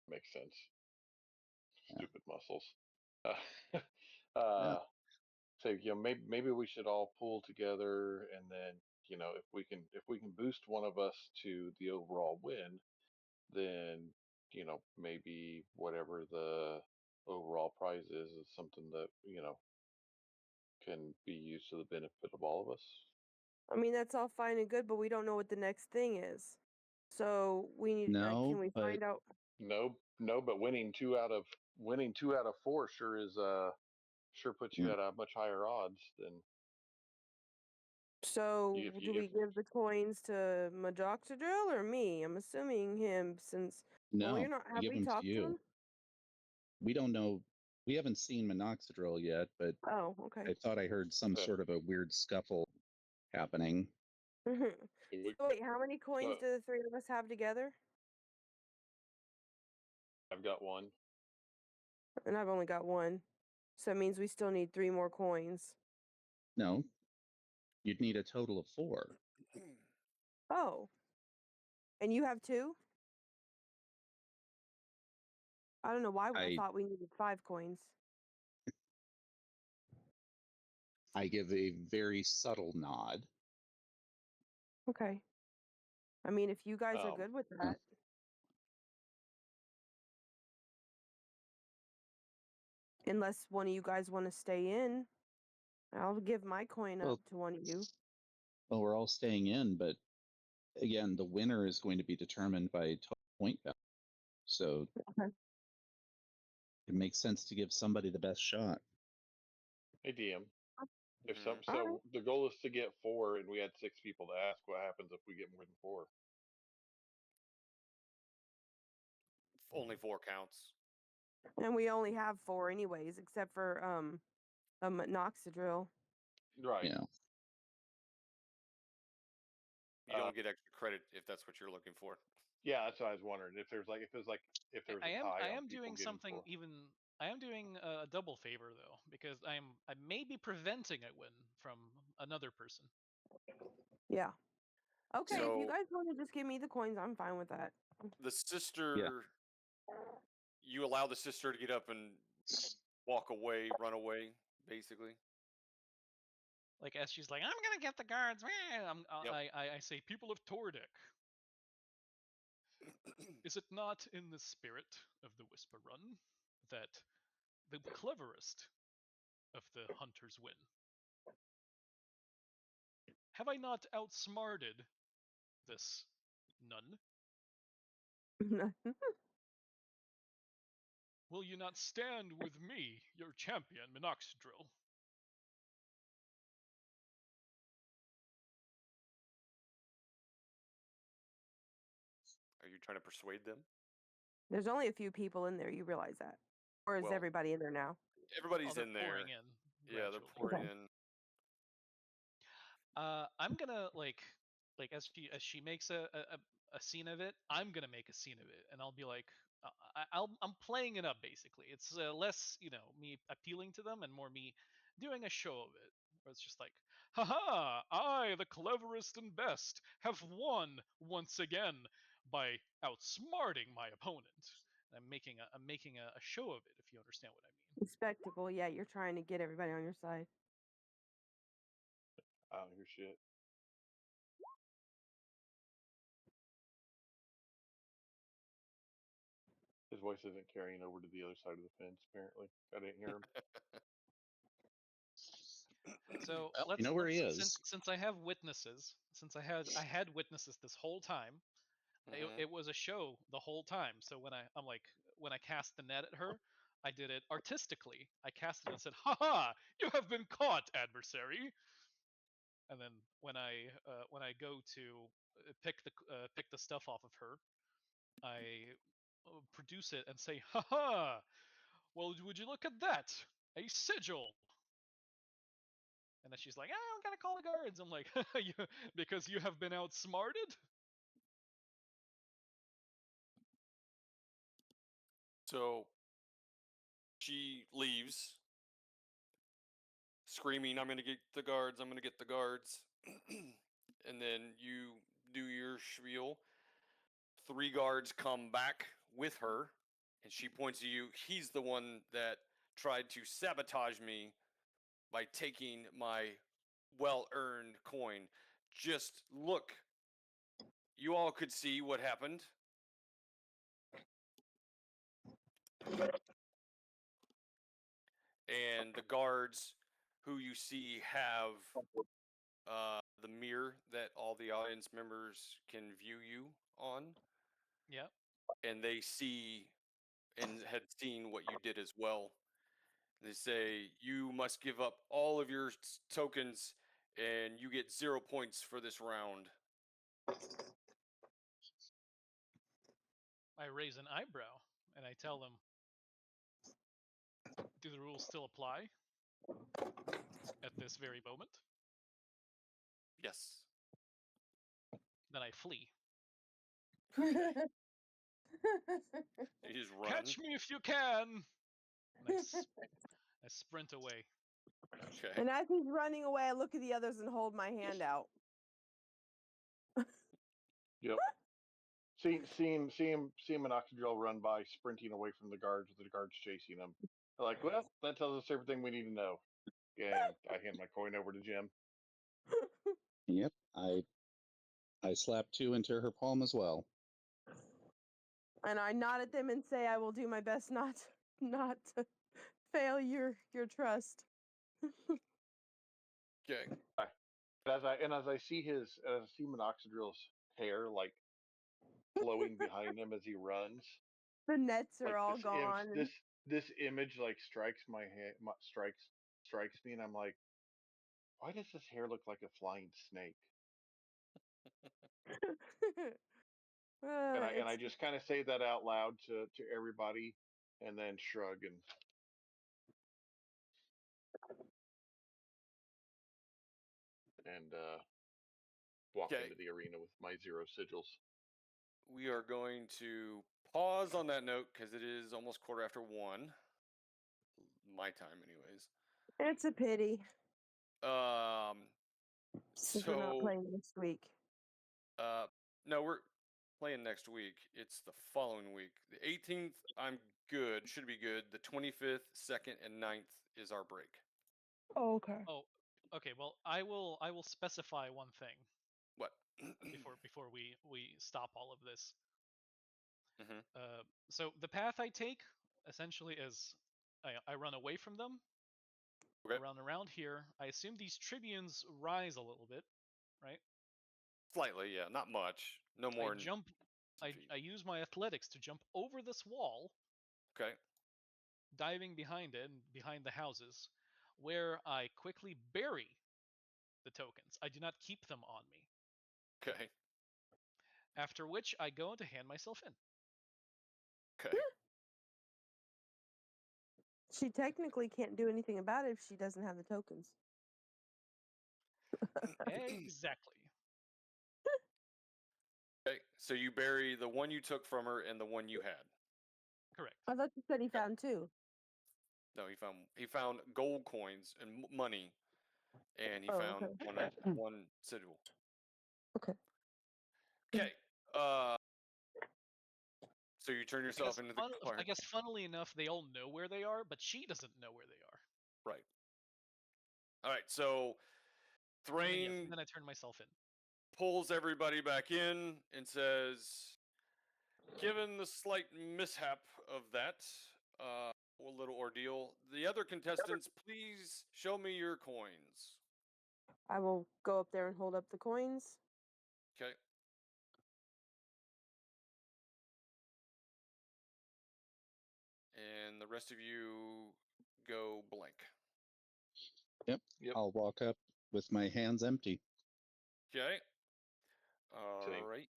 Makes sense. Yeah. Stupid muscles. Yeah. So maybe we should all pull together, and then if we can boost one of us to the overall win, then maybe whatever the overall prize is something that can be used to the benefit of all of us. I mean, that's all fine and good, but we don't know what the next thing is. So we need. No, can we but find out? No, but winning two out of 4 sure puts you Yeah. at a much higher odds than. So If do we give the coins to Majoxadrill or me? I'm assuming him since. no, Well, you're not. we Have give we them to talked to you. him? We don't know. We haven't seen Minoxidil yet, but Oh, okay. I thought I heard some sort of a weird scuffle happening. So wait, how many coins do the three of us have together? I've got one. And I've only got one. So it means we still need 3 more coins. No, you'd need a total of 4. Oh. And you have 2? I don't know why I thought we needed 5 coins. I give a very subtle nod. Okay. I mean, if you guys are good with that. Unless one of you guys want to stay in, I'll give my coin up to one of you. Well, we're all staying in, but again, the winner is going to be determined by total point value. So it makes sense to give somebody the best shot. Hey, DM. If Mhm. so the goal is to get 4, and we had 6 people to ask. What happens if we get more than 4? only 4 counts. And we only have 4 anyways, except for a minoxidil. Right. Yeah. You don't get extra credit if that's what you're looking for. Yeah, that's what I was wondering. If there was a tie I on am people doing getting something 4. even. I am doing a double favor though, because I may be preventing a win from another person. Yeah. Okay, if you So- guys want to just give me the coins, I'm fine with that. The sister, you allow the sister to get up and walk away, run away, basically. Like as she's like, I'm gonna get the guards. Yep. I say, people of Tordic, is it not in the spirit of the Whisper Run that the cleverest of the hunters win? Have I not outsmarted this nun? Will you not stand with me, your champion, Minoxidil? Are you trying to persuade them? There's only a few people in there. You realize that, or is Well, everybody in there now? Everybody's they're in there. pouring in. Yeah, they're gradually. pouring Okay. in. I'm gonna like as she makes a scene of it, I'm gonna make a scene of it, and I'll be like, I'm playing it up basically. It's less me appealing to them and more me doing a show of it. Where it's just like, haha, I, the cleverest and best, have won once again by outsmarting my opponent. I'm making a show of it, if you understand what I mean. The spectacle. Yeah, you're trying to get everybody on your side. I don't hear shit. His voice isn't carrying over to the other side of the fence. Apparently, I didn't hear him. So Well, let's you know where he let's- is. since I have witnesses, since I had witnesses this whole time, Mhm. it was a show the whole time. So when I cast the net at her, I did it artistically. I cast it and said, "Ha, you have been caught, adversary." And then when I go to pick the stuff off of her, I produce it and say, "Ha! Well, would you look at that? A sigil." And then she's like, I'm gonna call the guards. I'm like, because you have been outsmarted? So she leaves, screaming, I'm going to get the guards, I'm going to get the guards. And then you do your spiel. 3 guards come back with her, and she points to you. He's the one that tried to sabotage me by taking my well earned coin. Just look. You all could see what happened. And the guards who you see have the mirror that all the audience members can view you on. Yep. And they see and had seen what you did as well. They say, you must give up all of your tokens and you get 0 points for this round. I raise an eyebrow and I tell them, do the rules still apply at this very moment? Yes. Then I flee. You just run. Catch me if you can! And I sprint away. Okay. And as he's running away, I look at the others and hold my hand out. Yep. Seeing Minoxidil run by, sprinting away from the guards with the guards chasing him. Like, well, that tells us everything we need to know. And I hand my coin over to Jim. Yep. I slap 2 into her palm as well. And I nod at them and say, I will do my best not to fail your trust. Okay. As I see Minoxidil's hair like flowing behind him as he runs. The nets are Like all gone. this image like strikes my head, strikes me, and I'm like, why does his hair look like a flying snake? And I just kind of say that out loud to everybody, and then shrug and walk Okay. into the arena with my 0 sigils. We are going to pause on that note because it is almost 1:15. My time, anyways. It's a pity. Since we're not So playing this week. no, we're playing next week. It's the following week. The 18th, I'm good. Should be good. The 25th, 2nd, and 9th is our break. Oh, okay. Oh, okay. Well, I will specify one thing What? before we stop all of this. Mhm. So the path I take essentially is I run away from them. Okay. I run around here. I assume these tribunes rise a little bit, right? Slightly, yeah. Not much. No more. I jump. I use my athletics to jump over this wall, Okay. diving behind it and behind the houses, where I quickly bury the tokens. I do not keep them on me. Okay. After which I go to hand myself in. Okay. She technically can't do anything about it if she doesn't have the tokens. Exactly. Okay. So you bury the one you took from her and the one you had. Correct. I thought you said he found two. No, he found gold coins and money, and he Oh, found okay. one sigil. Okay. Okay. So you turn yourself into the choir. I guess funnily enough, they all know where they are, but she doesn't know where they are. Right. All right. So And then, Thrain and then I turn myself in. pulls everybody back in and says, given the slight mishap of that little ordeal, the other contestants, please show me your coins. I will go up there and hold up the coins. Okay. And the rest of you go blank. Yep. I'll walk up with my hands empty. Okay. All Same. right.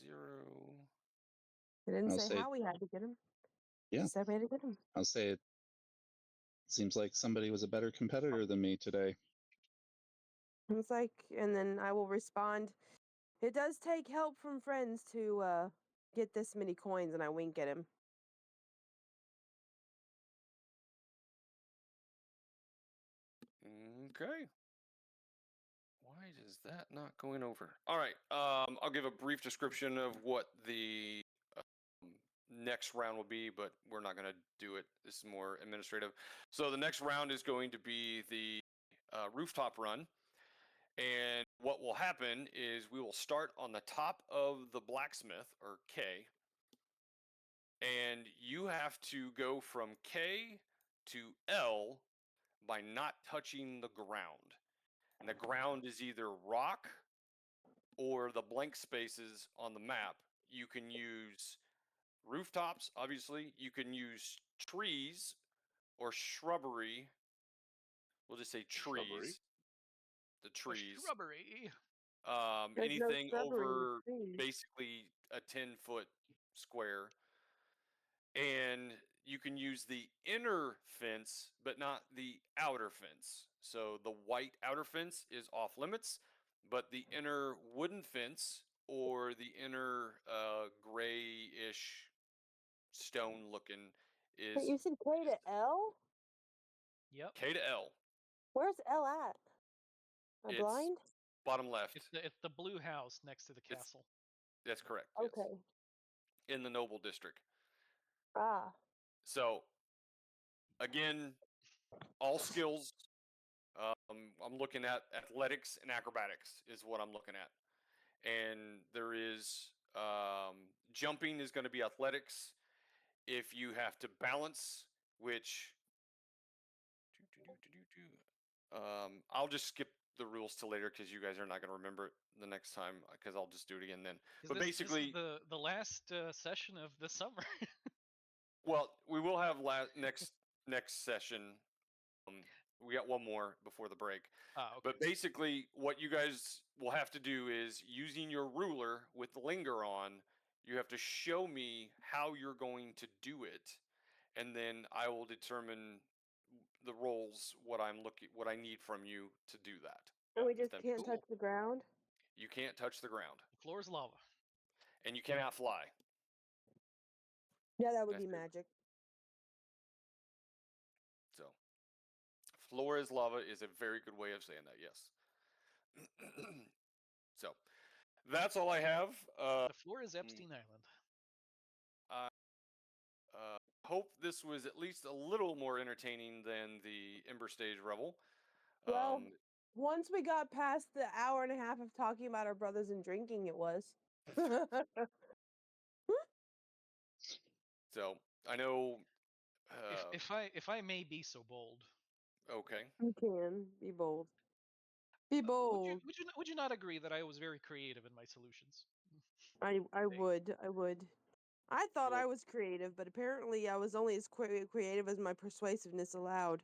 0. It didn't I'll say say- how we had to get him. Yeah. Just said we had to get him. I'll say it seems like somebody was a better competitor than me today. It's like, and then I will respond. It does take help from friends to get this many coins, and I wink at him. Okay. Why is that not going over? All right. I'll give a brief description of what the next round will be, but we're not going to do it. This is more administrative. So the next round is going to be the rooftop run. And what will happen is we will start on the top of the blacksmith, or K. And you have to go from K to L by not touching the ground. And the ground is either rock or the blank spaces on the map. You can use rooftops, obviously. You can use trees or shrubbery. We'll just say trees. Shrubbery. The trees. Shrubbery. There's no Anything shrubbery in the over trees. basically a 10-foot square. And you can use the inner fence, but not the outer fence. So the white outer fence is off limits, but the inner wooden fence or the inner grayish stone looking is Wait, you said K to L? Yep. K to L. Where's L at? Am I It's blind? bottom left. It's the blue house next to the castle. That's correct. Yes. Okay. In the Noble District. Ah. So, again, all skills. I'm looking at athletics and acrobatics is what I'm looking at. And there is jumping is going to be athletics. If you have to balance, which I'll just skip the rules till later because you guys are not going to remember it the next time because I'll just do it again then. But basically, this is the last session of the summer. well, we will have next session. We got one more before the break. Ah, okay. But basically, what you guys will have to do is using your ruler with the linger on, you have to show me how you're going to do it, and then I will determine the roles, what I need from you to do that. And we just Then can't touch cool. the ground. You can't touch the ground, The floor is lava. and you cannot fly. Yeah, that would That's be it. magic. So, floor is lava is a very good way of saying that. Yes. So, that's all I have. The floor is Epstein Island. Hope this was at least a little more entertaining than the Ember Stage Revel. Well, once we got past the hour and a half of talking about our brothers and drinking, it was. So I know. If I may be so bold, Okay. You can be bold. Be bold. would you not agree that I was very creative in my solutions? I would. I thought Well- I was creative, but apparently I was only as creative as my persuasiveness allowed.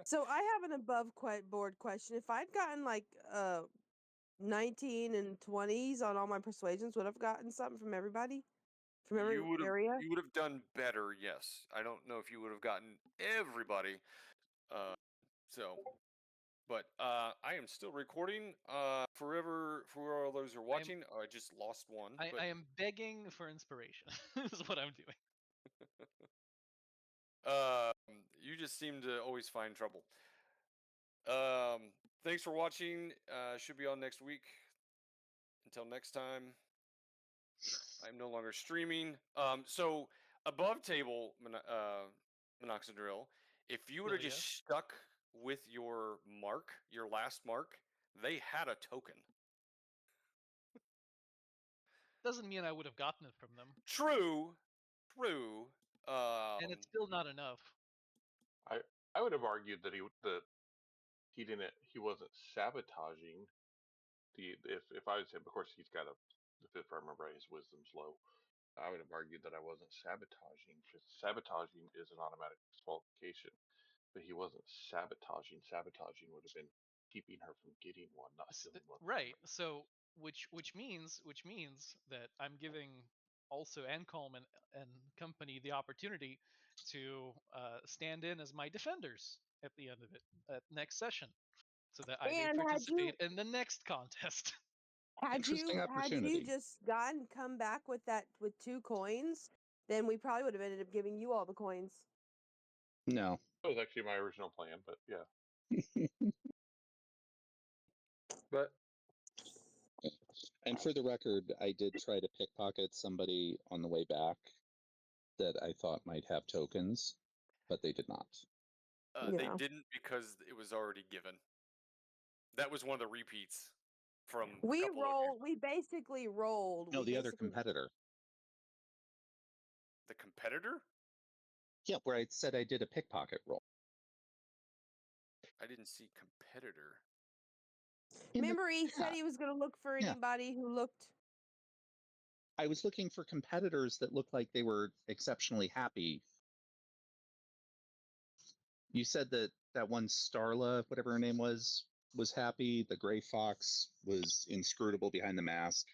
So I have an above board question. If I'd gotten like 19 and 20s on all my persuasions, would I've gotten something from everybody? From every area? You would have done better. Yes. I don't know if you would have gotten everybody. But I am still recording. For all those who are watching, I just lost one. I am begging for inspiration. Is what I'm doing. You just seem to always find trouble. Thanks for watching. Should be on next week. Until next time, I'm no longer streaming. So above table, Minoxidil, if you would have Oh, just yes? stuck with your mark, your last mark, they had a token. Doesn't mean I would have gotten it from them. True. And it's still not enough. I would have argued that he wasn't sabotaging if I was him. Of course, he's got if I remember right, his wisdom's low. I would have argued that I wasn't sabotaging. Because sabotaging is an automatic disqualification, but he wasn't sabotaging. Sabotaging would have been keeping her from getting one, not stealing one. from Right. her. So which means that I'm giving also Ancalm and company the opportunity to stand in as my defenders at the end of it at next session, so that I may And participate in the next contest. Interesting had you opportunity. just come back with 2 coins, then we probably would have ended up giving you all the coins. No. That was actually my original plan, but yeah. But And for the record, I did try to pickpocket somebody on the way back that I thought might have tokens, but they did not. They Yeah. didn't because it was already given. That was one of the repeats from We a couple of you. we basically rolled. No, we the other basically- competitor. The competitor? Yeah, where I said I did a pickpocket roll. I didn't see competitor. Remember, he said he was going to look for Yeah. anybody who looked. I was looking for competitors that looked like they were exceptionally happy. You said that one Starla, whatever her name was happy. The Gray Fox was inscrutable behind the mask.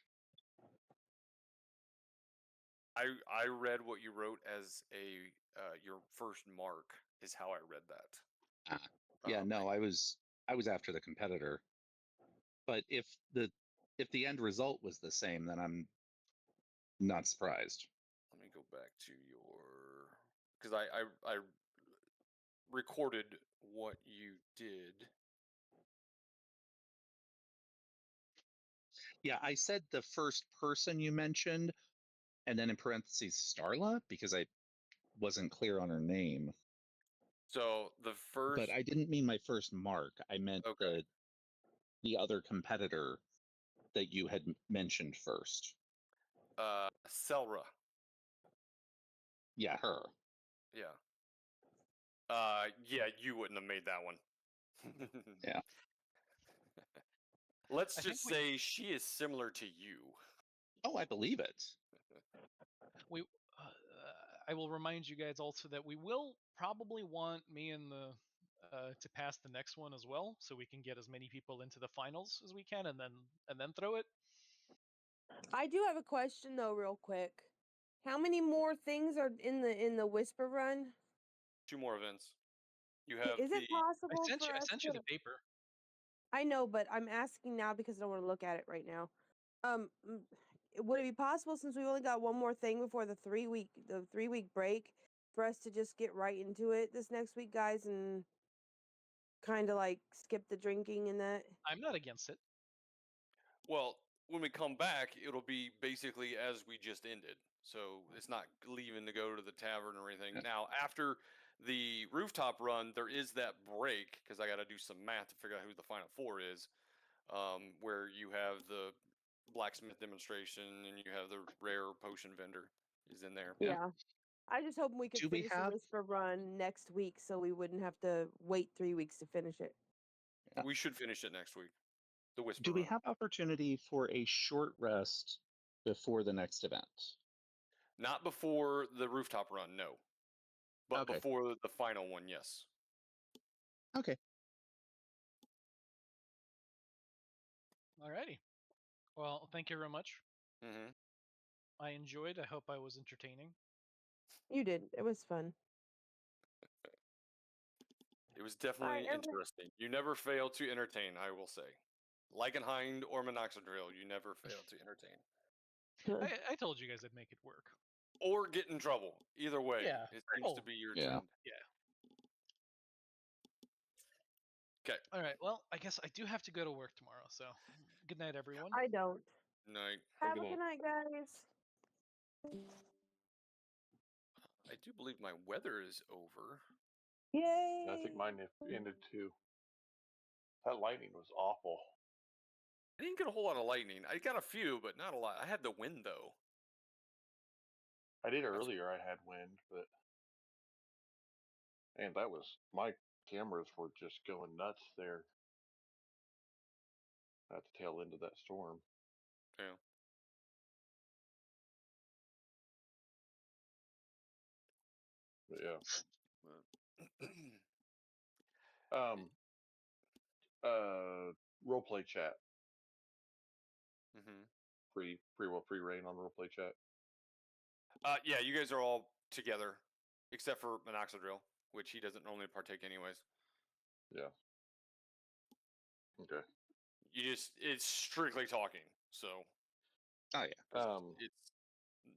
I read what you wrote as your first mark is how I read that. Yeah, no, I was after the competitor. But if the end result was the same, then I'm not surprised. Let me go back to your, because I recorded what you did. Yeah, I said the first person you mentioned, and then in parentheses Starla, because I wasn't clear on her name. So the first, But I didn't mean my first mark. I meant Okay. the other competitor that you had mentioned first. Selra. Yeah, her. Yeah. Yeah, you wouldn't have made that one. Yeah. Let's I just think say she is similar to you. Oh, I believe it. I will remind you guys also that we will probably want me and the to pass the next one as well, so we can get as many people into the finals as we can, and then throw it. I do have a question though, real quick. How many more things are in the Whisper Run? 2 more events. You have Is the it possible I for us sent to? you the paper. I know, but I'm asking now because I don't want to look at it right now. Would it be possible, since we only got one more thing before the 3-week break, for us to just get right into it this next week, guys, and kind of like skip the drinking and that? I'm not against it. Well, when we come back, it'll be basically as we just ended. So it's not leaving to go to the tavern or anything. Yeah. Now, after the rooftop run, there is that break because I got to do some math to figure out who the final 4 is, where you have the blacksmith demonstration and you have the rare potion vendor is in there. Yeah. I just hoping we could Do we finish the have- Whisper Run next week, so we wouldn't have to wait 3 weeks to finish it. Yeah. We should finish it next week. The whisper. Do we run. have opportunity for a short rest before the next event? Not before the rooftop run, no. But Okay. before the final one, yes. Okay. Alrighty. Well, thank you very much. Mm-hmm. I enjoyed. I hope I was entertaining. You did. It was fun. It was definitely interesting. You never fail to entertain, I will say. Lycanhind or Minoxidil, you never fail to entertain. I told you guys I'd make it work. Or get in trouble. Either way. Yeah. It seems to Oh, be your yeah. trend. Okay. All right. Well, I guess I do have to go to work tomorrow. So, good night, everyone. I don't. Night. Have a good good night, guys. I do believe my weather is over. Yay! I think mine ended too. That lightning was awful. I didn't get a whole lot of lightning. I got a few, but not a lot. I had the wind though. I did earlier. I had wind, but and that was my cameras were just going nuts there at the tail end of that storm. Yeah. But yeah. But- Roleplay chat. mm-hmm. Free reign on roleplay chat. Yeah, you guys are all together, except for Minoxidil, which he doesn't normally partake anyways. Yeah. Okay. It's strictly talking, so. Oh yeah. It's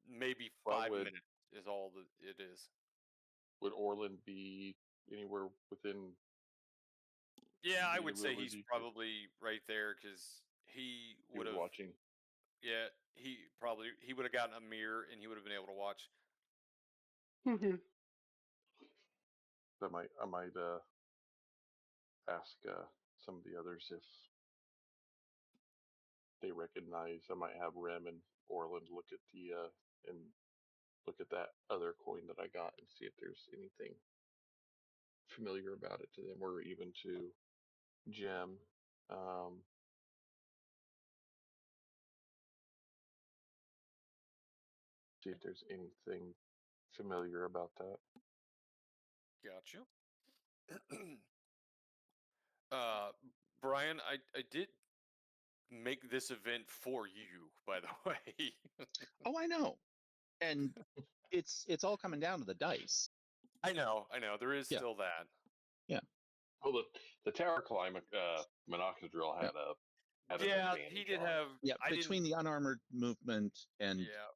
maybe Well, 5 minutes is all that it is. Would Orland be anywhere within? Yeah, I the would say ability he's to- probably right there because he He would was have. watching. Yeah, he would have gotten a mirror and he would have been able to watch. I might ask some of the others if they recognize. I might have Rem and Orland look at the and look at that other coin that I got and see if there's anything familiar about it to them, or even to Gem. See if there's anything familiar about that. Gotcha. Brian, I did make this event for you, by the way. Oh, I know. And it's all coming down to the dice. I know. There is Yeah. still that. Well, the tower climb, Minoxidil had an Yeah, advantage he did on it. have. Yeah, I between the unarmored movement and Yeah.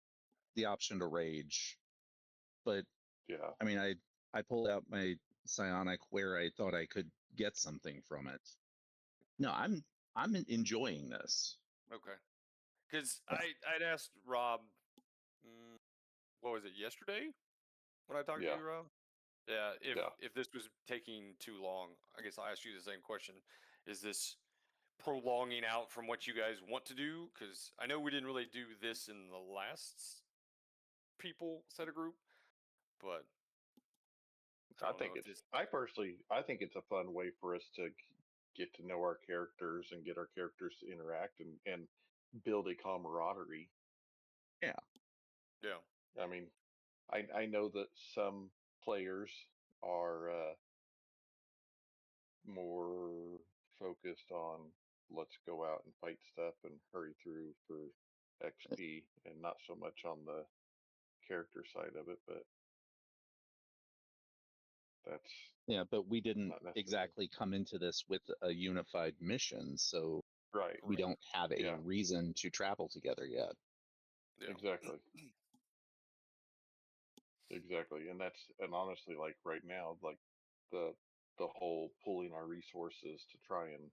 the option to rage. But Yeah. I mean, I pulled out my psionic where I thought I could get something from it. No, I'm enjoying this. Okay. Because Yeah. I'd asked Rob, what was it, yesterday? When I talked to Yeah. you, Rob? Yeah, Yeah. if this was taking too long, I guess I'll ask you the same question. Is this prolonging out from what you guys want to do? Because I know we didn't really do this in the last people set of group, but I don't think know if it's. I think it's a fun way for us to get to know our characters and get our characters to interact and build a camaraderie. Yeah. I mean, I know that some players are more focused on let's go out and fight stuff and hurry through for XP, and not so much on the character side of it. But that's Yeah, but we didn't not necessarily exactly come into this with a unified mission, so right. we don't have a Yeah. reason to travel together yet. Yeah. Exactly. Exactly. And honestly, like right now, like the whole pooling our resources to try and,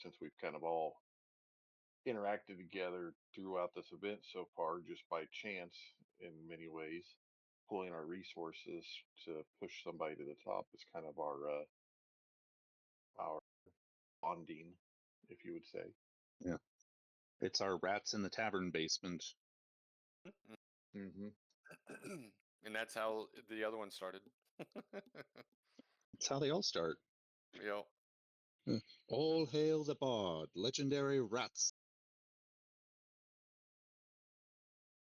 since we've kind of all interacted together throughout this event so far, just by chance in many ways, pulling our resources to push somebody to the top is kind of our bonding, if you would say. Yeah. It's our rats in the tavern basement. Mm-hmm. And that's how the other one started. It's how they all start. Yep. All hail the bard, legendary rats.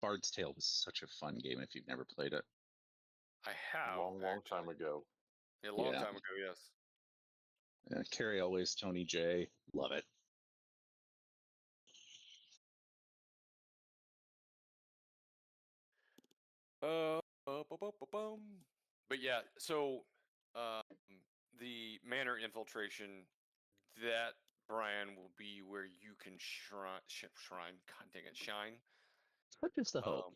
Bard's Tale was such a fun game if you've never played it. I have Long time ago. A long Yeah. time ago, yes. Carry always Tony J. Love it. But yeah, so the manor infiltration, that Brian will be where you can shrine. God dang it, shine. Such is the hope.